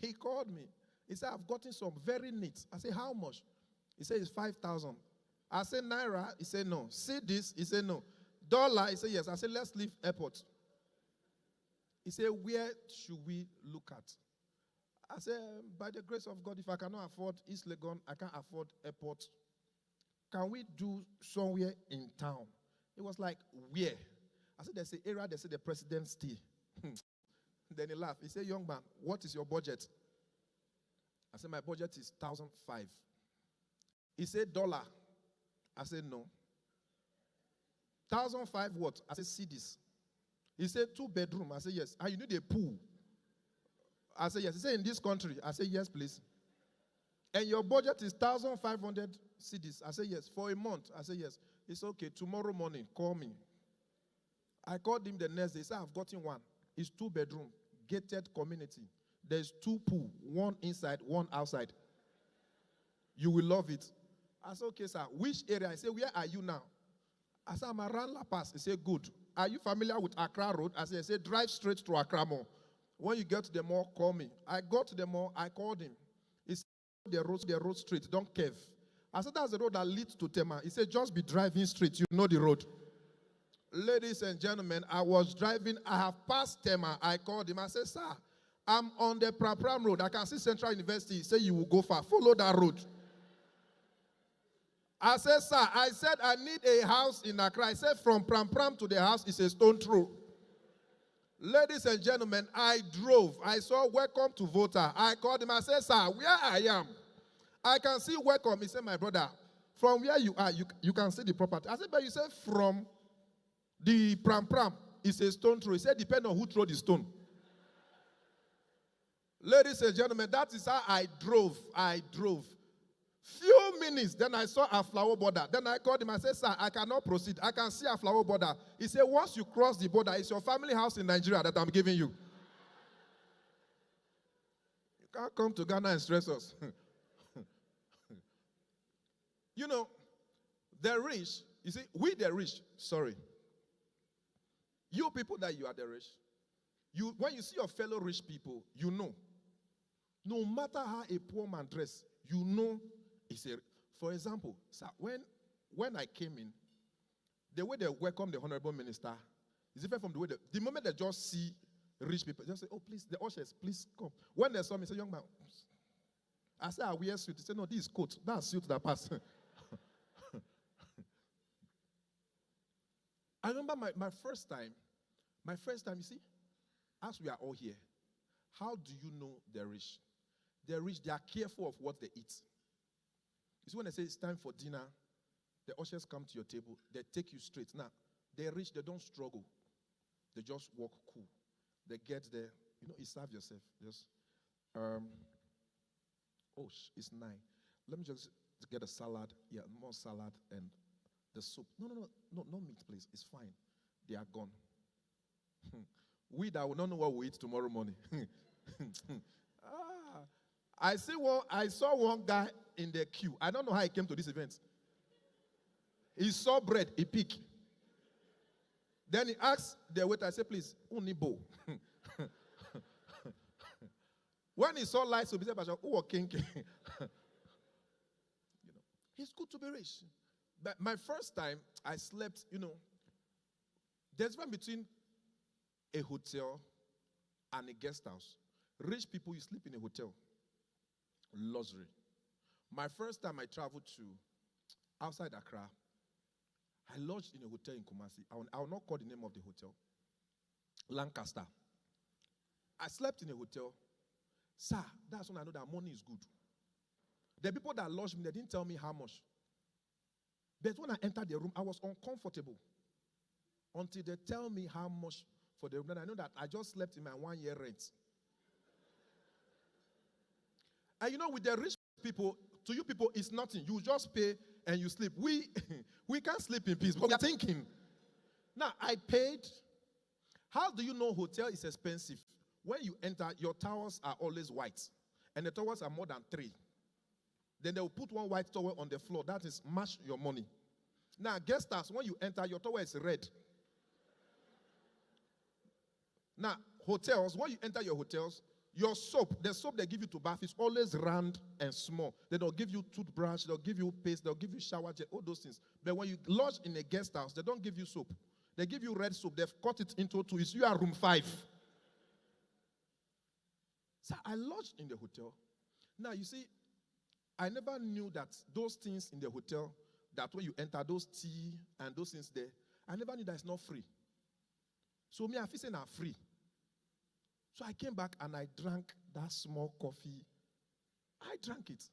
He called me. He said, I've gotten some very neat. I said, how much? He said, it's 5,000. I said, Naira? He said, no. See this? He said, no. Dollar? He said, yes. I said, let's leave airport. He said, where should we look at? I said, by the grace of God, if I cannot afford East Legon, I can't afford airport. Can we do somewhere in town? It was like, where? I said, there's an area they say the president stay. Then he laughed. He said, young man, what is your budget? I said, my budget is 1,500. He said, $1. I said, no. 1,005 what? I said, cedis. He said, 2-bedroom. I said, yes. And you need a pool. I said, yes. He said, in this country. I said, yes, please. And your budget is 1,500 cedis. I said, yes. For a month. I said, yes. He said, okay, tomorrow morning, call me. I called him the next day. He said, I've gotten one. It's 2-bedroom, gated community. There's 2 pools, one inside, one outside. You will love it. I said, okay, sir. Which area? I said, where are you now? I said, I'm around La Paz. He said, good. Are you familiar with Accra Road? I said, drive straight to Accra Mall. When you get to the mall, call me. I got to the mall. I called him. He said, the road straight. Don't curve. I said, that's the road that leads to Tema. He said, just be driving straight. You know the road. Ladies and gentlemen, I was driving. I have passed Tema. I called him. I said, sir, I'm on the Pram Road. I can see Central University. He said, you will go far. Follow that road. I said, sir, I need a house in Accra. I said, from Pram to the house is a stone throw. Ladies and gentlemen, I drove. I saw welcome to voter. I called him. I said, sir, where I am, I can see welcome. He said, my brother, from where you are, you can see the property. I said, but you said from the Pram is a stone throw. He said, depending on who threw the stone. Ladies and gentlemen, that is how I drove. Few minutes, then I saw a flower border. Then I called him. I said, sir, I cannot proceed. I can see a flower border. He said, once you cross the border, it's your family house in Nigeria that I'm giving you. You can't come to Ghana and stress us. You know, the rich, you see, we the rich, sorry. You people that you are the rich, when you see your fellow rich people, you know. No matter how a poor man dress, you know. For example, sir, when I came in, the way they welcome the honorable minister is different from the way the moment they just see rich people, just say, oh, please, the ushers, please come. When they saw me, say, young man, I said, I wear suit. He said, no, this is coat. That's suit that pass. I remember my first time, you see, as we are all here, how do you know they're rich? They're rich, they are careful of what they eat. You see, when they say it's time for dinner, the ushers come to your table, they take you straight. Now, they're rich, they don't struggle. They just walk cool. They get there, you know, you serve yourself. Just, it's 9. Let me just get a salad. Yeah, more salad and the soup. No meat, please. It's fine. They are gone. We that will not know what we eat tomorrow morning. I saw one guy in the queue. I don't know how he came to this event. He saw bread, he picked. Then he asked the waiter, I said, please, unibo. When he saw lights, he said, oh, king. It's good to be rich. But my first time, I slept, there's one between a hotel and a guest house. Rich people, you sleep in a hotel. Luxury. My first time I traveled to outside Accra, I lodged in a hotel in Kumasi. I will not call the name of the hotel. Lancaster. I slept in a hotel. Sir, that's when I know that money is good. The people that lodged me, they didn't tell me how much. But when I entered the room, I was uncomfortable. Until they tell me how much for the room. Then I know that I just slept in my 1-year rent. And with the rich people, to you people, it's nothing. You just pay and you sleep. We can't sleep in peace because we are thinking. Now, I paid. How do you know hotel is expensive? When you enter, your towels are always white. And the towels are more than 3. Then they will put one white towel on the floor. That is match your money. Now, guest house, when you enter, your towel is red. Now, hotels, when you enter your hotels, your soap, the soap they give you to bath is always round and small. They don't give you toothbrush, they'll give you paste, they'll give you shower gel, all those things. But when you lodge in a guest house, they don't give you soap. They give you red soap. They've cut it into 2. You are room 5. So I lodged in the hotel. Now, you see, I never knew that those things in the hotel, that when you enter, those tea and those things there, I never knew that it's not free. So me, I feel saying I'm free. So I came back and I drank that small coffee. I drank it.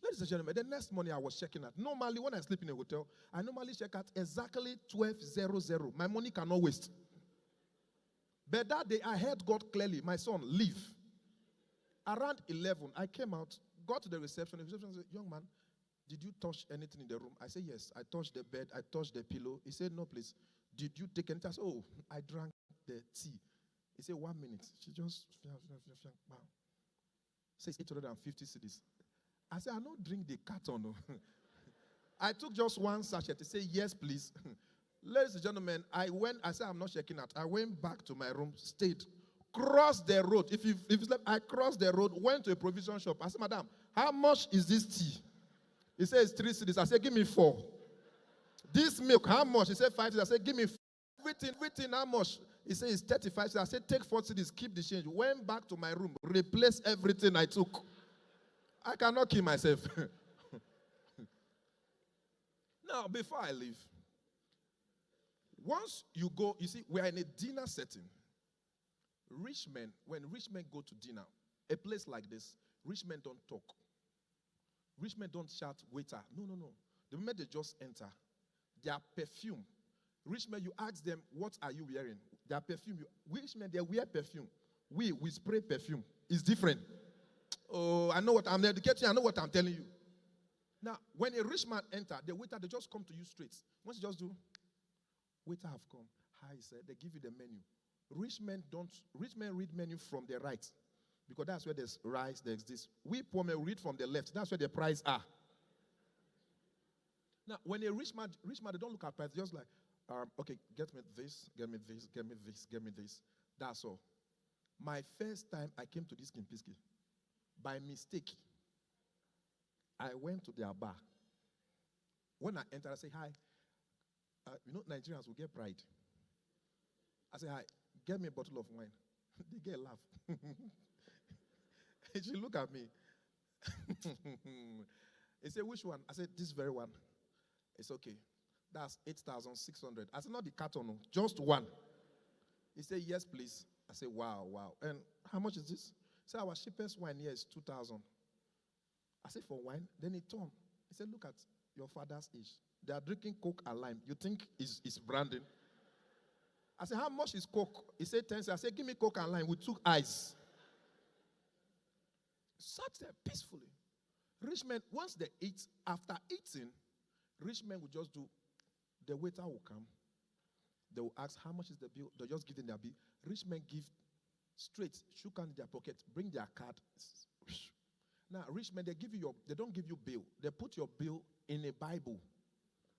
Ladies and gentlemen, the next morning I was checking out. Normally, when I sleep in a hotel, I normally check out exactly 12:00. My money cannot waste. But that day, I heard God clearly. My son, leave. Around 11, I came out, got to the reception. The reception said, young man, did you touch anything in the room? I said, yes. I touched the bed. I touched the pillow. He said, no, please. Did you take anything? I said, oh, I drank the tea. He said, 1 minute. She just, wow. Says 850 cedis. I said, I don't drink the carton. I took just one sachet. He said, yes, please. Ladies and gentlemen, I said, I'm not checking out. I went back to my room, stayed, crossed the road. If you slept, I crossed the road, went to a provision shop. I said, madam, how much is this tea? He said, it's 3 cedis. I said, give me 4. This milk, how much? He said, 5 cedis. I said, give me 4. Everything, how much? He said, it's 35 cedis. I said, take 4 cedis, keep the change. Went back to my room, replaced everything I took. I cannot kill myself. Now, before I leave, once you go, you see, we are in a dinner setting. Rich men, when rich men go to dinner, a place like this, rich men don't talk. Rich men don't shout, waiter. No. The moment they just enter, their perfume. Rich men, you ask them, what are you wearing? Their perfume. Rich men, they wear perfume. We spray perfume. It's different. Oh, I know what I'm educating. I know what I'm telling you. Now, when a rich man enter, the waiter, they just come to you straight. Once you just do, waiter have come. Hi, sir. They give you the menu. Rich men read menu from the right. Because that's where there's rice, there's this. We poor men read from the left. That's where the price are. Now, when a rich man, they don't look at price. Just like, okay, get me this, get me this, get me this, get me this. That's all. My first time I came to this Kimpiski, by mistake, I went to their bar. When I entered, I said, hi. Nigerians will get pride. I said, hi, get me a bottle of wine. They get a laugh. She look at me. He said, which one? I said, this very one. It's okay. That's 8,600. I said, not the carton, no, just one. He said, yes, please. I said, wow. And how much is this? He said, our cheapest wine here is 2,000. I said, for wine? Then he turned. He said, look at your father's age. They are drinking Coke and lime. You think it's branding? I said, how much is Coke? He said, 10 cents. I said, give me Coke and lime with 2 eyes. Sat there peacefully. Rich men, once they eat, after eating, rich men will just do, the waiter will come. They will ask, how much is the bill? They'll just give them their bill. Rich men give straight, shook hand in their pocket, bring their card. Now, rich men, they don't give you bill. They put your bill in a Bible.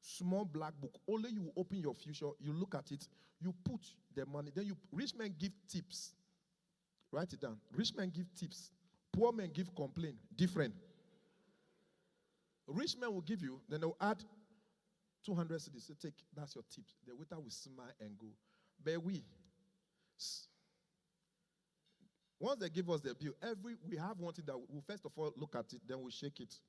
Small black book. Only you open your future, you look at it, you put the money. Then rich men give tips. Write it down. Rich men give tips. Poor men give complaint. Different. Rich men will give you, then they'll add 200 cedis. So take, that's your tips. The waiter will smile and go. But once they give us the bill, we have one thing that we'll first of all look at it, then we'll shake it.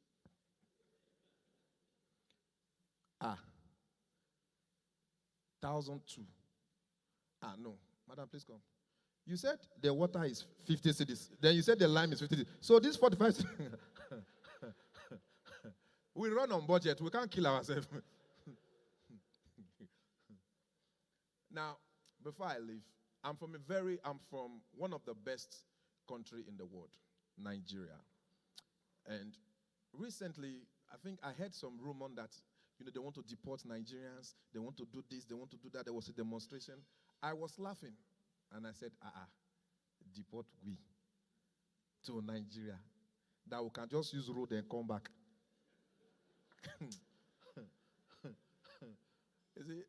1,002. No. Madam, please come. You said the water is 50 cedis. Then you said the lime is 50 cedis. So this 45 we run on budget. We can't kill ourselves. Now, before I leave, I'm from one of the best country in the world, Nigeria. And recently, I think I heard some rumor that they want to deport Nigerians. They want to do this. They want to do that. There was a demonstration. I was laughing. And I said, deport we to Nigeria. That we can just use road and come back. You see,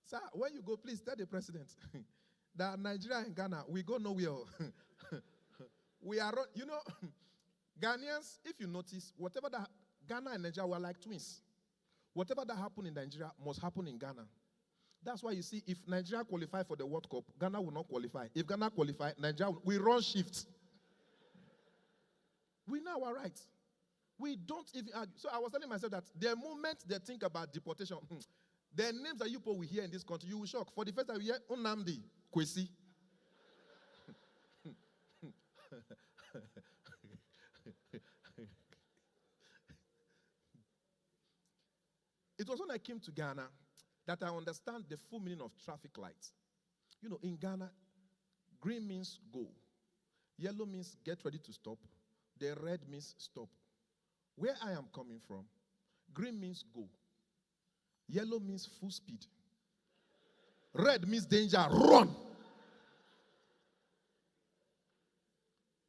sir, when you go, please tell the president that Nigeria and Ghana, we go nowhere. We are, Ghanaians, if you notice, whatever that, Ghana and Nigeria were like twins. Whatever that happened in Nigeria must happen in Ghana. That's why you see, if Nigeria qualify for the World Cup, Ghana will not qualify. If Ghana qualify, Nigeria we run shifts. We know our rights. We don't even argue. So I was telling myself that the moment they think about deportation, the names that you people will hear in this country, you will shock. For the first time, we hear Unamdi Kwesi. It was when I came to Ghana that I understand the full meaning of traffic lights. You know, in Ghana, green means go. Yellow means get ready to stop. The red means stop. Where I am coming from, green means go. Yellow means full speed. Red means danger, run.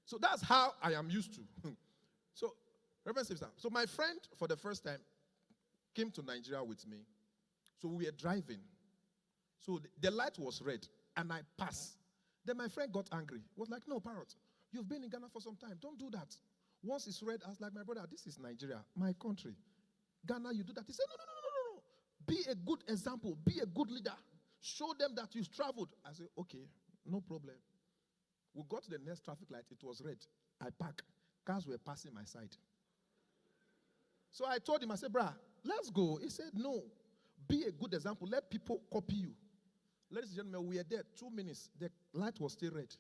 So that's how I am used to. So, Reverend Sister, so my friend for the first time came to Nigeria with me. So we were driving. So the light was red and I passed. Then my friend got angry. He was like, no, Parrot, you've been in Ghana for some time. Don't do that. Once it's red, I was like, my brother, this is Nigeria, my country. Ghana, you do that. He said, no. Be a good example. Be a good leader. Show them that you've traveled. I said, okay, no problem. We got to the next traffic light. It was red. I parked. Cars were passing my side. So I told him, I said, brah, let's go. He said, no. Be a good example. Let people copy you. Ladies and gentlemen, we are there 2 minutes. The light was still red.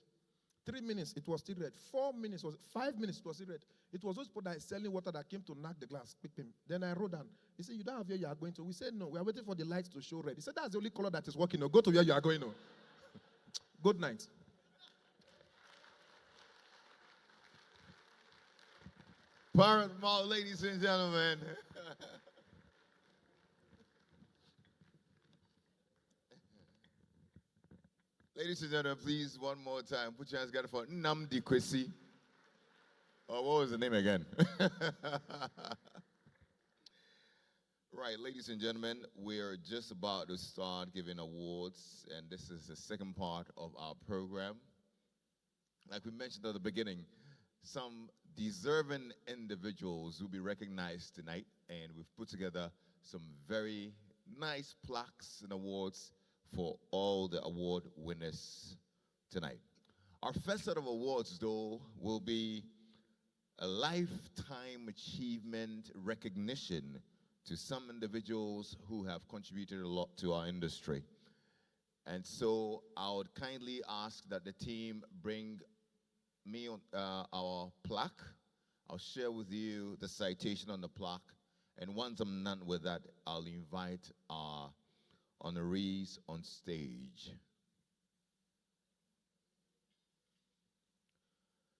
3 minutes, it was still red. 5 minutes, it was still red. It was those people that are selling water that came to knock the glass. Pick him. Then I wrote down. He said, you don't have where you are going to. We said, no, we are waiting for the lights to show red. He said, that's the only color that is working. Go to where you are going. Good night. Parrot Mall, ladies and gentlemen. Ladies and gentlemen, please, one more time, put your hands together for Nnamdi Kwesi. Oh, what was the name again? Right, ladies and gentlemen, we're just about to start giving awards, and this is the second part of our program. Like we mentioned at the beginning, some deserving individuals will be recognized tonight, and we've put together some very nice plaques and awards for all the award winners tonight. Our first set of awards, though, will be a lifetime achievement recognition to some individuals who have contributed a lot to our industry. And so I would kindly ask that the team bring me on our plaque. I'll share with you the citation on the plaque. And once I'm done with that, I'll invite our honorees on stage.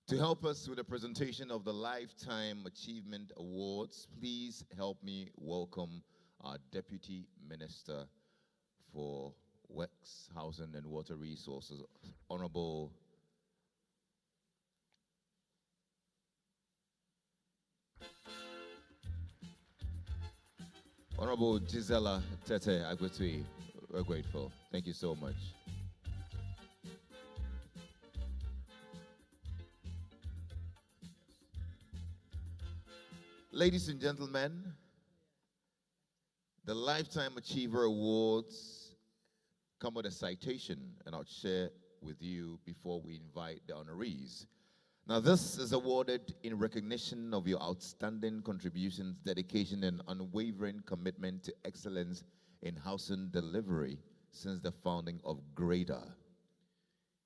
To help us with the presentation of the Lifetime Achievement Awards, please help me welcome our Deputy Minister for Works, Housing and Water Resources, Honorable Gisela Tete Agwetui. We're grateful. Thank you so much. Ladies and gentlemen, the Lifetime Achiever Awards come with a citation, and I'll share with you before we invite the honorees. Now, this is awarded in recognition of your outstanding contributions, dedication, and unwavering commitment to excellence in housing delivery since the founding of Greda.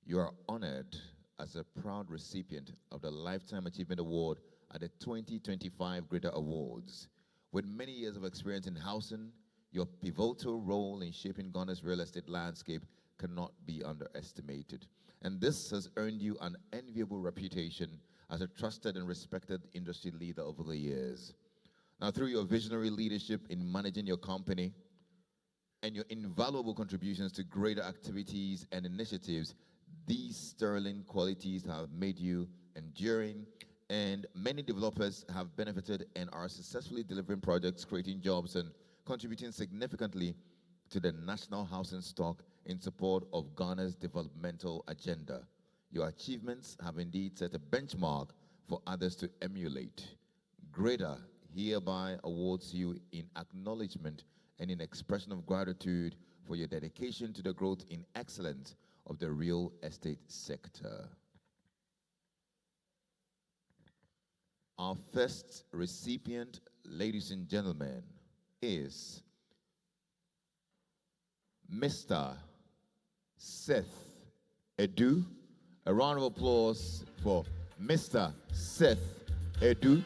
You are honored as a proud recipient of the Lifetime Achievement Award at the 2025 Greda Awards. With many years of experience in housing, your pivotal role in shaping Ghana's real estate landscape cannot be underestimated. And this has earned you an enviable reputation as a trusted and respected industry leader over the years. Now, through your visionary leadership in managing your company and your invaluable contributions to greater activities and initiatives, these sterling qualities have made you enduring, and many developers have benefited and are successfully delivering projects, creating jobs, and contributing significantly to the national housing stock in support of Ghana's developmental agenda. Your achievements have indeed set a benchmark for others to emulate. Greda hereby awards you in acknowledgement and in expression of gratitude for your dedication to the growth in excellence of the real estate sector. Our first recipient, ladies and gentlemen, is Mr. Seth Edu. A round of applause for Mr. Seth Edu.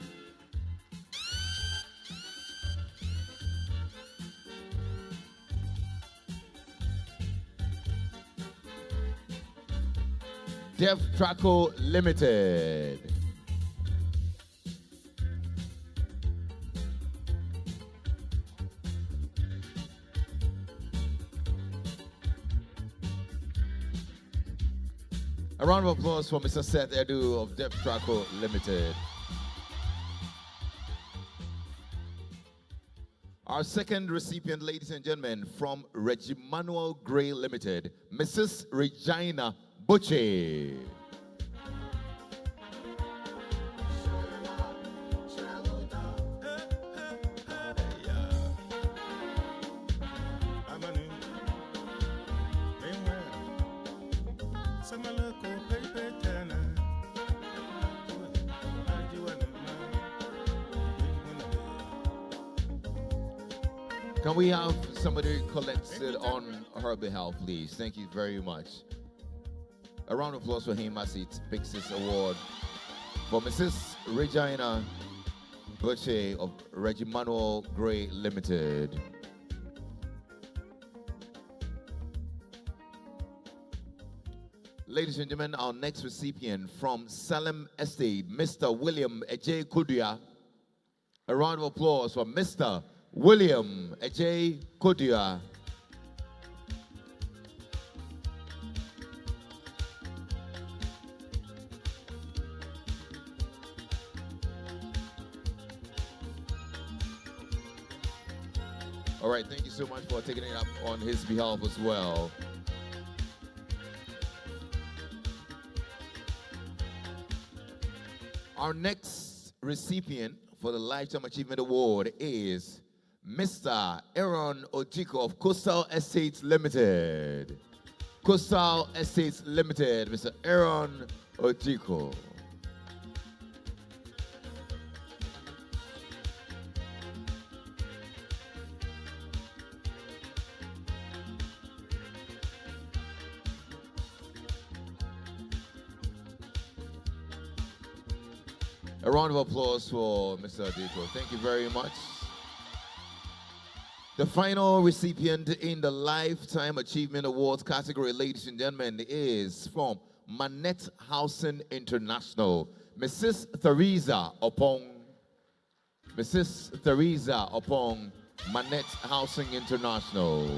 Dev Traco Limited. A round of applause for Mr. Seth Edu of Dev Traco Limited. Our second recipient, ladies and gentlemen, from Regimanuel Gray Limited, Mrs. Regina Buche. Can we have somebody collect it on her behalf, please? Thank you very much. A round of applause for him as he picks this award for Mrs. Regina Buche of Regimanuel Gray Limited. Ladies and gentlemen, our next recipient from Salem Estate, Mr. William Ejay Kudia. A round of applause for Mr. William Ejay Kudia. All right, thank you so much for taking it up on his behalf as well. Our next recipient for the Lifetime Achievement Award is Mr. Aaron Ojiko of Coastal Estates Limited. Coastal Estates Limited, Mr. Aaron Ojiko. A round of applause for Mr. Ojiko. Thank you very much. The final recipient in the Lifetime Achievement Awards category, ladies and gentlemen, is from Manette Housing International, Mrs. Theresa Opong. Mrs. Theresa Opong, Manette Housing International.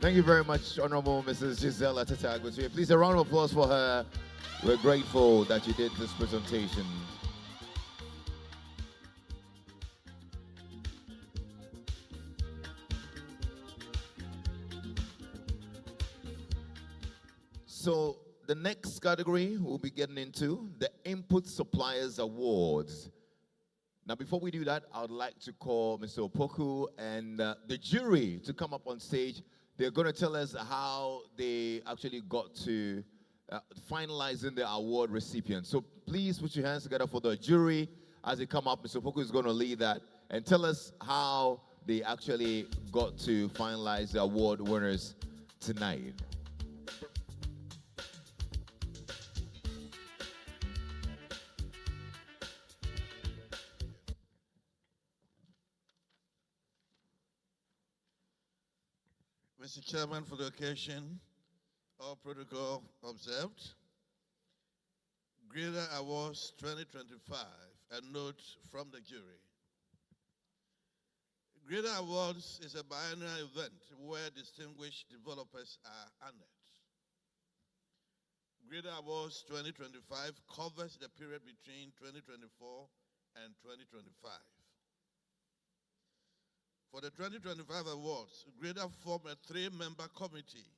Thank you very much, Honorable Mrs. Gisela Tatagwe. Please, a round of applause for her. We're grateful that you did this presentation. So, the next category we'll be getting into, the Input Suppliers Awards. Now, before we do that, I would like to call Mr. Opoku and the jury to come up on stage. They're going to tell us how they actually got to finalizing the award recipient. So please put your hands together for the jury as they come up. Mr. Opoku is going to lead that and tell us how they actually got to finalize the award winners tonight. Mr. Chairman, for the occasion, all protocol observed. Greda Awards 2025, a note from the jury. Greda Awards is a biennial event where distinguished developers are honored. Greda Awards 2025 covers the period between 2024 and 2025. For the 2025 awards, Greda formed a 3-member committee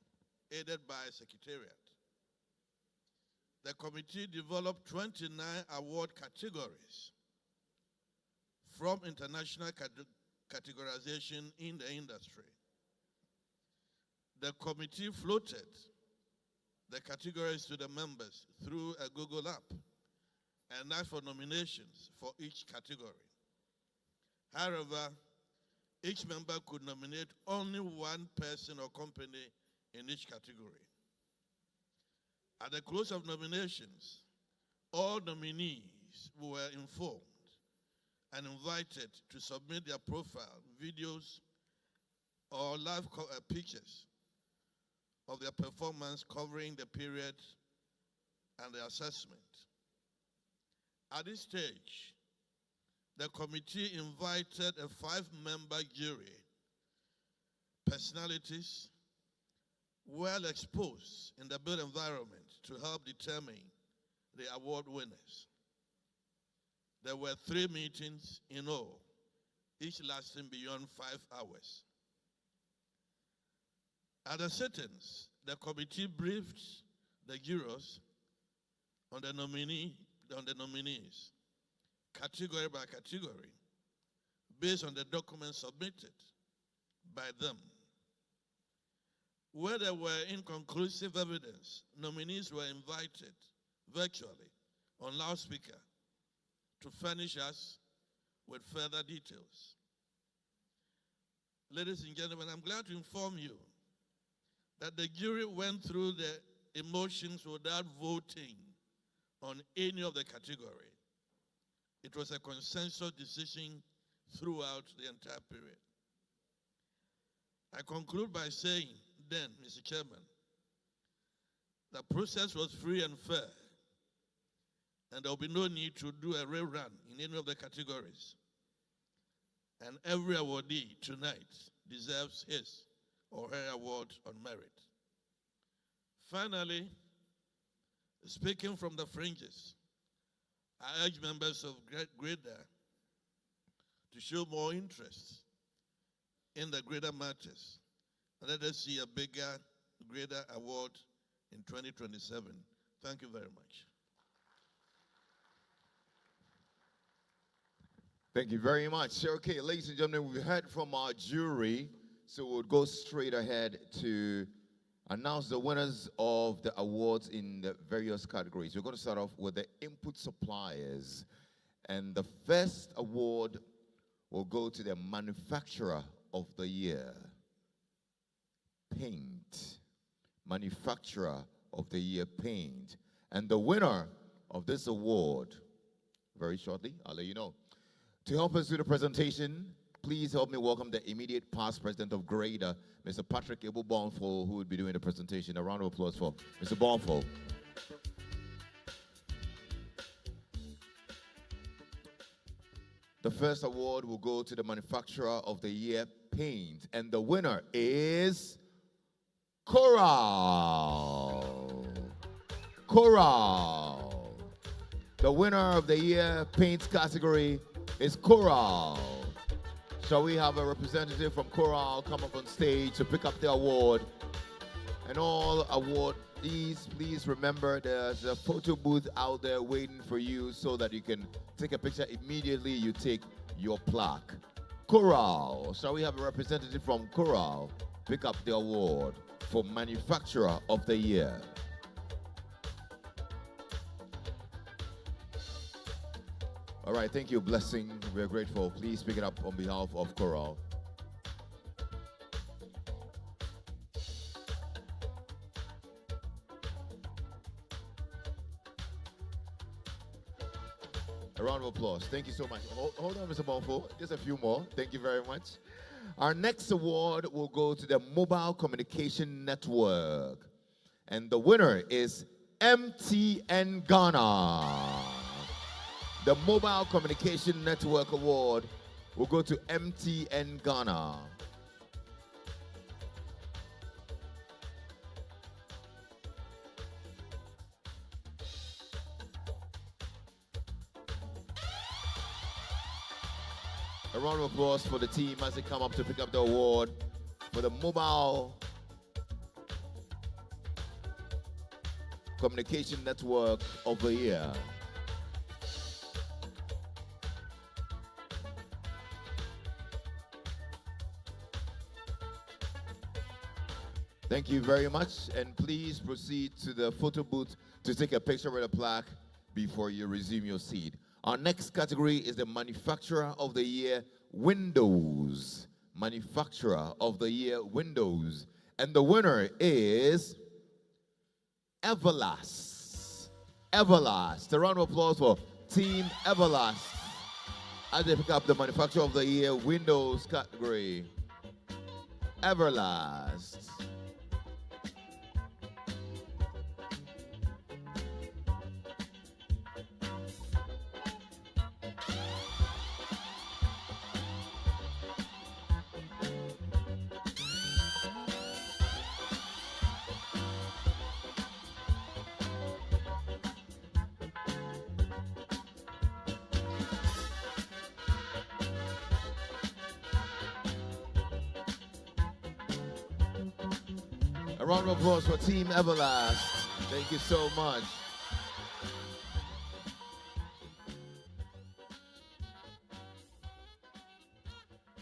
aided by a secretariat. The committee developed 29 award categories from international categorization in the industry. The committee floated the categories to the members through a Google app and asked for nominations for each category. However, Each member could nominate only one person or company in each category. At the close of nominations, all nominees were informed and invited to submit their profile, videos, or live pictures of their performance covering the period and the assessment. At this stage, the committee invited a 5-member jury, personalities well exposed in the built environment to help determine the award winners. There were 3 meetings in all, each lasting beyond 5 hours. At the sittings, the committee briefed the jurors on the nominees, category by category, based on the documents submitted by them. Where there were inconclusive evidence, nominees were invited virtually on loudspeaker to furnish us with further details. Ladies and gentlemen, I'm glad to inform you that the jury went through the emotions without voting on any of the category. It was a consensus decision throughout the entire period. I conclude by saying then, Mr. Chairman, the process was free and fair, and there will be no need to do a rerun in any of the categories. And every awardee tonight deserves his or her award on merit. Finally, speaking from the fringes, I urge members of Greda to show more interest in the Greda matters. And let us see a bigger Greda award in 2027. Thank you very much. Thank you very much. Okay, ladies and gentlemen, we've heard from our jury, so we'll go straight ahead to announce the winners of the awards in the various categories. We're going to start off with the input suppliers, and the first award will go to the manufacturer of the year. Paint. Manufacturer of the year, paint. And the winner of this award, very shortly, I'll let you know. To help us do the presentation, please help me welcome the immediate past president of Greda, Mr. Patrick Abel Bonfol, who will be doing the presentation. A round of applause for Mr. Bonfol. The first award will go to the manufacturer of the year, paint. And the winner is Coral. Coral. The winner of the year, paint category, is Coral. Shall we have a representative from Coral come up on stage to pick up the award? And all awardees, please remember there's a photo booth out there waiting for you so that you can take a picture immediately you take your plaque. Coral. Shall we have a representative from Coral pick up the award for Manufacturer of the Year? All right, thank you, Blessing. We're grateful. Please pick it up on behalf of Coral. A round of applause. Thank you so much. Hold on, Mr. Bonfo. Just a few more. Thank you very much. Our next award will go to the Mobile Communication Network. And the winner is MTN Ghana. The Mobile Communication Network Award will go to MTN Ghana. A round of applause for the team as they come up to pick up the award for the Mobile Communication Network of the Year. Thank you very much, and please proceed to the photo booth to take a picture with a plaque before you resume your seat. Our next category is the Manufacturer of the Year, Windows. Manufacturer of the Year Windows. And the winner is Everlast. Everlast. A round of applause for Team Everlast as they pick up the Manufacturer of the Year Windows category. Everlast. A round of applause for Team Everlast. Thank you so much.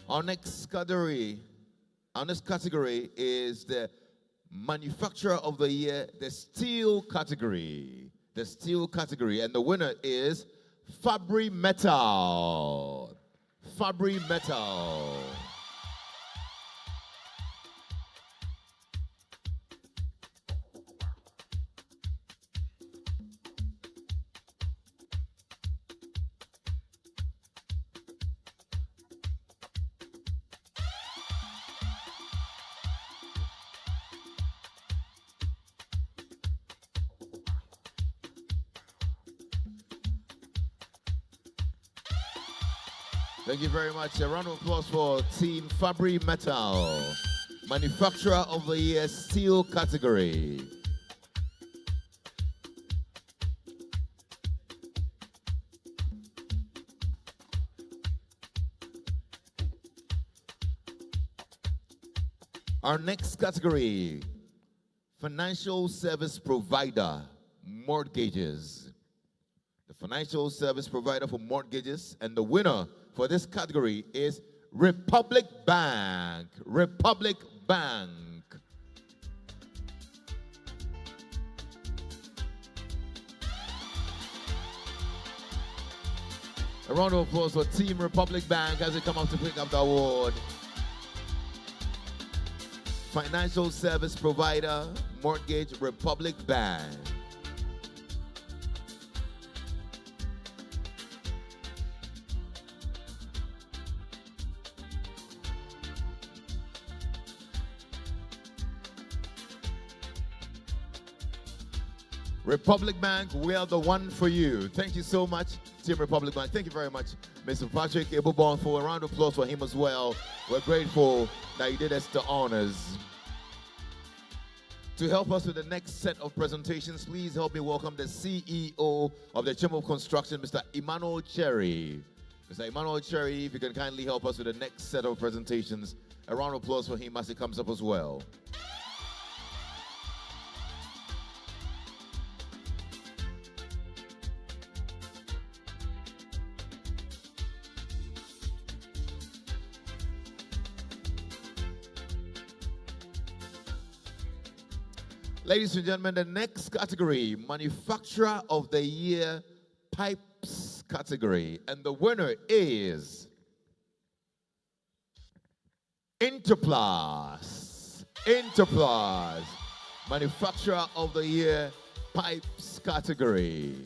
Our next category is the Manufacturer of the Year, the Steel category. The Steel category, and the winner is Fabry Metal. Fabry Metal. Thank you very much. A round of applause for Team Fabry Metal, Manufacturer of the Year Steel category. Our next category, Financial Service Provider, Mortgages. The Financial Service Provider for Mortgages, and the winner for this category is Republic Bank. Republic Bank. A round of applause for Team Republic Bank as they come up to pick up the award. Financial Service Provider, Mortgage, Republic Bank. Republic Bank, we are the one for you. Thank you so much, Team Republic Bank. Thank you very much, Mr. Patrick Ebobon, for a round of applause for him as well. We're grateful that he did us the honors. To help us with the next set of presentations, please help me welcome the CEO of the Chamber of Construction, Mr. Emmanuel Cherry. Mr. Emmanuel Cherry, if you can kindly help us with the next set of presentations. A round of applause for him as he comes up as well. Ladies and gentlemen, the next category, Manufacturer of the Year Pipes category. And the winner is Interplast. Interplast, Manufacturer of the Year Pipes category.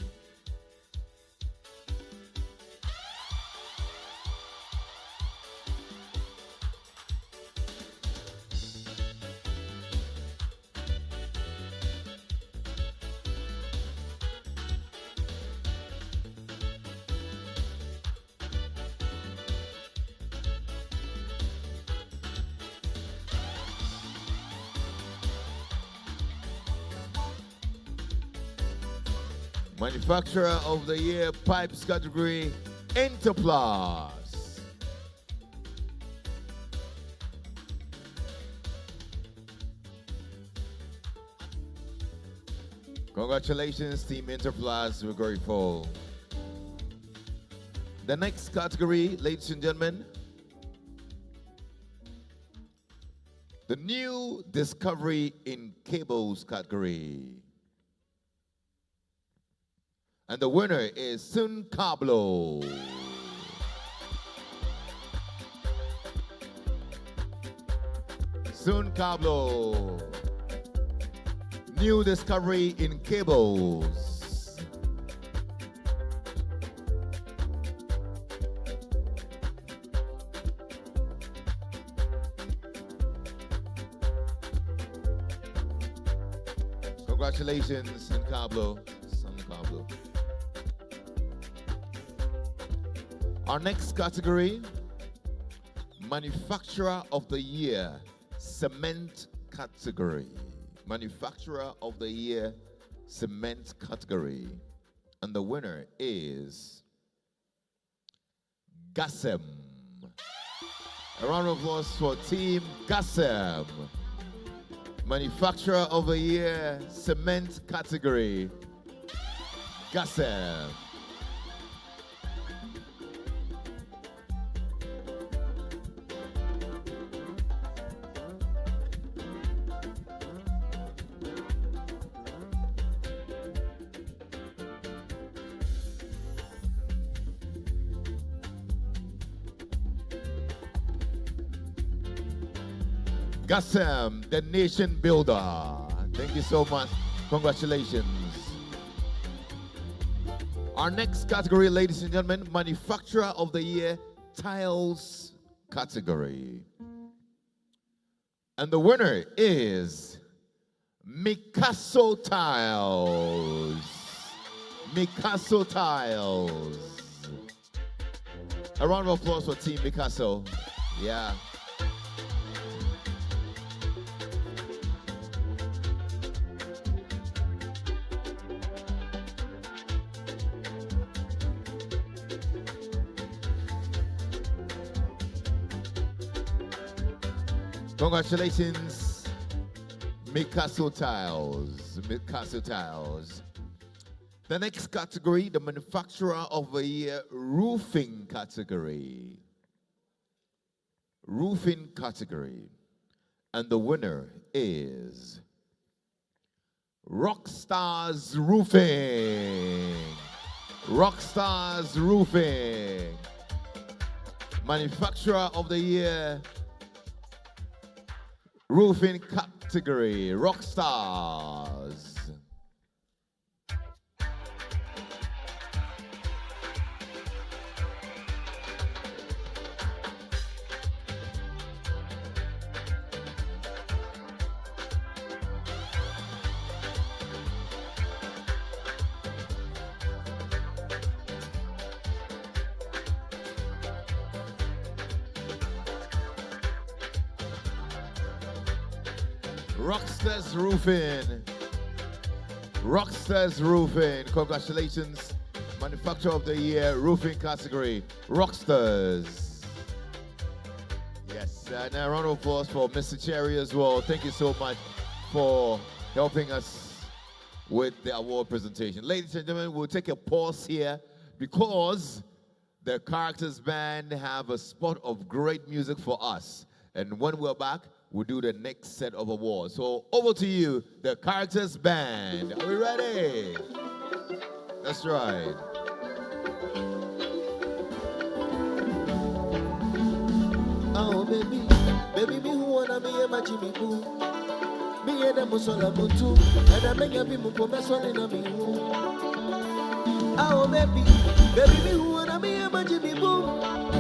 Manufacturer of the Year Pipes category, Interplast. Congratulations, Team Interplast. We're grateful. The next category, ladies and gentlemen, the New Discovery in Cables category. And the winner is Sun Cablo. Soon Cablo. New discovery in cables. Congratulations, San Cablo. Our next category, Manufacturer of the Year, Cement category. Manufacturer of the Year, Cement category. And the winner is Gassem. A round of applause for Team Gassem. Manufacturer of the Year, Cement category. Gassem. Gassem, the nation builder. Thank you so much. Congratulations. Our next category, ladies and gentlemen, Manufacturer of the Year, Tiles category. And the winner is Mikaso Tiles. Mikaso Tiles. A round of applause for Team Mikaso. Yeah. Congratulations, Mikaso Tiles. Mikaso Tiles. The next category, the Manufacturer of the Year, Roofing category. Roofing category. And the winner is Rockstars Roofing. Rockstars Roofing. Manufacturer of the Year, Roofing category, Rockstars. Rockstars Roofing. Rockstars Roofing. Congratulations. Manufacturer of the Year, Roofing category, Rockstars. Yes, and a round of applause for Mr. Cherry as well. Thank you so much for helping us with the award presentation. Ladies and gentlemen, we'll take a pause here because the Characters Band have a spot of great music for us. And when we're back, we'll do the next set of awards. So over to you, the Characters Band. Are we ready? That's right. Oh baby, baby me who wanna be a Jimmy Boo. Me and the Musola Mutu, and I make a people professor in a me. Oh baby, baby me who wanna be a Jimmy Boo.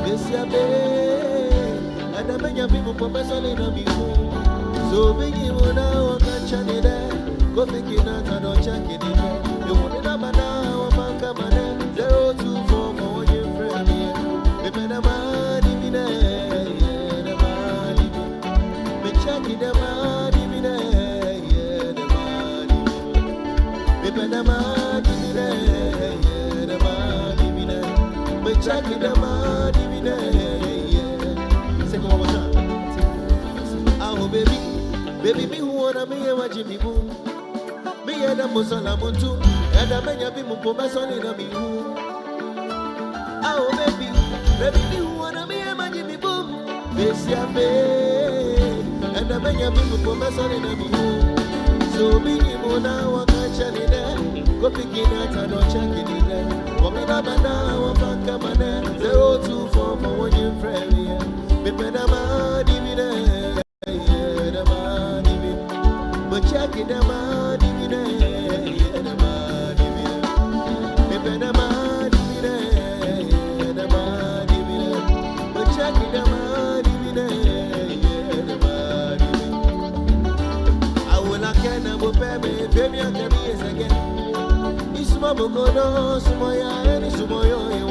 This ya baby, and I make a people professor in a me. So big you wanna catch any day. Go thinking out and don't check it in. You want it up and now, I'm on command. 024 for your friend here. We better money me there. The money me there, yeah, the money. Me pay the money me there, yeah, the money me there. Me check the money me there, yeah. Say one more time. Oh baby, baby me who wanna me a Jimmy Boo. Me and the Musala Muntu, and the many people put my son in a me who. Oh baby, baby me who wanna me a Jimmy Boo. This ya baby. And I beg you people for my son in a me. So be you now, I can't check it there. Go pick it out and don't check it in there. What me up and now, I'm back up and there. 024 for one year friend. Me pay the money me there. no, Sumoya, any Sumoyo, you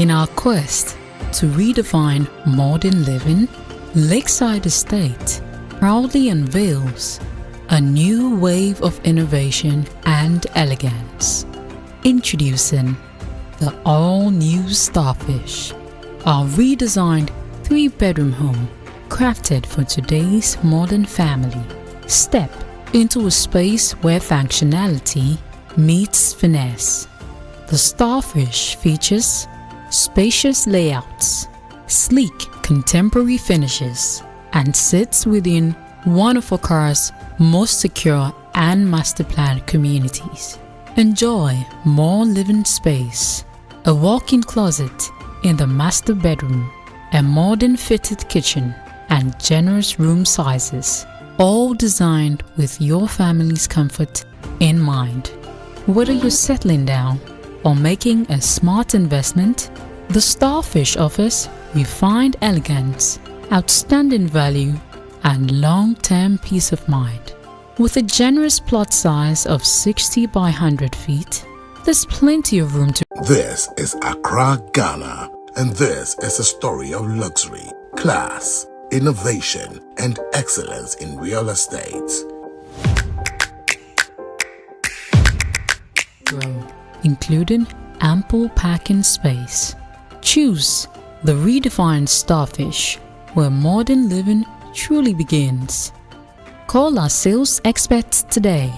In our quest to redefine modern living, Lakeside Estate proudly unveils a new wave of innovation and elegance. Introducing the all-new Starfish, our redesigned 3-bedroom home crafted for today's modern family. Step into a space where functionality meets finesse. The Starfish features spacious layouts, sleek contemporary finishes, and sits within one of Accra's most secure and master-planned communities. Enjoy more living space, a walk-in closet in the master bedroom, a modern fitted kitchen, and generous room sizes, all designed with your family's comfort in mind. Whether you're settling down or making a smart investment, the Starfish offers refined elegance, outstanding value, and long-term peace of mind. With a generous plot size of 60 by 100 feet, there's plenty of room to... This is Accra, Ghana, and this is a story of luxury, class, innovation, and excellence in real estate. grow, including ample parking space. Choose the redefined Starfish, where modern living truly begins. Call our sales experts today.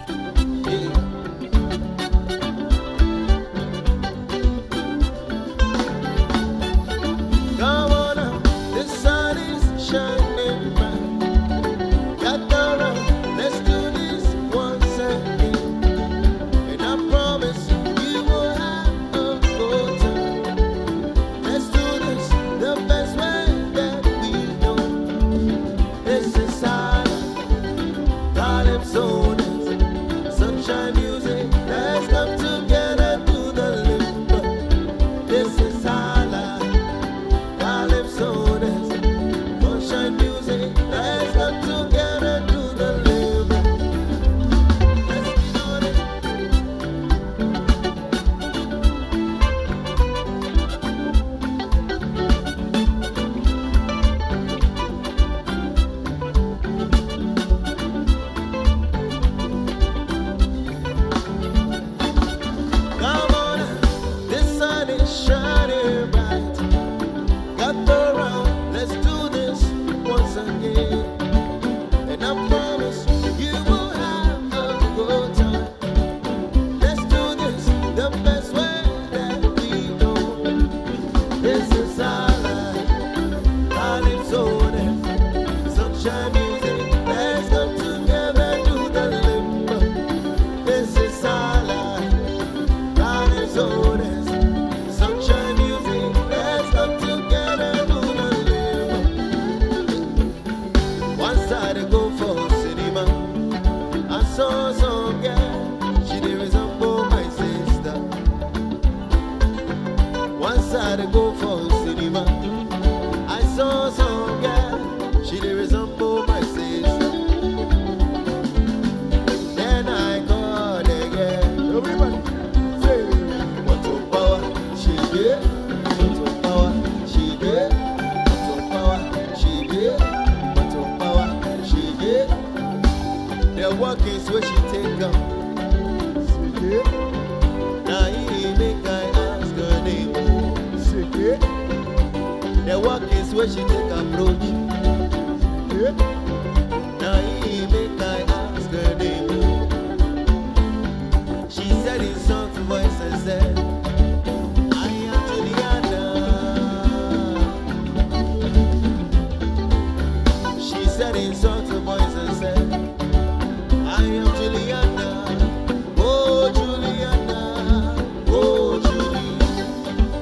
Where she take approach. Now he make I ask her name. She said in soft voice and said, I am Juliana. She said in soft voice and said, I am Juliana. Oh Juliana, oh Julie,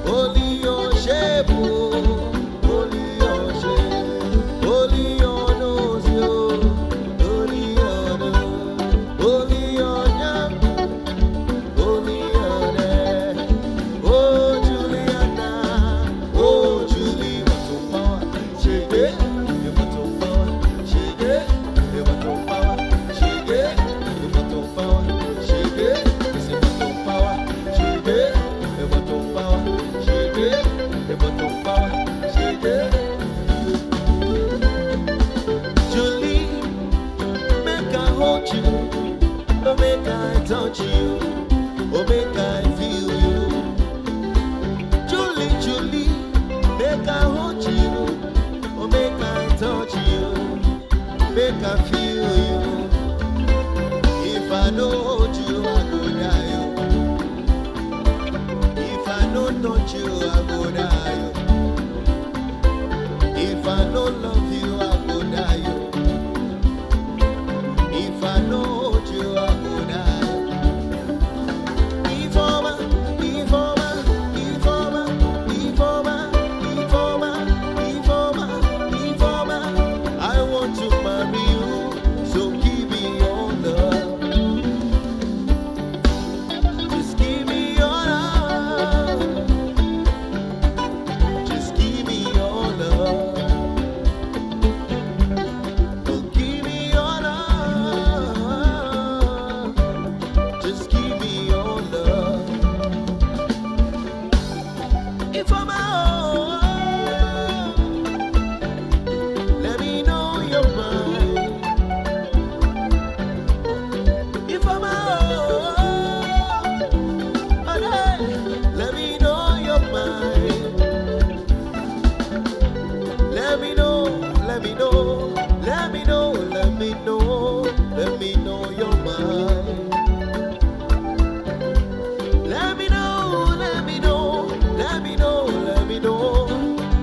only your shape, only your shape, only your nose, only your nose, only your name, only your name. Oh Juliana, oh Julie, what to power, she did, you what to power, she did, you what to power, she did, you what to power, she did, you see what to power, she did, you what to power, she did, you what to power, she did. Julie, make I hold you, oh make I touch you, oh make I feel you. Julie, Julie, make I hold you, oh make I touch you, make I feel you. If I don't hold you, I go die. If I don't touch you, I go die. If I don't love you, I go die. If I don't hold you, I go die. Informa, informa, informa, informa, informa, informa, informa. I want to marry you, so give me your love. Just give me your love. Just give me your love. Oh, give me your love. Just give me your love. If I'm out, let me know your mind. If I'm out, let me know your mind. Let me know, let me know, let me know, let me know, let me know your mind. Let me know, let me know, let me know, let me know,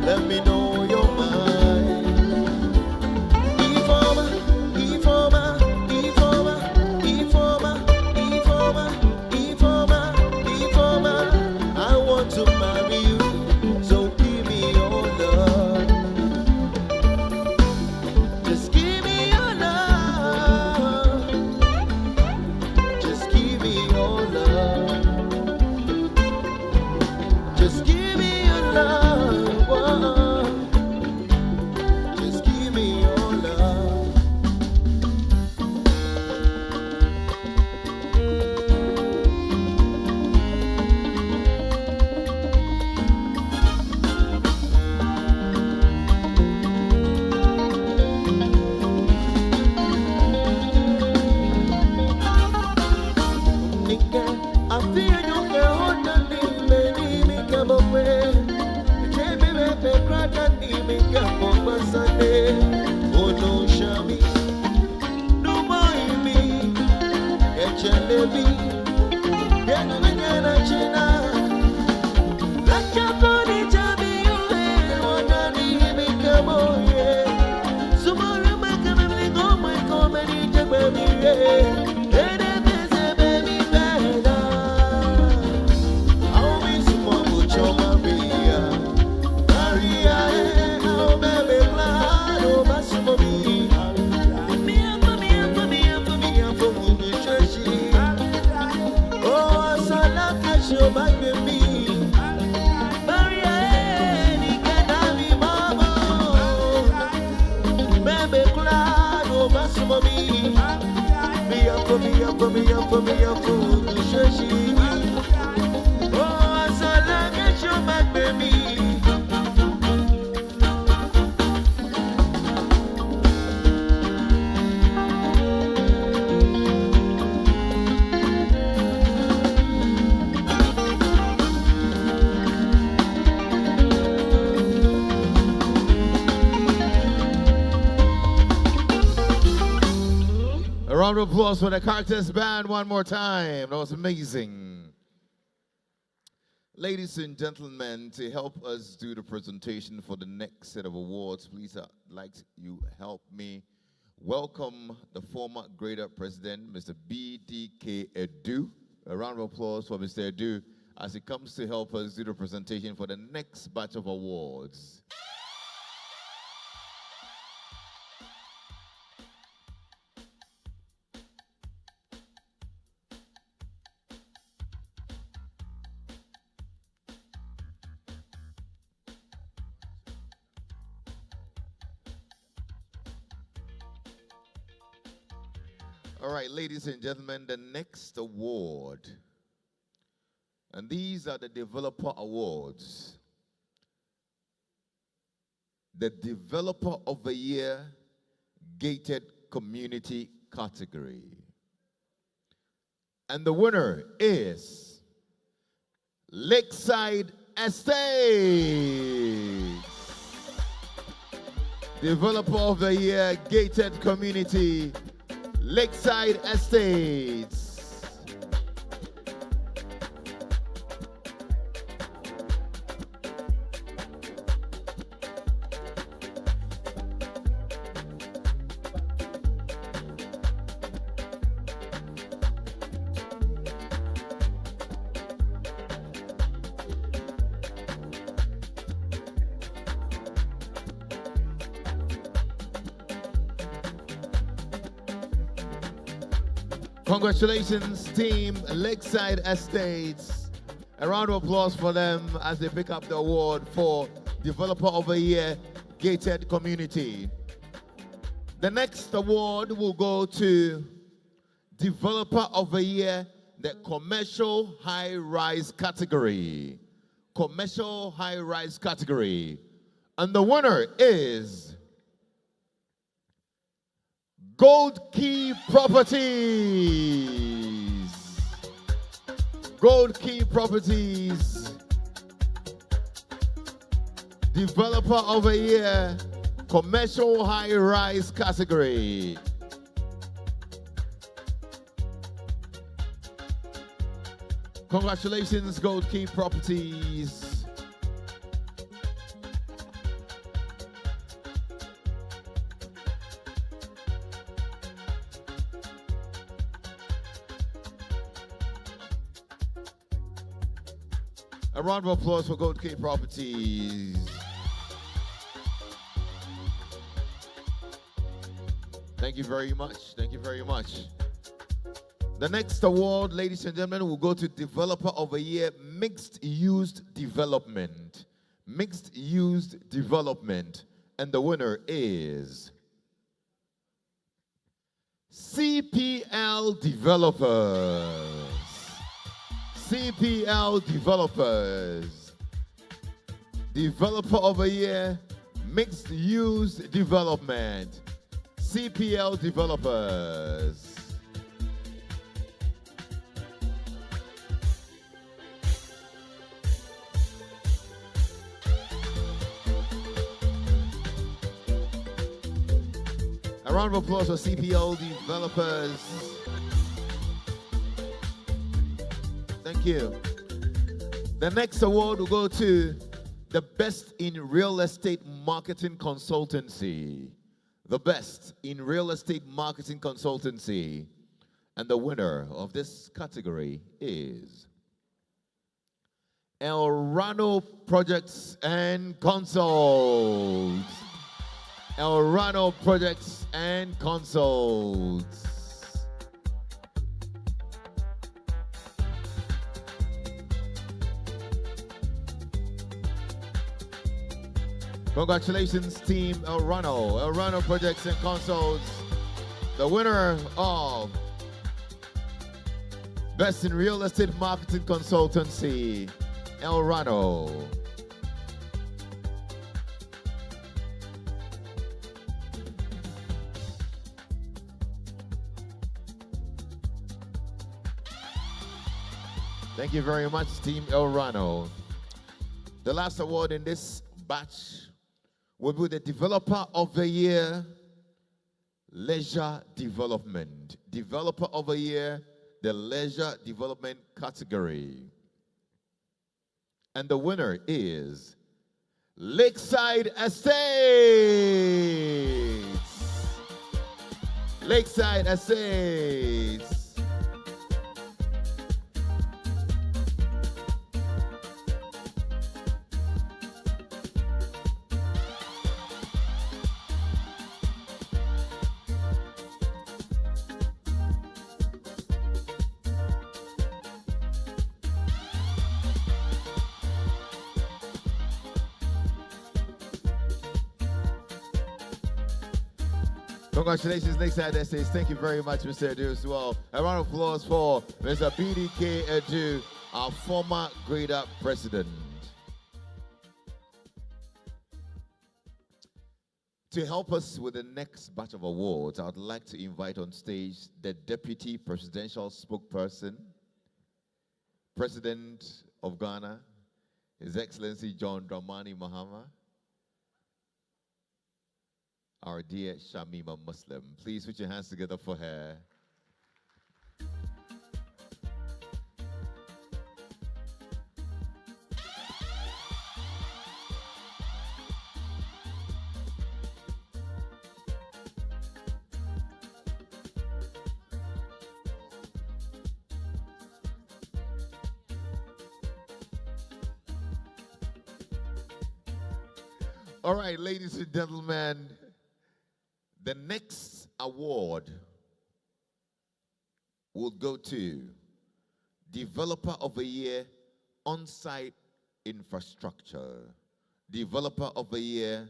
let me know your mind. Informa, informa, informa, informa, informa, informa, informa. I want to marry you, so give me your love. Just give me your love. Just give me your love. Just give me your love. Whoa. Just give me your love. Nigga, I feel you can hold the name, baby, me come away. Baby, baby, cry that name, me come over Sunday. Oh no, Shami, no boy me, get your baby, get no me get a china. Like your body, Jami, you ain't what I need, me come away. Tomorrow, my come go, my comedy, baby, yeah. round of applause for the Characters Band one more time. That was amazing. Ladies and gentlemen, to help us do the presentation for the next set of awards, please I'd like you help me welcome the former Greda president, Mr. BDK Edu. A round of applause for Mr. Edu as he comes to help us do the presentation for the next batch of awards. All right, ladies and gentlemen, the next award, and these are the Developer Awards. The Developer of the Year Gated Community category. And the winner is Lakeside Estates. Developer of the Year Gated Community, Lakeside Estates. Congratulations, team Lakeside Estates. A round of applause for them as they pick up the award for Developer of the Year Gated Community. The next award will go to Developer of the Year, the Commercial High-Rise category. Commercial High-Rise category. And the winner is Gold Key Properties. Gold Key Properties. Developer of the Year, Commercial High-Rise category. Congratulations, Gold Key Properties. A round of applause for Gold Key Properties. Thank you very much. Thank you very much. The next award, ladies and gentlemen, will go to Developer of the Year, Mixed Use Development. Mixed Use Development. And the winner is CPL Developers. CPL Developers. Developer of the Year, Mixed Use Development. CPL Developers. A round of applause for CPL Developers. Thank you. The next award will go to the Best in Real Estate Marketing Consultancy. The Best in Real Estate Marketing Consultancy. And the winner of this category is El Rano Projects and Consults. El Rano Projects and Consults. Congratulations, team El Rano. El Rano Projects and Consults. The winner of Best in Real Estate Marketing Consultancy, El Rano. Thank you very much, Team El Rano. The last award in this batch will be the Developer of the Year, Leisure Development. Developer of the Year, the Leisure Development category. And the winner is Lakeside Estates. Lakeside Estates. Congratulations, Lakeside Estates. Thank you very much, Mr. Edu, as well. A round of applause for Mr. BDK Edu, our former Greda president. To help us with the next batch of awards, I would like to invite on stage the Deputy Presidential Spokesperson, President of Ghana, His Excellency John Dramani Mahama, our dear Shamima Muslim. Please put your hands together for her. All right, ladies and gentlemen, the next award will go to Developer of the Year On-Site Infrastructure. Developer of the Year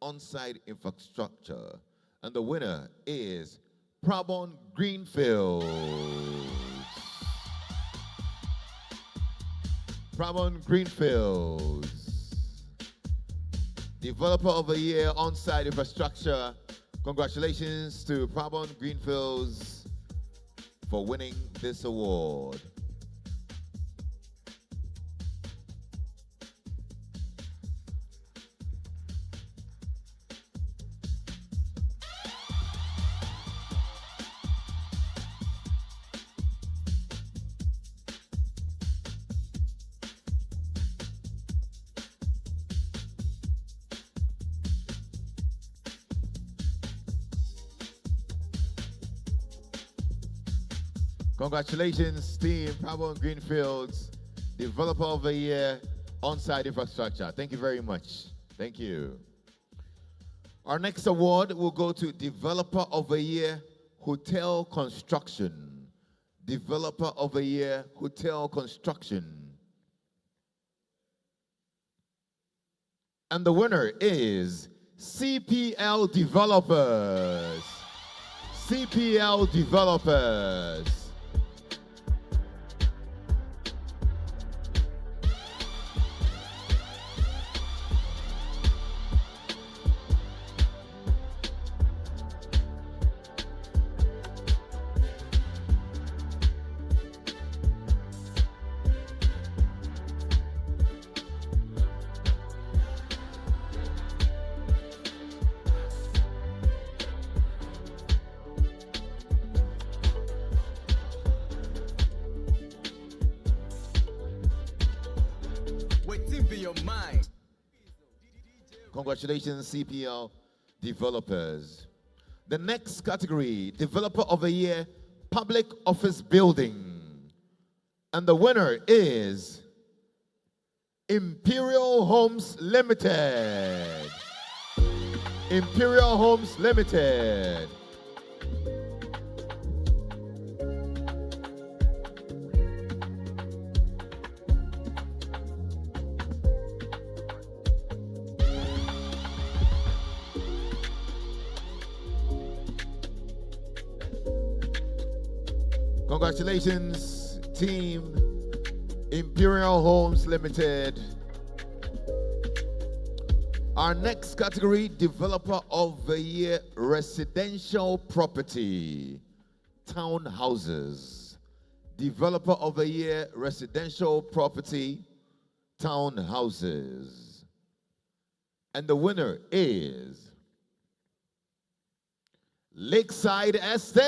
On-Site Infrastructure. And the winner is Prabon Greenfield. Prabon Greenfield. Developer of the Year On-Site Infrastructure. Congratulations to Prabon Greenfields for winning this award. Congratulations, team Prabon Greenfields, Developer of the Year, On-Site Infrastructure. Thank you very much. Thank you. Our next award will go to Developer of the Year, Hotel Construction. Developer of the Year, Hotel Construction. And the winner is CPL Developers. CPL Developers. Congratulations, CPL Developers. The next category, Developer of the Year, Public Office Building. And the winner is Imperial Homes Limited. Imperial Homes Limited. Congratulations, team Imperial Homes Limited. Our next category, Developer of the Year, Residential Property, Townhouses. Developer of the Year, Residential Property, Townhouses. And the winner is Lakeside Estates.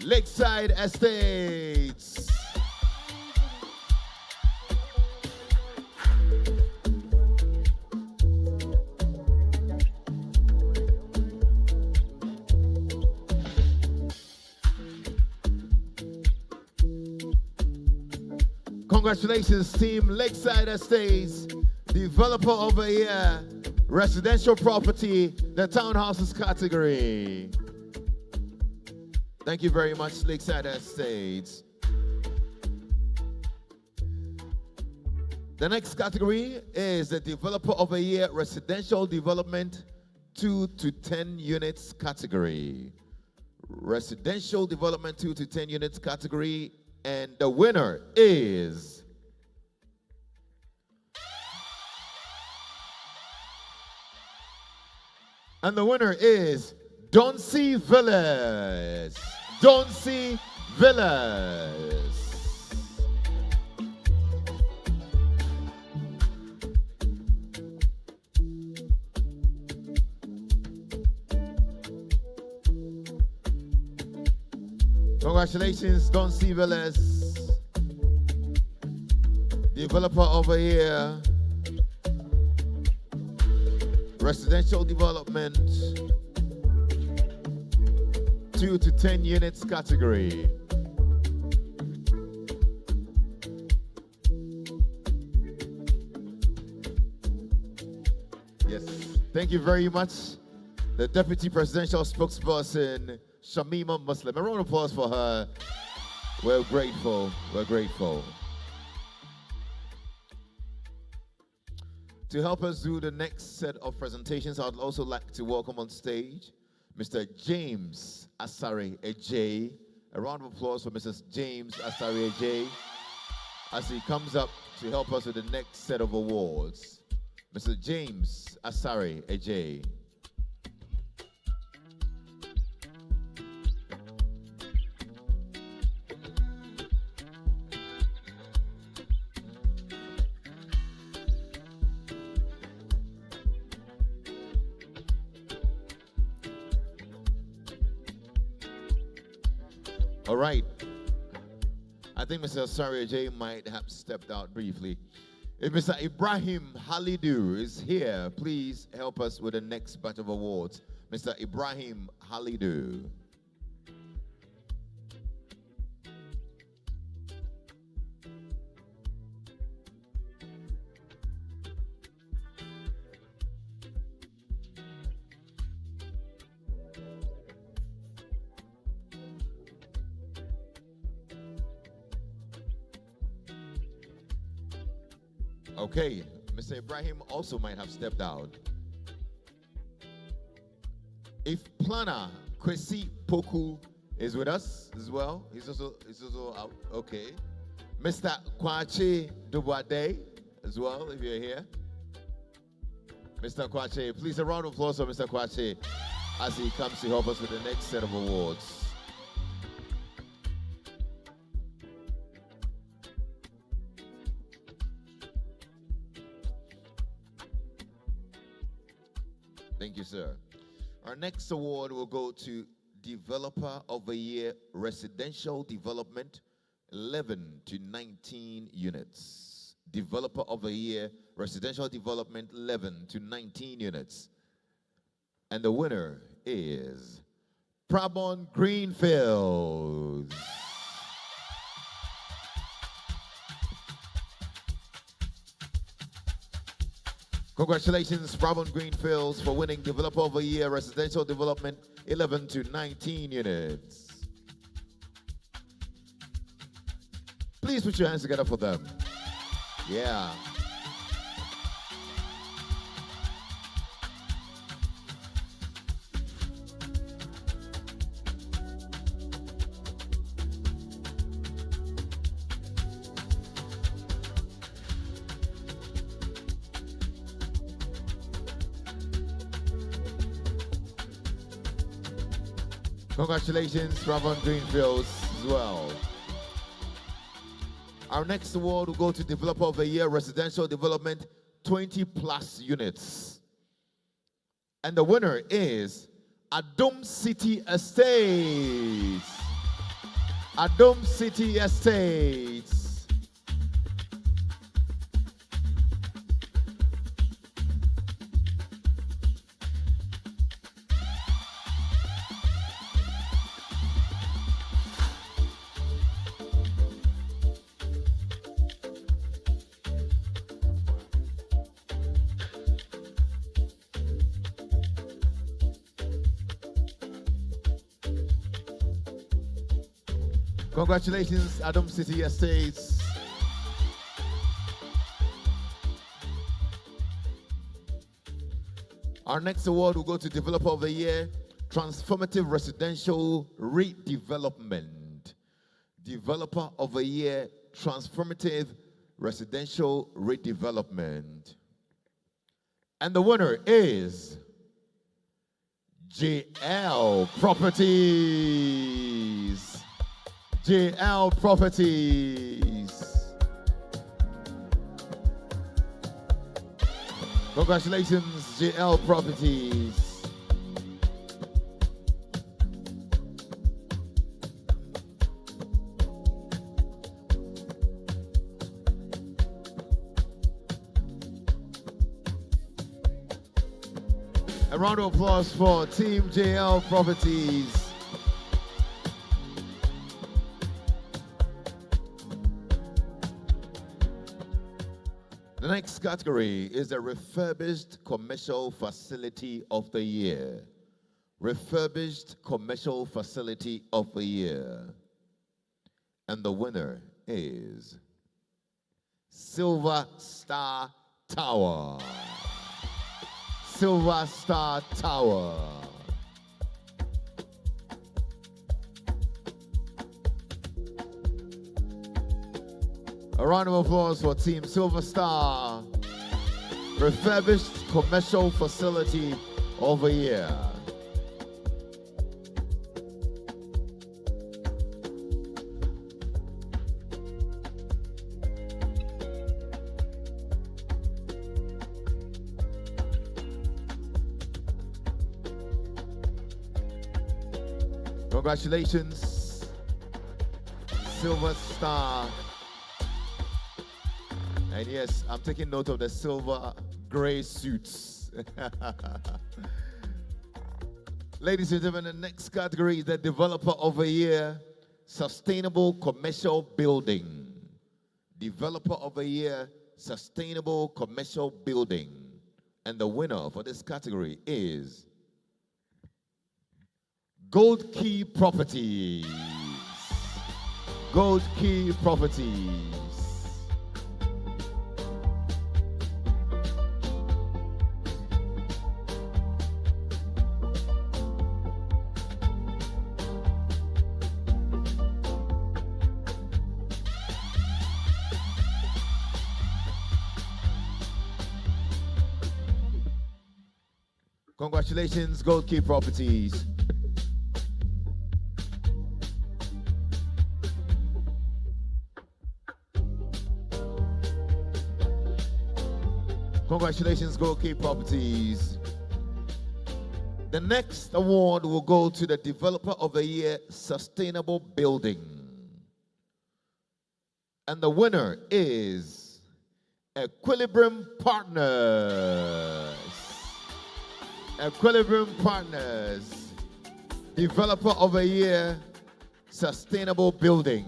Lakeside Estates. Congratulations, team Lakeside Estates, developer of the year, residential property, the townhouses category. Thank you very much, Lakeside Estates. The next category is the developer of the year, residential development 2 to 10 units category. Residential development 2 to 10 units category. And the winner is Doncy Villas. Doncy Villas. Congratulations, Doncy Villas, developer of the year, residential development 2 to 10 units category. Yes, thank you very much. The Deputy Presidential Spokesperson, Shamima Muslim. A round of applause for her. We're grateful. We're grateful. To help us do the next set of presentations, I'd also like to welcome on stage Mr. James Asare Ejay. A round of applause for Mrs. James Asare Ejay as he comes up to help us with the next set of awards. Mr. James Asare Ejay. All right. I think Mr. Asare J might have stepped out briefly. If Mr. Ibrahim Halidu is here, please help us with the next batch of awards. Mr. Ibrahim Halidu. Okay, Mr. Ibrahim also might have stepped out. If planner Kwesi Poku is with us as well, he's also out. Okay. Mr. Kwache Dubade as well, if you're here. Mr. Kwache, please a round of applause for Mr. Kwache as he comes to help us with the next set of awards. Thank you, sir. Our next award will go to Developer of the Year, Residential Development, 11 to 19 units. Developer of the Year, Residential Development, 11 to 19 units. And the winner is Prabon Greenfields. Congratulations, Prabon Greenfields, for winning Developer of the Year, Residential Development, 11 to 19 units. Please put your hands together for them. Yeah. Congratulations, Prabon Greenfields as well. Our next award will go to Developer of the Year, Residential Development 20 plus units. And the winner is Adom City Estates. Adom City Estates. Congratulations, Adom City Estates. Our next award will go to Developer of the Year, Transformative Residential Redevelopment. Developer of the Year, Transformative Residential Redevelopment. And the winner is JL Properties. JL Properties. Congratulations, JL Properties. A round of applause for Team JL Properties. The next category is the Refurbished Commercial Facility of the Year. Refurbished Commercial Facility of the Year. And the winner is Silver Star Tower. Silver Star Tower. A round of applause for Team Silver Star, Refurbished Commercial Facility of the Year. Congratulations, Silver Star. And yes, I'm taking note of the silver gray suits. Ladies and gentlemen, the next category is the Developer of the Year, Sustainable Commercial Building. Developer of the Year, Sustainable Commercial Building. And the winner for this category is Gold Key Properties. Gold Key Properties. Congratulations, Gold Key Properties. Congratulations, Gold Key Properties. The next award will go to the Developer of the Year, Sustainable Building. And the winner is Equilibrium Partners. Equilibrium Partners, Developer of the Year, Sustainable Building.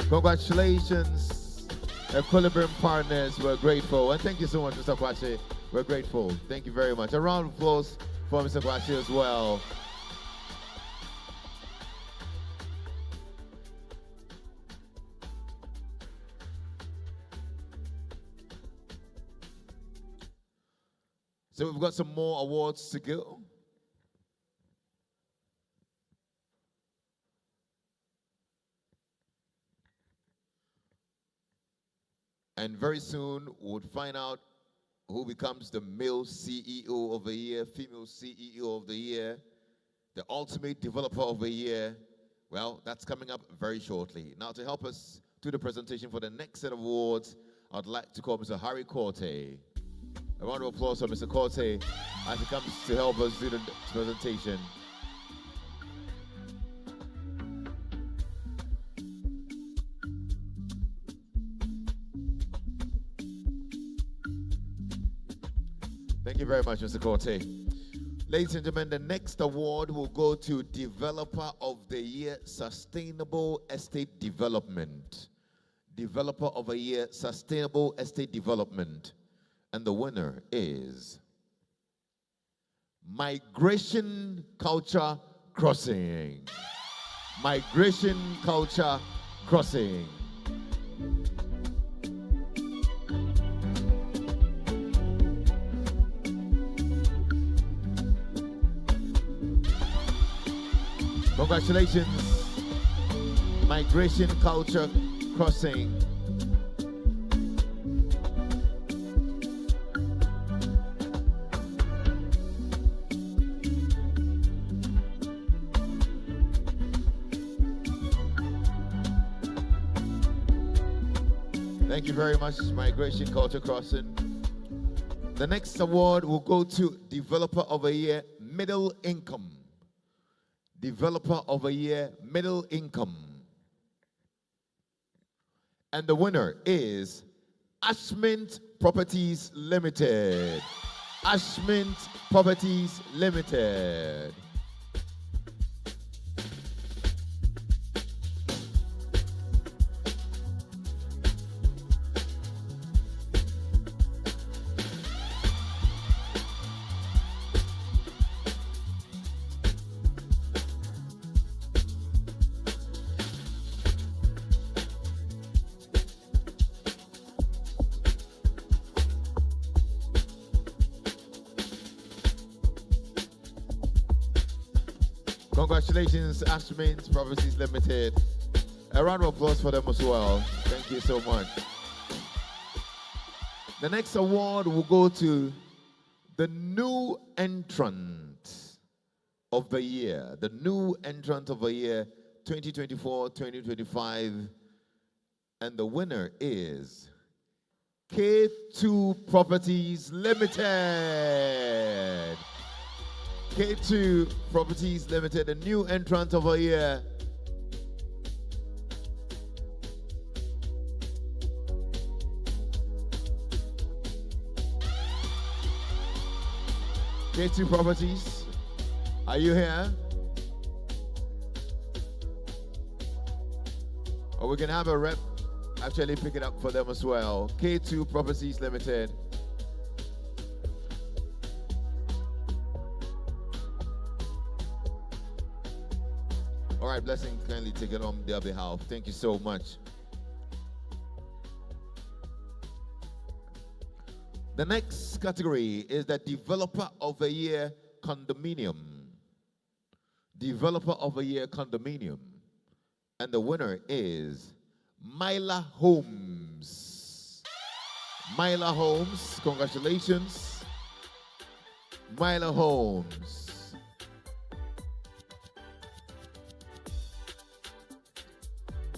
Congratulations, Equilibrium Partners. We're grateful. And thank you so much, Mr. Kwache. We're grateful. Thank you very much. A round of applause for Mr. Kwache as well. So we've got some more awards to go. And very soon we'll find out who becomes the male CEO of the year, female CEO of the year, the ultimate developer of the year. Well, that's coming up very shortly. Now, to help us do the presentation for the next set of awards, I'd like to call Mr. Harry Corte. A round of applause for Mr. Corte as he comes to help us do the presentation. Thank you very much, Mr. Corte. Ladies and gentlemen, the next award will go to Developer of the Year, Sustainable Estate Development. Developer of the Year, Sustainable Estate Development. And the winner is Migration Culture Crossing. Migration Culture Crossing. Congratulations, Migration Culture Crossing. Thank you very much, Migration Culture Crossing. The next award will go to Developer of the Year, Middle Income. Developer of the Year, Middle Income. And the winner is Ashmint Properties Limited. Ashmint Properties Limited. Congratulations, Ashmint Properties Limited. A round of applause for them as well. Thank you so much. The next award will go to the new entrant of the year. The new entrant of the year 2024-2025. And the winner is K2 Properties Limited. K2 Properties Limited, the new entrant of the year. K2 Properties, are you here? Or we can have a rep actually pick it up for them as well. K2 Properties Limited. All right, Blessing, kindly take it on their behalf. Thank you so much. The next category is the Developer of the Year Condominium. Developer of the Year Condominium. And the winner is Myla Homes. Myla Homes, congratulations. Myla Homes.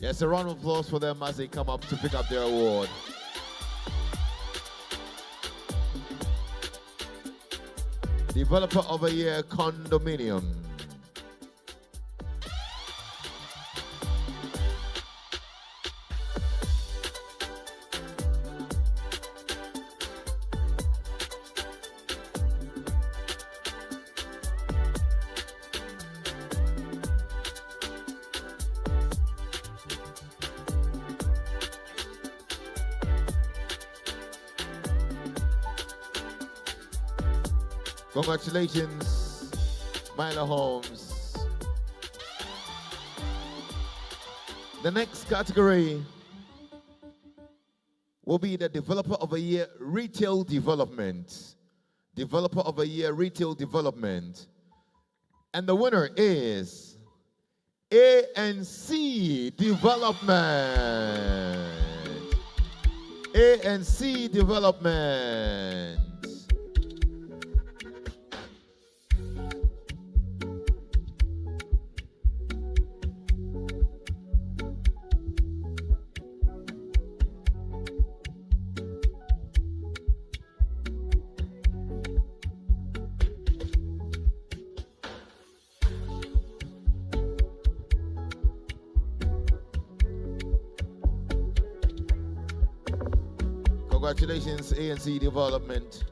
Yes, a round of applause for them as they come up to pick up their award. Developer of the Year Condominium. Congratulations, Myla Holmes. The next category will be the Developer of the Year Retail Development. Developer of the Year, Retail Development. And the winner is ANC Development. ANC Development. Congratulations, ANC Development.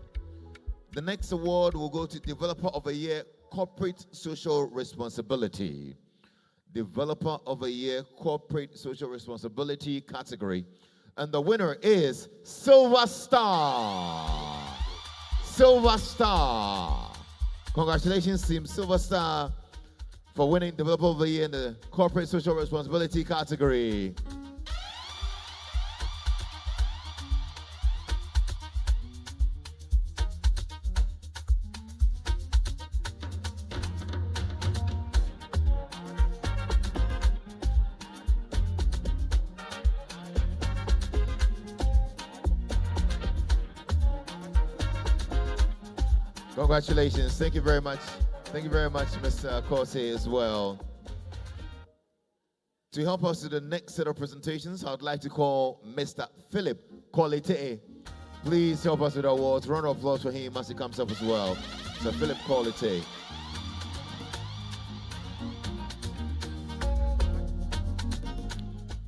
The next award will go to Developer of the Year, Corporate Social Responsibility. Developer of the Year, Corporate Social Responsibility category. And the winner is Silver Star. Silver Star. Congratulations, Team Silver Star, for winning Developer of the Year in the Corporate Social Responsibility category. Congratulations. Thank you very much. Thank you very much, Mr. Corte, as well. To help us to the next set of presentations, I would like to call Mr. Philip Kolite. Please help us with the awards. Round of applause for him as he comes up as well. Mr. Philip Kolite.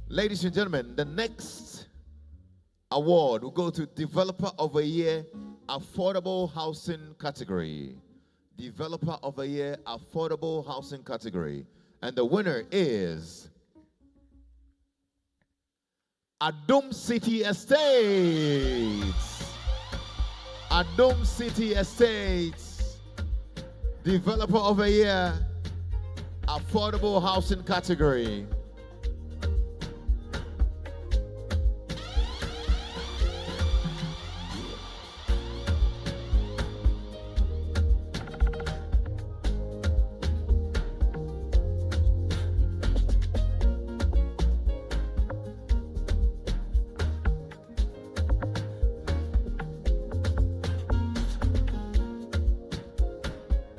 Ladies and gentlemen, the next award will go to Developer of the Year, Affordable Housing category. Developer of the Year, Affordable Housing category. And the winner is Adom City Estates. Adom City Estates. Developer of the Year, Affordable Housing category.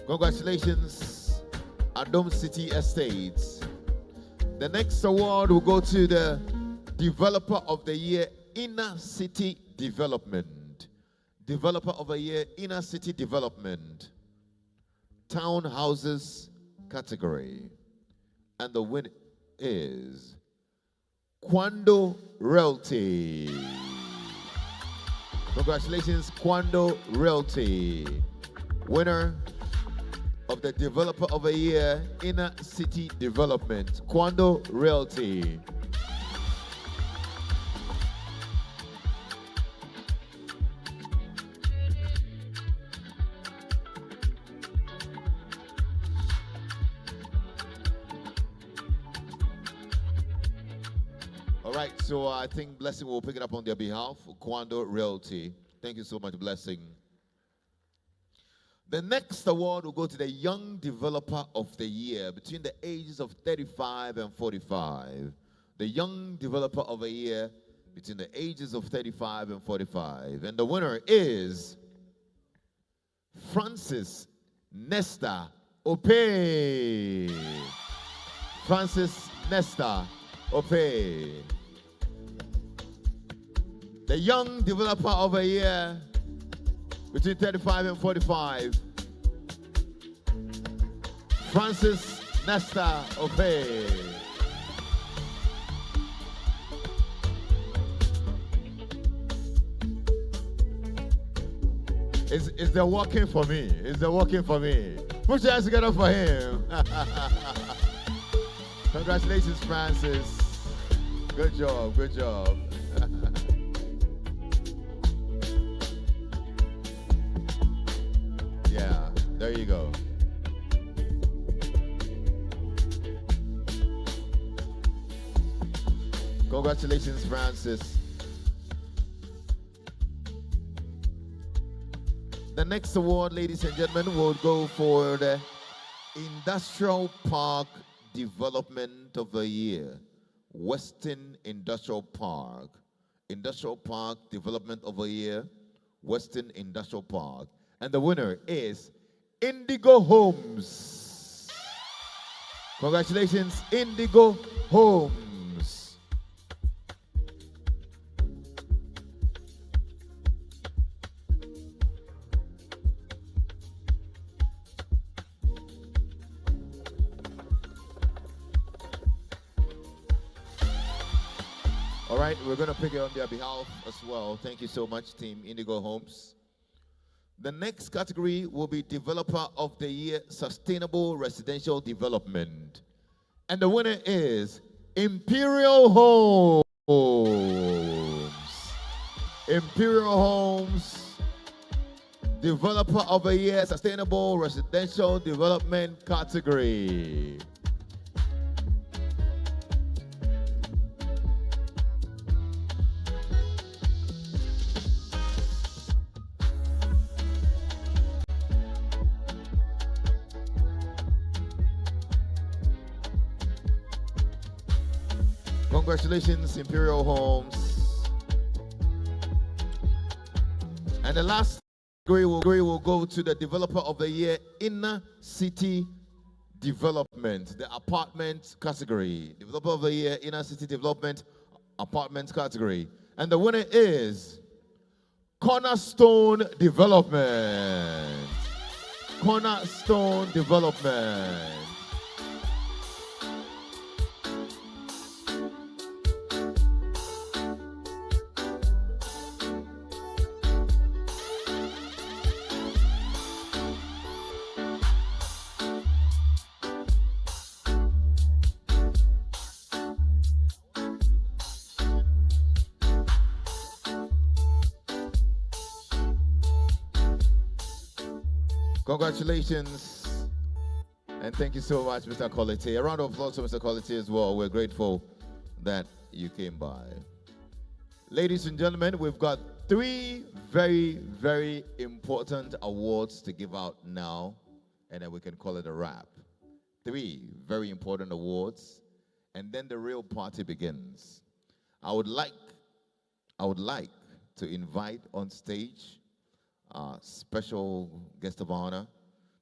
Congratulations, Adom City Estates. The next award will go to the Developer of the Year, Inner City Development. Developer of the Year, Inner City Development. Townhouses category. And the winner is Kwando Realty. Congratulations, Kwando Realty. Winner of the Developer of the Year, Inner City Development, Kwando Realty. All right, so I think Blessing will pick it up on their behalf, Kwando Realty. Thank you so much, Blessing. The next award will go to the Young Developer of the Year between the ages of 35 and 45. The Young Developer of the Year between the ages of 35 and 45. And the winner is Francis Nesta Ope. Francis Nesta Ope. The Young Developer of the Year between 35 and 45. Francis Nesta Ope. Is there working for me? Is there working for me? Put your hands together for him. Congratulations, Francis. Good job, good job. Yeah, there you go. Congratulations, Francis. The the next award, ladies and gentlemen, will go for the Industrial Park Development of the Year. Western Industrial Park. Industrial Park Development of the Year. Western Industrial Park. And the winner is Indigo Homes. Congratulations, Indigo Homes. All right, we're going to pick it on their behalf as well. Thank you so much, Team Indigo Homes. The next category will be Developer of the Year, Sustainable Residential Development. And the winner is Imperial Homes. Imperial Homes, Developer of the Year, Sustainable Residential Development category. Congratulations, Imperial Homes. And the last category will go to the Developer of the Year, Inner City Development, the apartment category. Developer of the Year, Inner City Development, apartment category. And the winner is Cornerstone Development. Cornerstone Development. Congratulations, and thank you so much, Mr. Quality. A round of applause for Mr. Quality as well. We're grateful that you came by. Ladies and gentlemen, we've got 3 very, very important awards to give out now, and then we can call it a wrap. 3 very important awards, and then the real party begins. I would like to invite on stage our special guest of honor,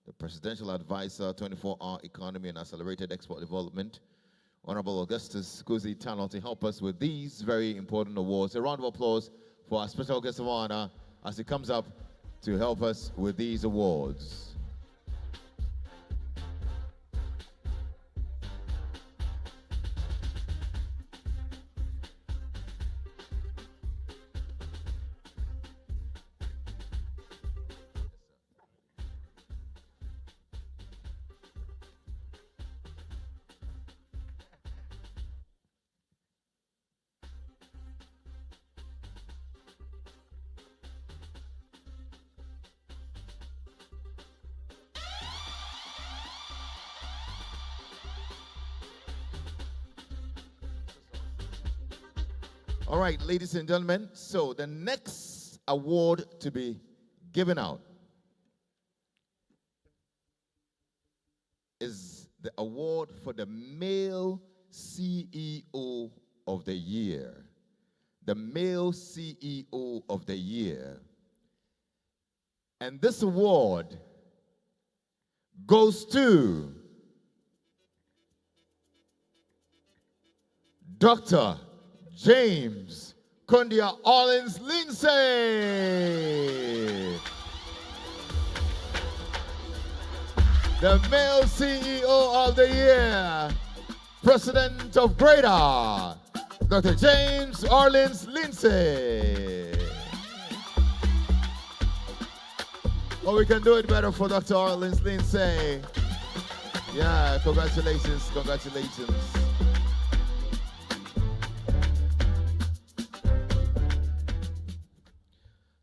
the Presidential Advisor, 24-Hour Economy and Accelerated Export Development, Honorable Augustus Kuzi Tano, to help us with these very important awards. A round of applause for our special guest of honor as he comes up to help us with these awards. All right, ladies and gentlemen, so the next award to be given out is the award for the Male CEO of the Year. The Male CEO of the Year. And this award goes to Dr. James Kondia Orleans Lindsay. The Male CEO of the Year, President of Greda, Dr. James Orleans Lindsay. Oh, we can do it better for Dr. Orleans Lindsay. Yeah, congratulations, congratulations.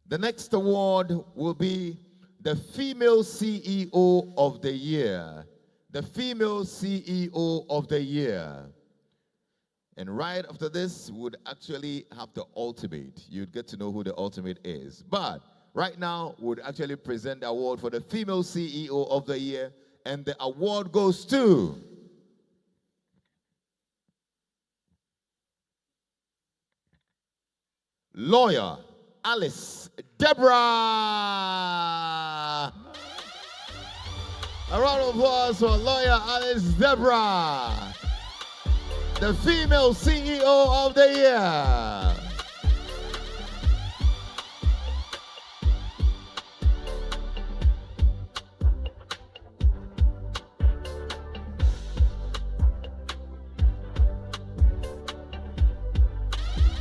The next award will be the Female CEO of the Year. The Female CEO of the Year. And right after this, we would actually have the ultimate. You'd get to know who the ultimate is. But Right now, we'll actually present the award for the Female CEO of the Year, and the award goes to Lawyer Alice Deborah. A round of applause for Lawyer Alice Deborah, the Female CEO of the Year.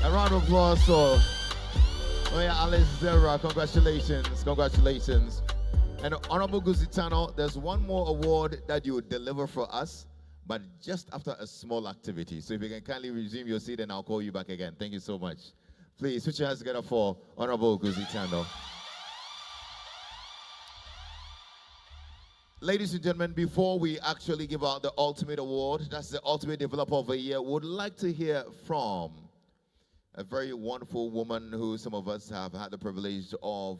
A round of applause for Lawyer Alice Deborah. Congratulations, congratulations. And Honorable Guzitano, there's one more award that you would deliver for us, but just after a small activity. So if you can kindly resume your seat, and I'll call you back again. Thank you so much. Please put your hands together for Honorable Guzitano. Ladies and gentlemen, before we actually give out the ultimate award, that's the Ultimate Developer of the Year, would like to hear from a very wonderful woman who some of us have had the privilege of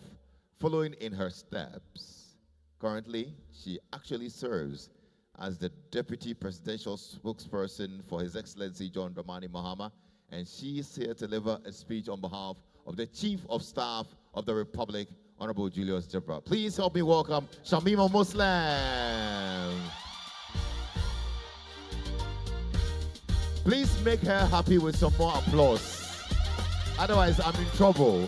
following in her steps. Currently, she actually serves as the Deputy Presidential Spokesperson for His Excellency John Dramani Mahama, and she is here to deliver a speech on behalf of the Chief of Staff of the Republic, Honorable Julius Deborah. Please help me welcome Shamima Muslim. Please make her happy with some more applause. Otherwise, I'm in trouble.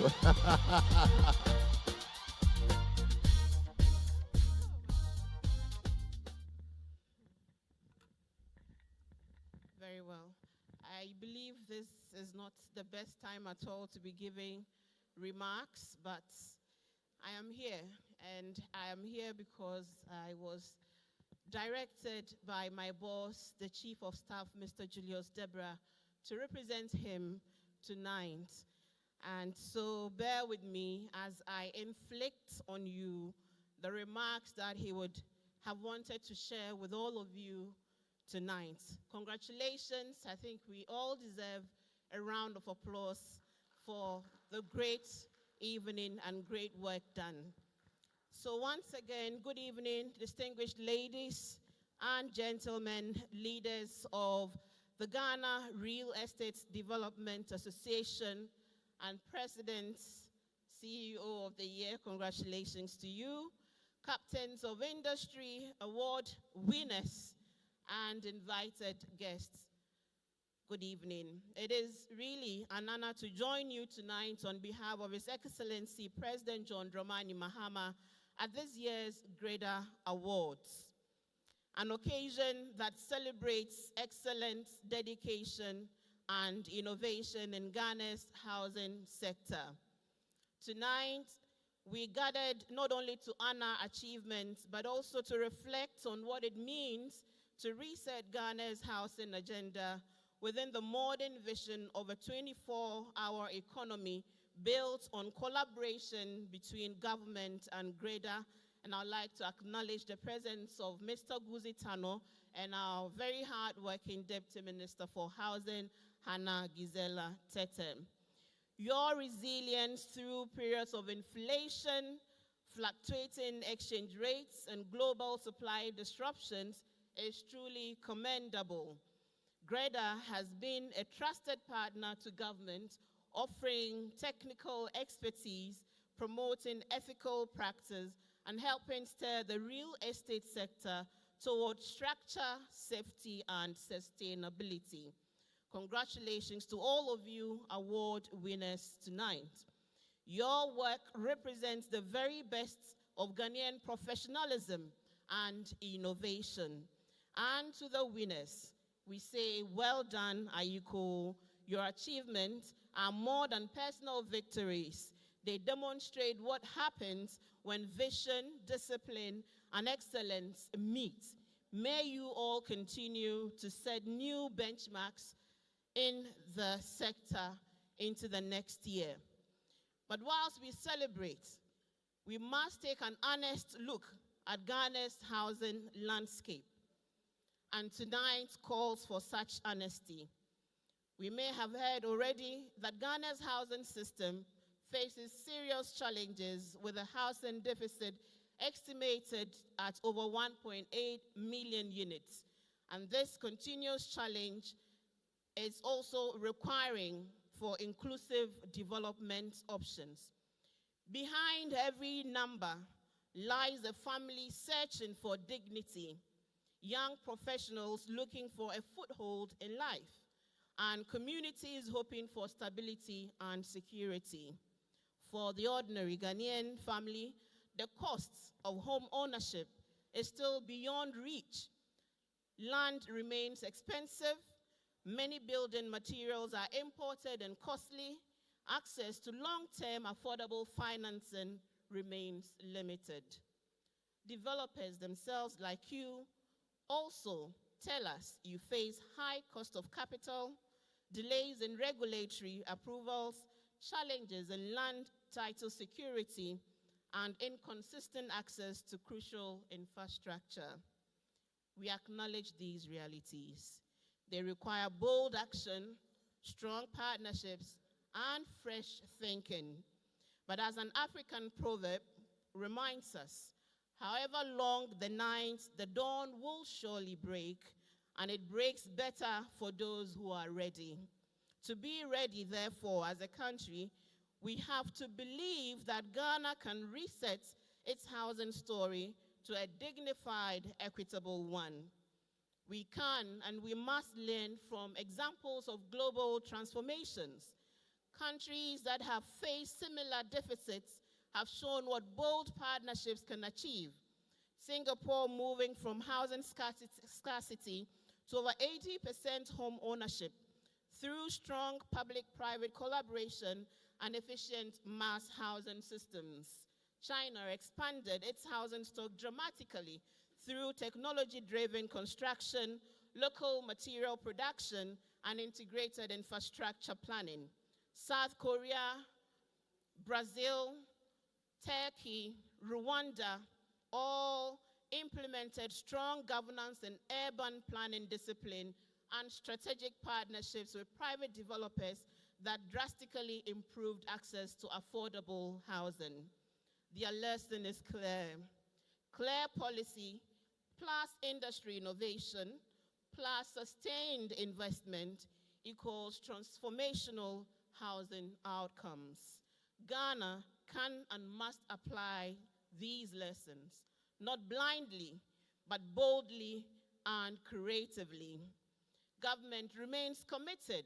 Very well. I believe this is not the best time at all to be giving remarks, but I am here, and I am here because I was directed by my boss, the Chief of Staff, Mr. Julius Deborah, to represent him tonight. And so bear with me as I inflict on you the remarks that he would have wanted to share with all of you tonight. Congratulations. I think we all deserve a round of applause for the great evening and great work done. So once again, good evening, distinguished ladies and gentlemen, leaders of the Ghana Real Estate Development Association and President, CEO of the Year. Congratulations to you. Captains of Industry, award winners, and invited guests. Good evening. It is really an honor to join you tonight on behalf of His Excellency President John Dramani Mahama at this year's Greda Awards, an occasion that celebrates excellence, dedication, and innovation in Ghana's housing sector. Tonight, we gathered not only to honor achievements, but also to reflect on what it means to reset Ghana's housing agenda within the modern vision of a 24-hour economy built on collaboration between government and Greda. And I'd like to acknowledge the presence of Mr. Guzitano and our very hard-working Deputy Minister for Housing, Hannah Gisela Tete. Your resilience through periods of inflation, fluctuating exchange rates, and global supply disruptions is truly commendable. Greda has been a trusted partner to government, offering technical expertise, promoting ethical practice, and helping steer the real estate sector towards structure, safety, and sustainability. Congratulations to all of you award winners tonight. Your work represents the very best of Ghanaian professionalism and innovation. And to the winners, we say, well done, Ayuko. Your achievements are more than personal victories. They demonstrate what happens when vision, discipline, and excellence meet. May you all continue to set new benchmarks in the sector into the next year. But whilst we celebrate, we must take an honest look at Ghana's housing landscape. And tonight calls for such honesty. We may have heard already that Ghana's housing system faces serious challenges with a housing deficit estimated at over 1.8 million units. And this continuous challenge is also requiring for inclusive development options. Behind every number lies a family searching for dignity, young professionals looking for a foothold in life, and communities hoping for stability and security. For the ordinary Ghanaian family, the costs of home ownership is still beyond reach. Land remains expensive, many building materials are imported and costly, access to long-term affordable financing remains limited. Developers themselves, like you, also tell us you face high cost of capital, delays in regulatory approvals, challenges in land title security, and inconsistent access to crucial infrastructure. We acknowledge these realities. They require bold action, strong partnerships, and fresh thinking. But as an African proverb reminds us, however long the night, the dawn will surely break, and it breaks better for those who are ready. To be ready, therefore, as a country, we have to believe that Ghana can reset its housing story to a dignified, equitable one. We can and we must learn from examples of global transformations. Countries that have faced similar deficits have shown what bold partnerships can achieve. Singapore moving from housing scarcity to over 80% home ownership through strong public-private collaboration and efficient mass housing systems. China expanded its housing stock dramatically through technology-driven construction, local material production, and integrated infrastructure planning. South Korea, Brazil, Turkey, Rwanda, all implemented strong governance and urban planning discipline and strategic partnerships with private developers that drastically improved access to affordable housing. Their lesson is clear. Clear policy plus industry innovation plus sustained investment equals transformational housing outcomes. Ghana can and must apply these lessons, not blindly, but boldly and creatively. Government remains committed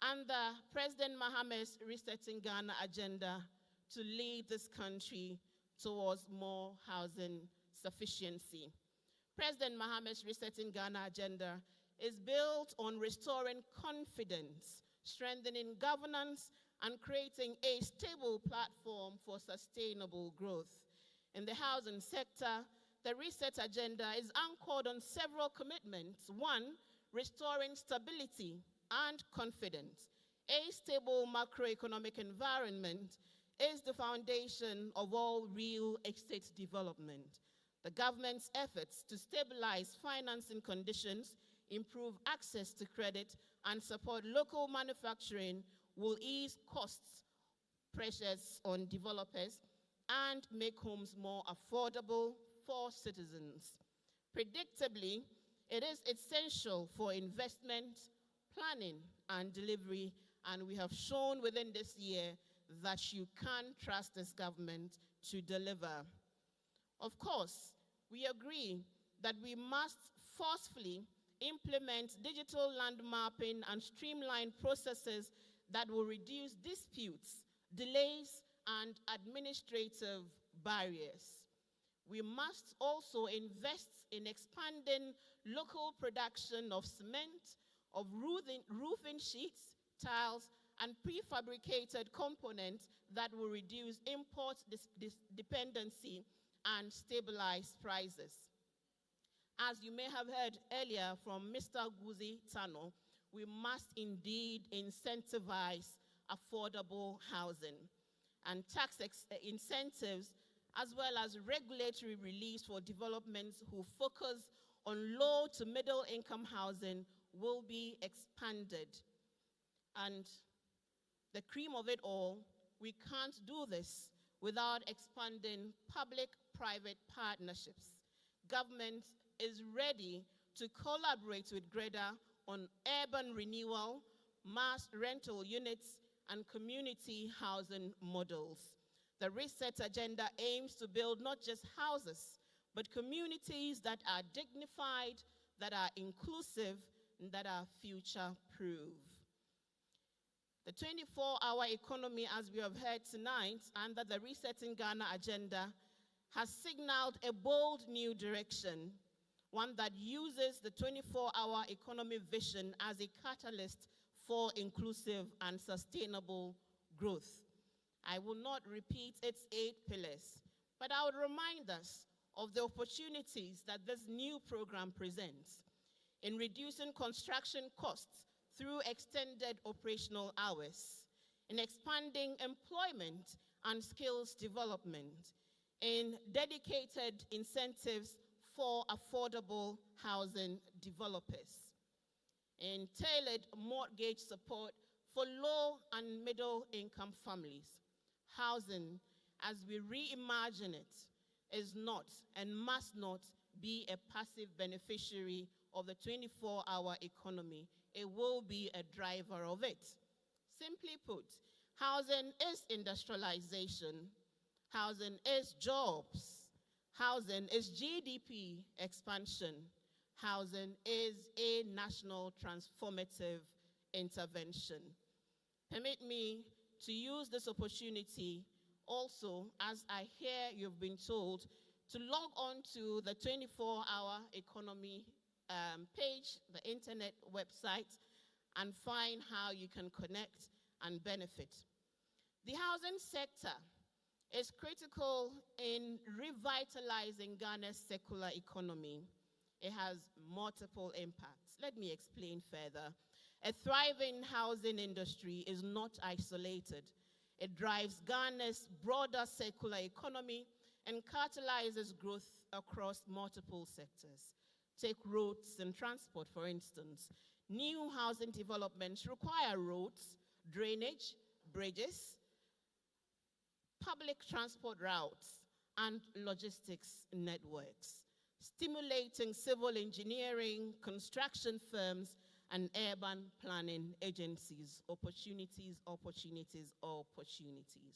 under President Mahama's Resetting Ghana agenda to lead this country towards more housing sufficiency. President Mahama's Resetting Ghana agenda is built on restoring confidence, strengthening governance, and creating a stable platform for sustainable growth. In the housing sector, the Reset agenda is anchored on several commitments. One, restoring stability and confidence. A stable macroeconomic environment is the foundation of all real estate development. The government's efforts to stabilize financing conditions, improve access to credit, and support local manufacturing will ease costs pressures on developers and make homes more affordable for citizens. Predictably, it is essential for investment, planning, and delivery, and we have shown within this year that you can trust this government to deliver. Of course, we agree that we must forcefully implement digital land mapping and streamline processes that will reduce disputes, delays, and administrative barriers. We must also invest in expanding local production of cement, of roofing sheets, tiles, and prefabricated components that will reduce import dependency and stabilize prices. As you may have heard earlier from Mr. Guzi Tano, we must indeed incentivize affordable housing, and tax incentives as well as regulatory reliefs for developments who focus on low to middle income housing will be expanded. And the cream of it all we can't do this without expanding public-private partnerships. Government is ready to collaborate with Greda on urban renewal, mass rental units, and community housing models. The Reset Agenda aims to build not just houses, but communities that are dignified, that are inclusive, and that are future-proof. The 24-hour economy, as we have heard tonight, under the Resetting Ghana agenda, has signaled a bold new direction, one that uses the 24-hour economy vision as a catalyst for inclusive and sustainable growth. I will not repeat its 8 pillars, but I would remind us of the opportunities that this new program presents in reducing construction costs through extended operational hours, in expanding employment and skills development, in dedicated incentives for affordable housing developers, in tailored mortgage support for low and middle income families. Housing, as we reimagine it, is not and must not be a passive beneficiary of the 24-hour economy. It will be a driver of it. Simply put, housing is industrialization. Housing is jobs. Housing is GDP expansion. Housing is a national transformative intervention. Permit me to use this opportunity also, as I hear you've been told, to log on to the 24-hour economy page, the internet website, and find how you can connect and benefit. The housing sector is critical in revitalizing Ghana's secular economy. It has multiple impacts. Let me explain further. A thriving housing industry is not isolated. It drives Ghana's broader circular economy and catalyzes growth across multiple sectors. Take roads and transport, for instance. New housing developments require roads, drainage, bridges, public transport routes, and logistics networks, stimulating civil engineering, construction firms, and urban planning agencies. Opportunities, opportunities, opportunities.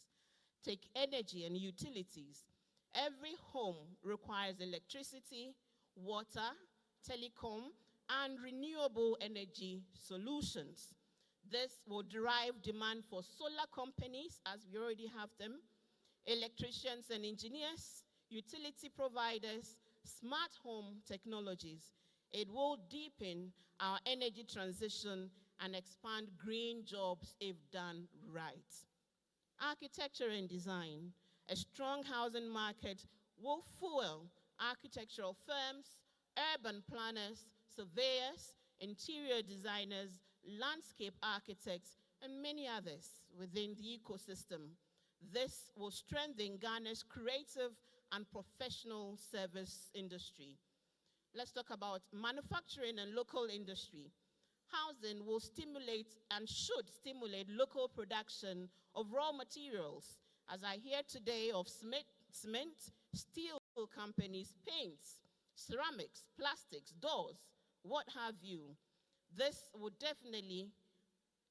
Take energy and utilities. Every home requires electricity, water, telecom, and renewable energy solutions. This will drive demand for solar companies, as we already have them, electricians and engineers, utility providers, smart home technologies. It will deepen our energy transition and expand green jobs if done right. Architecture and design. A strong housing market will fuel architectural firms, urban planners, surveyors, interior designers, landscape architects, and many others within the ecosystem. This will strengthen Ghana's creative and professional service industry. Let's talk about manufacturing and local industry. Housing will stimulate and should stimulate local production of raw materials. As I hear today of cement, steel companies, paints, ceramics, plastics, doors, what have you. This would definitely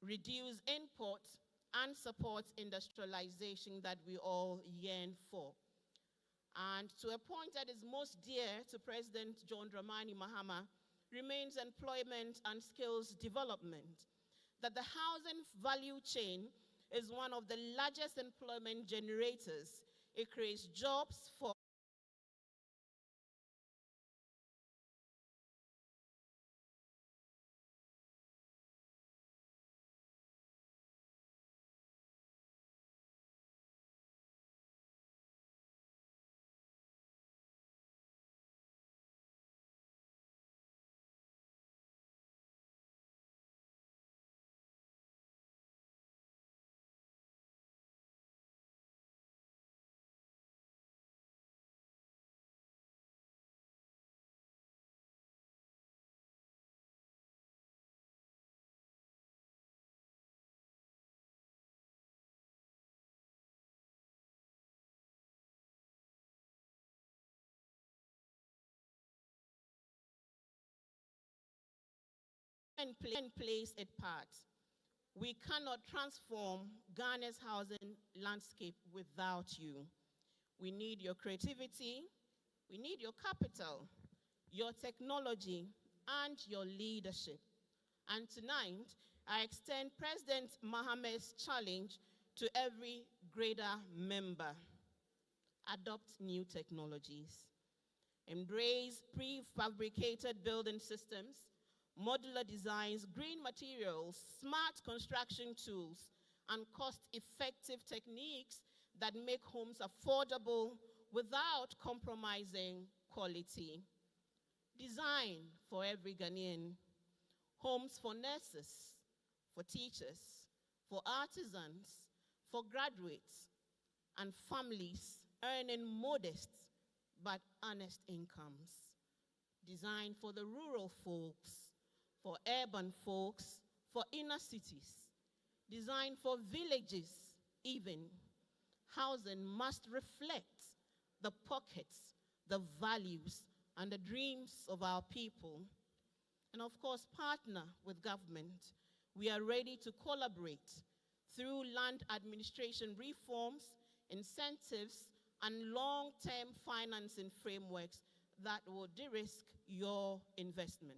reduce import and support industrialization that we all yearn for. And to a point that is most dear to President John Dramani Mahama remains employment and skills development. That the housing value chain is one of the largest employment generators. It creates jobs for plays its part. We cannot transform Ghana's housing landscape without you. We need your creativity, we need your capital, your technology, and your leadership. And tonight, I extend President Mohammed's challenge to every Greda member. Adopt new technologies. Embrace prefabricated building systems, modular designs, green materials, smart construction tools, and cost-effective techniques that make homes affordable without compromising quality. Design for every Ghanaian. Homes for nurses, for teachers, for artisans, for graduates, and families earning modest but honest incomes. Design for the rural folks, for urban folks, for inner cities. Design for villages even. Housing must reflect the pockets, the values, and the dreams of our people. And of course, partner with government. We are ready to collaborate through land administration reforms, incentives, and long-term financing frameworks that will de-risk your investment.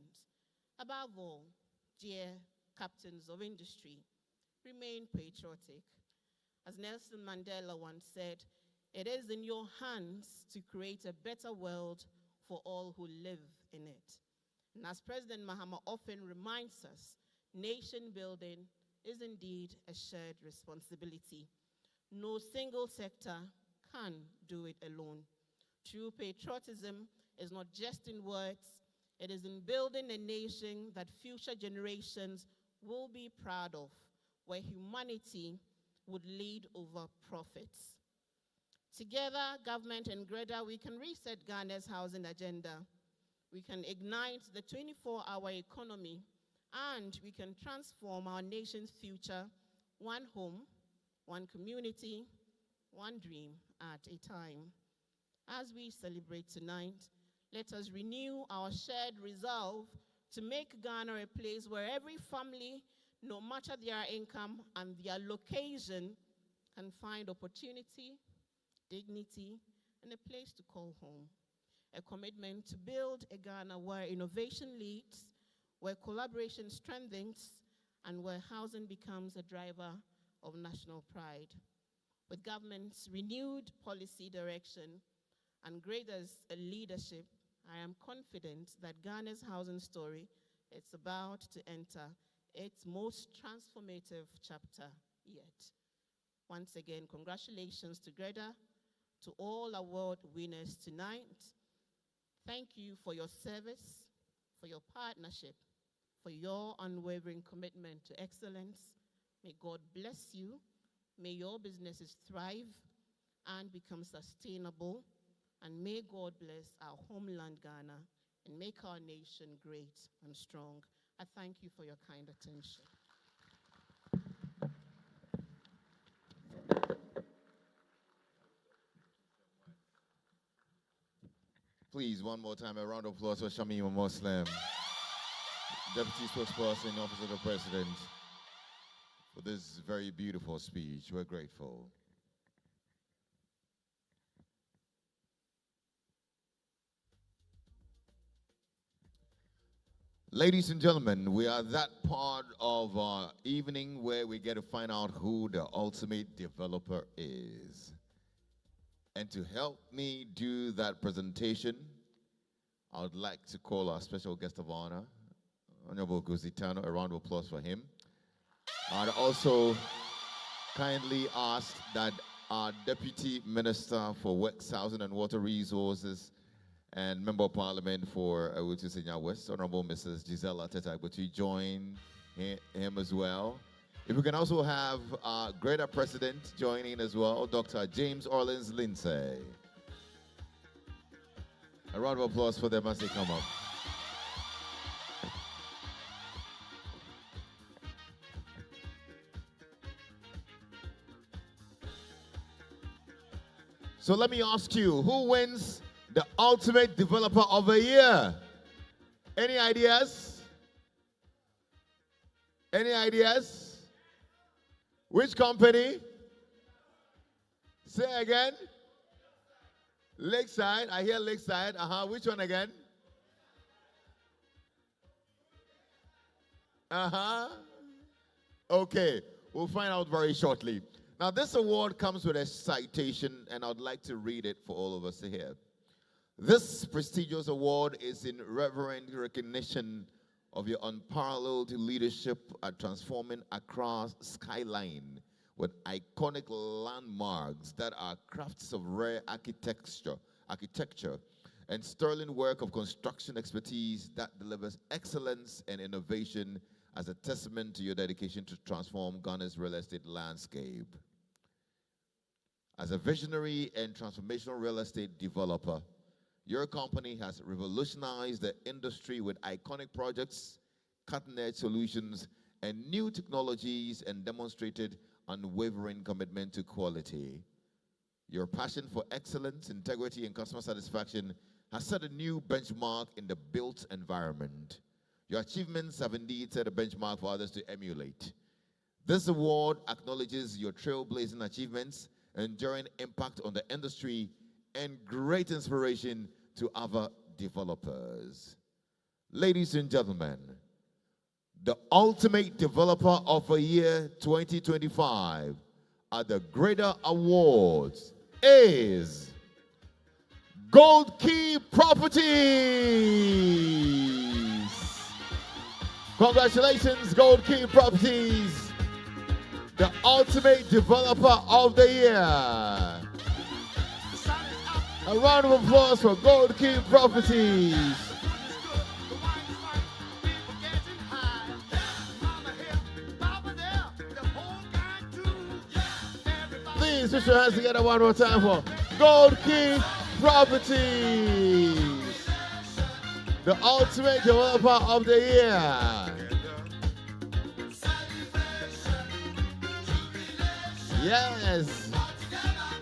Above all, dear captains of industry, remain patriotic. As Nelson Mandela once said, it is in your hands to create a better world for all who live in it. And as President Mahama often reminds us, nation building is indeed a shared responsibility. No single sector can do it alone. True patriotism is not just in words, it is in building a nation that future generations will be proud of, where humanity would lead over profits. Together, government and Greda, we can reset Ghana's housing agenda. We can ignite the 24-hour economy, and we can transform our nation's future, one home, one community, one dream at a time. As we celebrate tonight, let us renew our shared resolve to make Ghana a place where every family, no matter their income and their location, can find opportunity, dignity, and a place to call home. A commitment to build a Ghana where innovation leads, where collaboration strengthens, and where housing becomes a driver of national pride. With government's renewed policy direction and Greda's leadership, I am confident that Ghana's housing story is about to enter its most transformative chapter yet. Once again, congratulations to Greda, to all award winners tonight. Thank you for your service, for your partnership, for your unwavering commitment to excellence. May God bless you. May your businesses thrive and become sustainable. And may God bless our homeland, Ghana, and make our nation great and strong. I thank you for your kind attention. Please, one more time, a round of applause for Shamima Muslim, Deputy Spokesperson, Office of the President, for this very beautiful speech. We're grateful. Ladies and gentlemen, we are that part of our evening where we get to find out who the ultimate developer is. And to help me do that presentation, I would like to call our special guest of honor, Honorable Guzitano. A round of applause for him. I'd also kindly ask that our Deputy Minister for Works, Housing and Water Resources and Member of Parliament for Awutu Senya West, Honorable Mrs. Gisela Teta, to join him as well. If we can also have our Greda President joining as well, Dr. James Orleans Lindsay. A round of applause for them as they come up. So let me ask you, who wins the ultimate developer of the year? Any ideas? Any ideas? Which company? Say again. Lakeside. I hear Lakeside. Which one again? Okay. We'll find out very shortly. Now, this award comes with a citation, and I'd like to read it for all of us to hear. This prestigious award is in reverent recognition of your unparalleled leadership at transforming Accra's skyline with iconic landmarks that are crafts of rare architecture, and sterling work of construction expertise that delivers excellence and innovation as a testament to your dedication to transform Ghana's real estate landscape. As a visionary and transformational real estate developer, your company has revolutionized the industry with iconic projects, cutting-edge solutions, and new technologies, and demonstrated unwavering commitment to quality. Your passion for excellence, integrity, and customer satisfaction has set a new benchmark in the built environment. Your achievements have indeed set a benchmark for others to emulate. This award acknowledges your trailblazing achievements, enduring impact on the industry, and great inspiration to other developers. Ladies and gentlemen, the ultimate developer of the year 2025 at the Greda Awards is Gold Key Properties. Congratulations, Gold Key Properties, the ultimate developer of the year. A round of applause for Gold Key Properties. Please put your hands together one more time for Gold Key Properties, the ultimate developer of the year. Yes.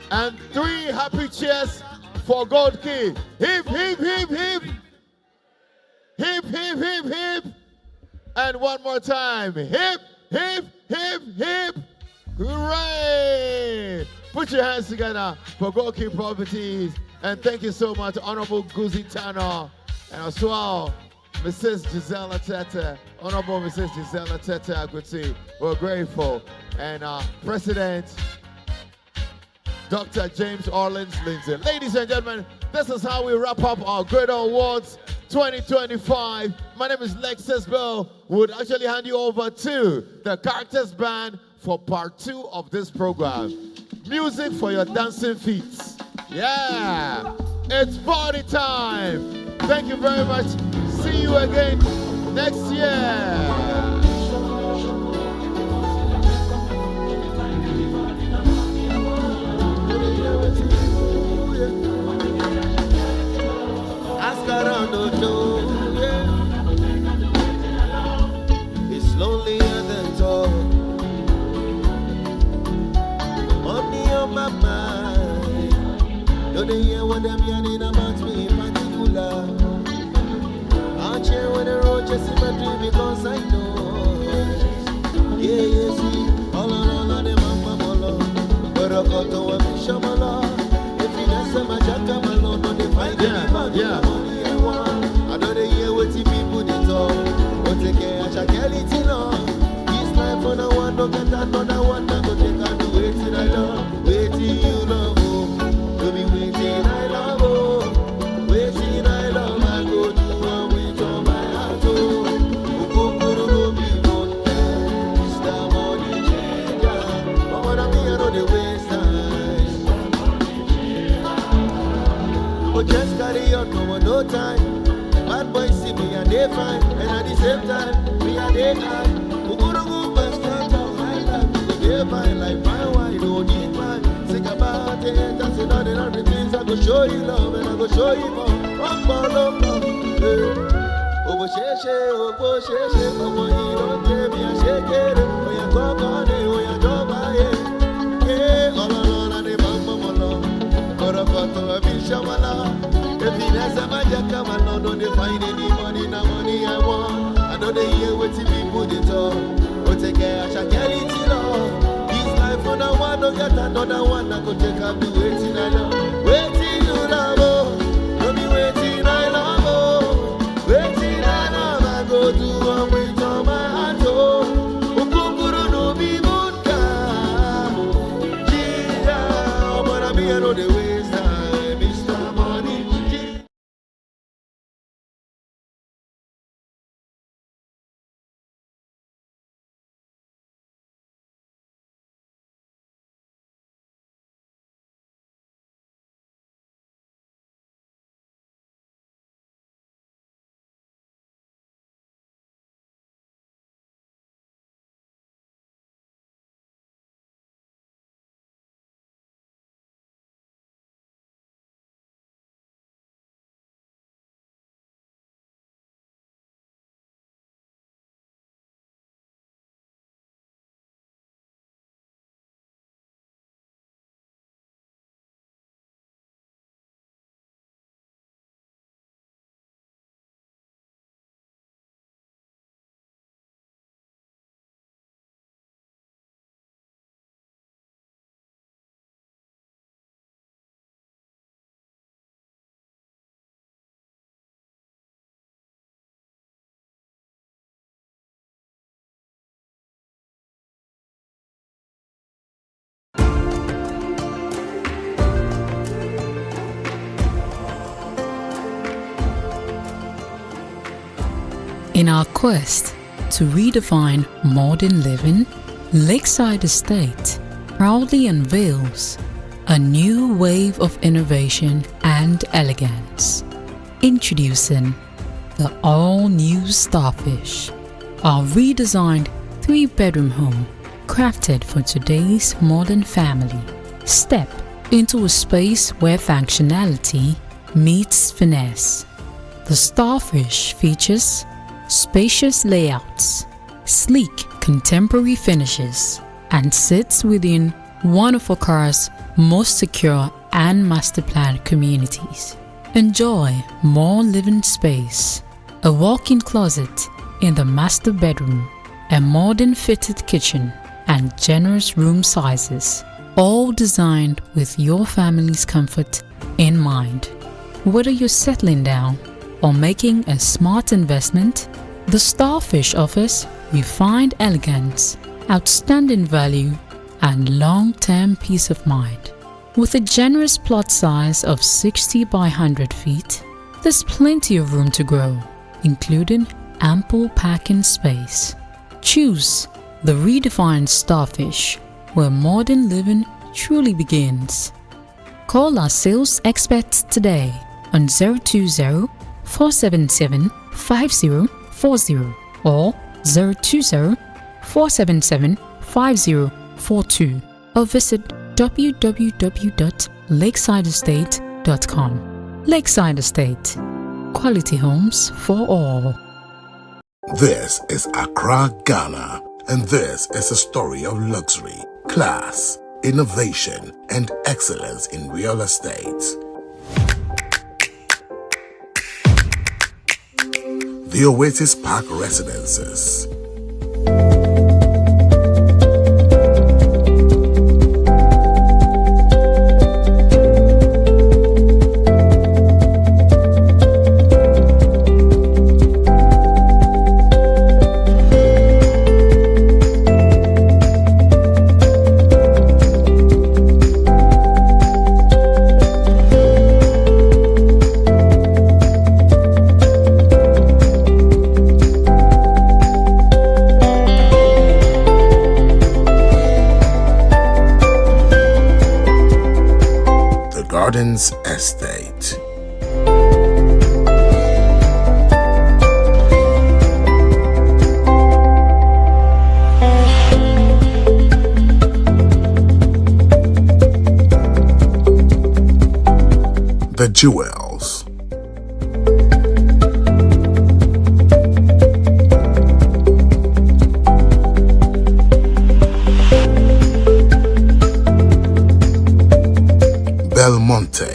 And 3 happy cheers for Gold Key. Hip, hip, hip, hip. Hip, hip, hip, hip. And one more time. Hip, hip, hip, hip. Hooray! Put your hands together for Gold Key Properties. And thank you so much, Honorable Guzi Tano. And as well, Mrs. Gisela Tete. Honorable Mrs. Gisela Tete, I could see. We're grateful. And President Dr. James Orleans Lindsay. Ladies and gentlemen, this is how we wrap up our Greda Awards 2025. My name is Lexus Bell. Would actually hand you over to the Characters Band for part 2 of this program. Music for your dancing feet. Yeah, it's party time. Thank you very much. See you again next year. Around the door, yeah. It's lonelier than talk. Money on my mind. Don't they hear what I'm yelling about me in particular? I'll share with the road just in my dream because I know. Yeah, see, all of them I'm but I got to a mission, my Lord. If you don't say my jack, my Lord, don't they find me? Yeah. I know they hear what the people they talk. But take care, I shall get it long. This life for the one, don't get another one. I go take and do waiting I love. Waiting you love, oh. To be waiting I love, oh. Waiting I love, I go do and wait on my heart, oh. Go be one. It's the money changer. But what I mean, I know they waste time. But just carry on, no time. Bad boys see me and they fine, and at the same time, me and they high. Who gonna go best out of my life? They fine like my wine, don't need mine. Think about it, that's another and other things. I go show you love and I go show you more. Oh, sheshe, come on, you don't tell me I shake it. Oh, you go on it, oh, you go buy it. Yeah, all alone, and the mama, but I got to a bishamala. If he has a magic, come along, don't they find any money, no money I want. I know they hear what the people they talk. say, girl, I shall get it, you know. This life on the one, don't get another one. I could take up the waiting, I know. Waiting, you love, oh. Don't be waiting, I love, oh. Waiting, I love, I go to one with all my heart, oh. Ukunguru no be vodka. Yeah, but I be, I know the ways that Mr. Money. In our quest to redefine modern living, Lakeside Estate proudly unveils a new wave of innovation and elegance. Introducing the all-new Starfish, our redesigned 3-bedroom home crafted for today's modern family. Step into a space where functionality meets finesse. The Starfish features spacious layouts, sleek contemporary finishes, and sits within one of Accra's most secure and master-planned communities. Enjoy more living space, a walk-in closet in the master bedroom, a modern fitted kitchen, and generous room sizes, all designed with your family's comfort in mind. Whether you're settling down or making a smart investment, the Starfish offers refined elegance, outstanding value, and long-term peace of mind. With a generous plot size of 60 by 100 feet, there's plenty of room to grow, including ample parking space. Choose the redefined Starfish, where modern living truly begins. Call our sales experts today on 020-477-5040 or 020-477-5042 or visit www.lakesideestate.com. Lakeside Estate, quality homes for all. This is Accra, Ghana, and this is a story of luxury, class, innovation, and excellence in real estate. The Oasis Park Residences. Gardens Estate. The Jewels. Belmonte.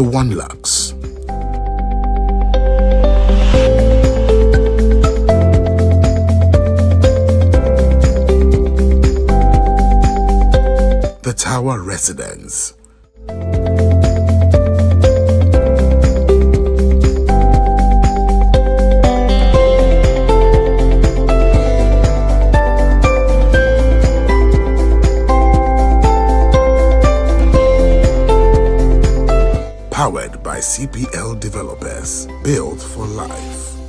the One Lux. The Tower Residence. Powered by CPL Developers, built for life.